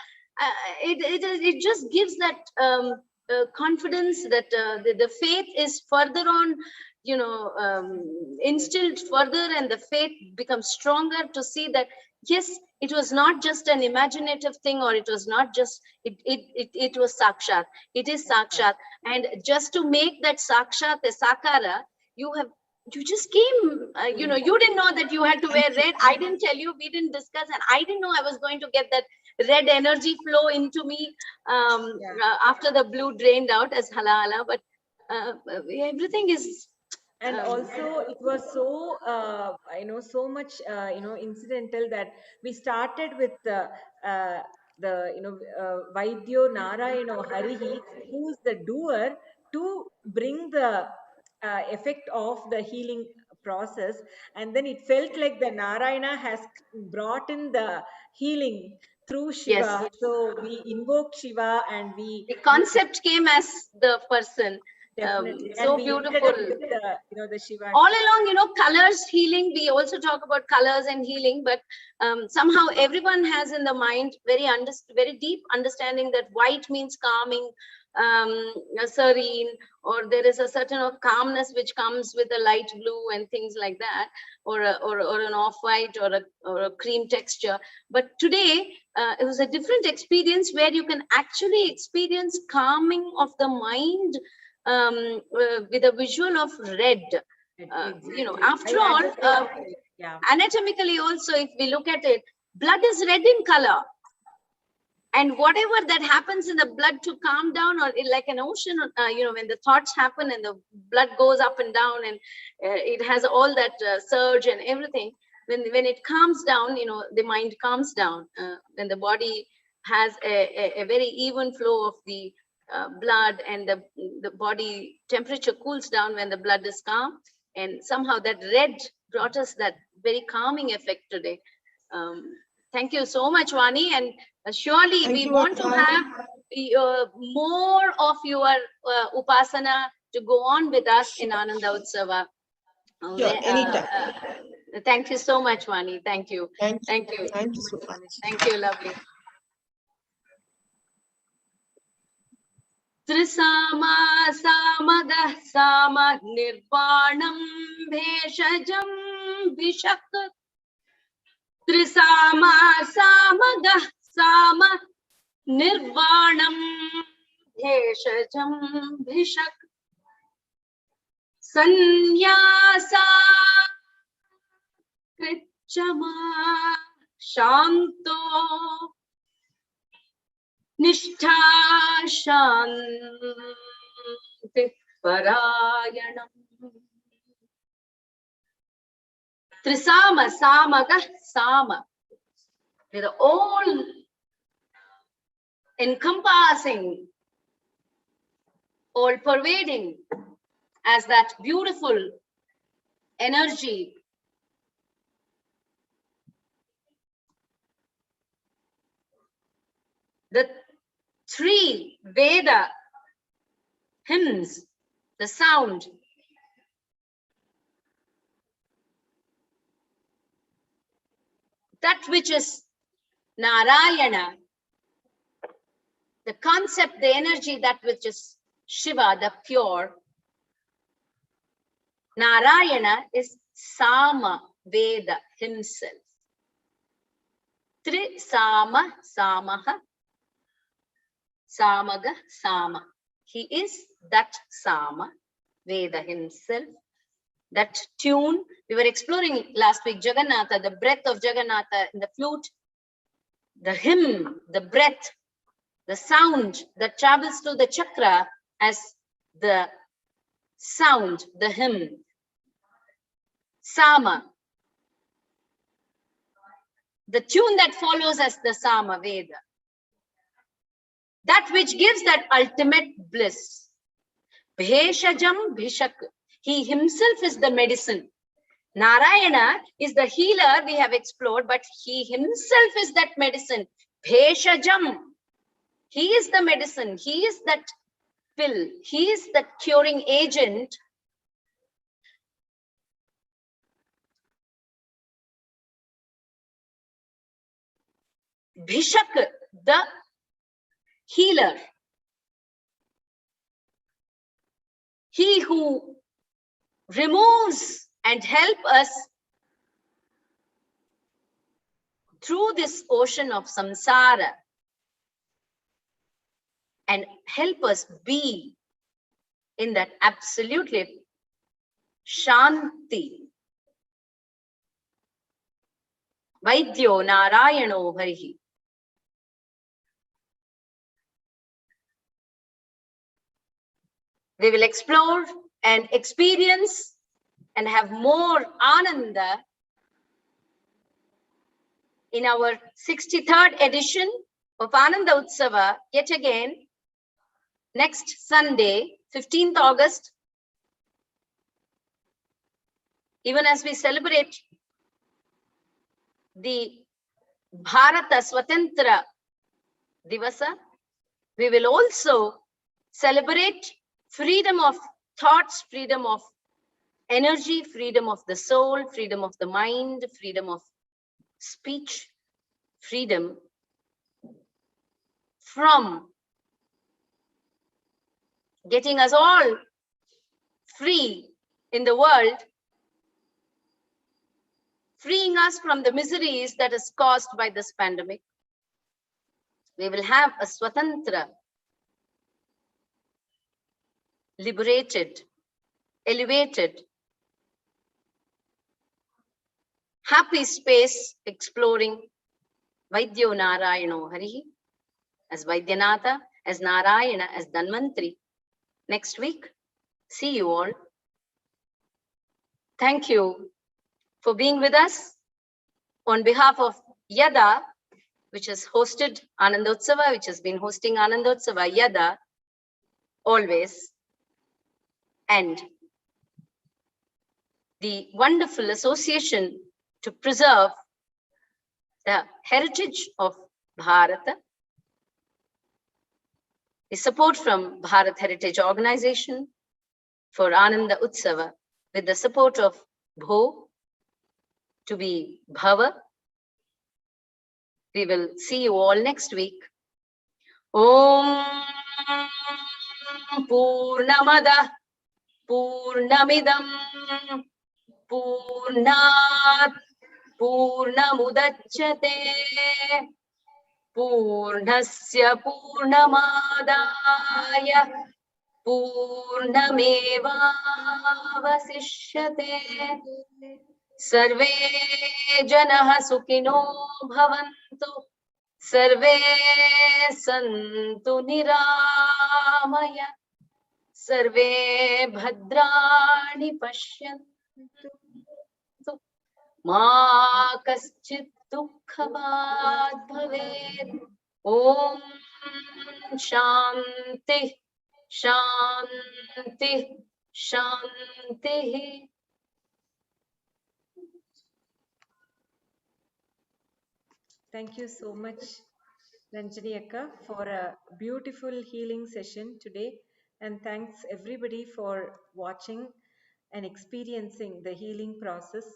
it just gives that confidence that the faith is further on, you know, instilled further, and the faith becomes stronger to see that yes, it was not just an imaginative thing, or it was not just it was sakshat. It is sakshat, and just to make that sakshat a sakara, you just came, you know, you didn't know that you had to wear red. I didn't tell you, we didn't discuss, and I didn't know I was going to get that red energy flow into me after the blue drained out as hala hala. But everything is.
And also it was so so much incidental that we started with Vaidhyo Narayano Harih, who is the doer, to bring the effect of the healing process, and then it felt like the Narayana has brought in the healing through Shiva.
Yes.
So we invoked Shiva and we
The concept came as the person.
definitely
So
and we
beautiful.
ended up with the the Shiva.
All along, colors healing, we also talk about colors and healing, but somehow everyone has in the mind very deep understanding that white means calming, serene, or there is a certain of calmness which comes with a light blue and things like that, or an off-white or a cream texture. But today it was a different experience where you can actually experience calming of the mind with a visual of red. After all, anatomically also, if we look at it, blood is red in color. And whatever that happens in the blood to calm down, or like an ocean, when the thoughts happen and the blood goes up and down, and it has all that surge and everything. When it calms down, the mind calms down. When the body has a very even flow of the blood, and the body temperature cools down when the blood is calm, and somehow that red brought us that very calming effect today. Thank you so much, Vani, and surely we want to have more of your upasana to go on with us in Anandotsav.
Anytime.
Thank you so much, Vani. Thank you.
Thank
you.
Thank you so much.
Thank you, lovely. Trisama samadah sama nirvanam bheshajam vishak. Trisama samadah sama nirvanam bheshajam vishak. Sanyasa krichama shanto nishtha shanti parayanam. Trisama samaga sama, with all encompassing, all pervading, as that beautiful energy. The 3 Veda hymns, the sound, that which is Narayana, the concept, the energy, that which is Shiva, the pure. Narayana is Sama Veda himself. Tri Sama Samaha Samaga Sama. He is that Sama Veda himself. That tune, we were exploring last week, Jagannatha, the breath of Jagannatha in the flute, the hymn, the breath, the sound that travels through the chakra as the sound, the hymn. Sama, the tune that follows as the Sama Veda. That which gives that ultimate bliss. Bheshajam Bhishak. He himself is the medicine. Narayana is the healer, we have explored, but he himself is that medicine. Bheshajam. He is the medicine. He is that pill. He is that curing agent. Bhishak, the healer. He who removes and help us through this ocean of samsara and help us be in that absolutely shanti. Vaidhyo Narayano Harih. We will explore and experience and have more Ananda in our 63rd edition of Anandotsav yet again next Sunday, 15th August, even as we celebrate the Bharata Swatantra Divasa, we will also celebrate freedom of thoughts, freedom of energy, freedom of the soul, freedom of the mind, freedom of speech, freedom from getting us all free in the world, freeing us from the miseries that is caused by this pandemic. We will have a Swatantra, liberated, elevated, happy space exploring Vaidhyo Narayano Harih as Vaidyanatha, as Narayana, as Dhanvantri. Next week, see you all. Thank you for being with us. On behalf of Yada, which has hosted Anandotsav, which has been hosting Anandotsav, Yada, always, and the wonderful association to preserve the heritage of Bharata, the support from Bharat Heritage Organization for Ananda Utsava, with the support of Bho, to be Bhava. We will see you all next week. Om Purnamada Purnamidam Purnat Purnamudachyate Purnasya Purnamadaya Purnamevavasishyate. Sarve Janah Sukhino Bhavantu. Sarve Santu Niramaya. Sarve Bhadrani Pashyantu. Ma Kaschit Dukkhabad Bhavet. Om Shanti Shanti Shanti.
Thank you so much, Ranjani Akka, for a beautiful healing session today. And thanks everybody for watching and experiencing the healing process.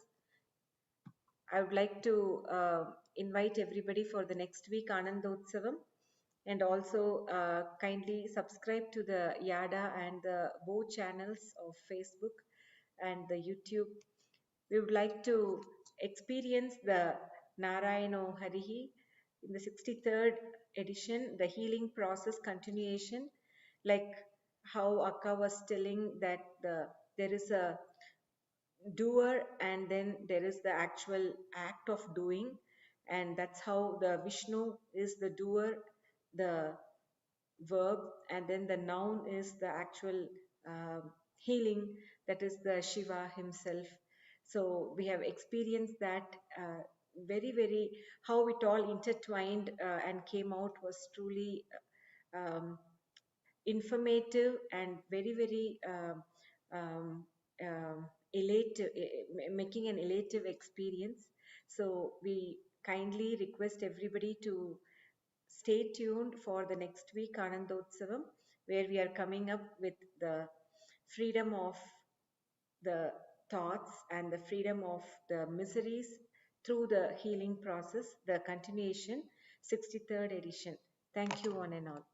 I would like to invite everybody for the next week Anandotsavam, and also kindly subscribe to the Yada and the Bo channels of Facebook and the YouTube. We would like to experience the Narayano Harih in the 63rd edition, the healing process continuation, like how Akka was telling that there is a doer and then there is the actual act of doing, and that's how the Vishnu is the doer, the verb, and then the noun is the actual healing, that is the Shiva himself. So we have experienced that very how it all intertwined and came out was truly um, informative and very elative, making an elative experience. So we kindly request everybody to stay tuned for the next week Anandotsavam, where we are coming up with the freedom of the thoughts and the freedom of the miseries through the healing process, the continuation, 63rd edition. Thank you, one and all.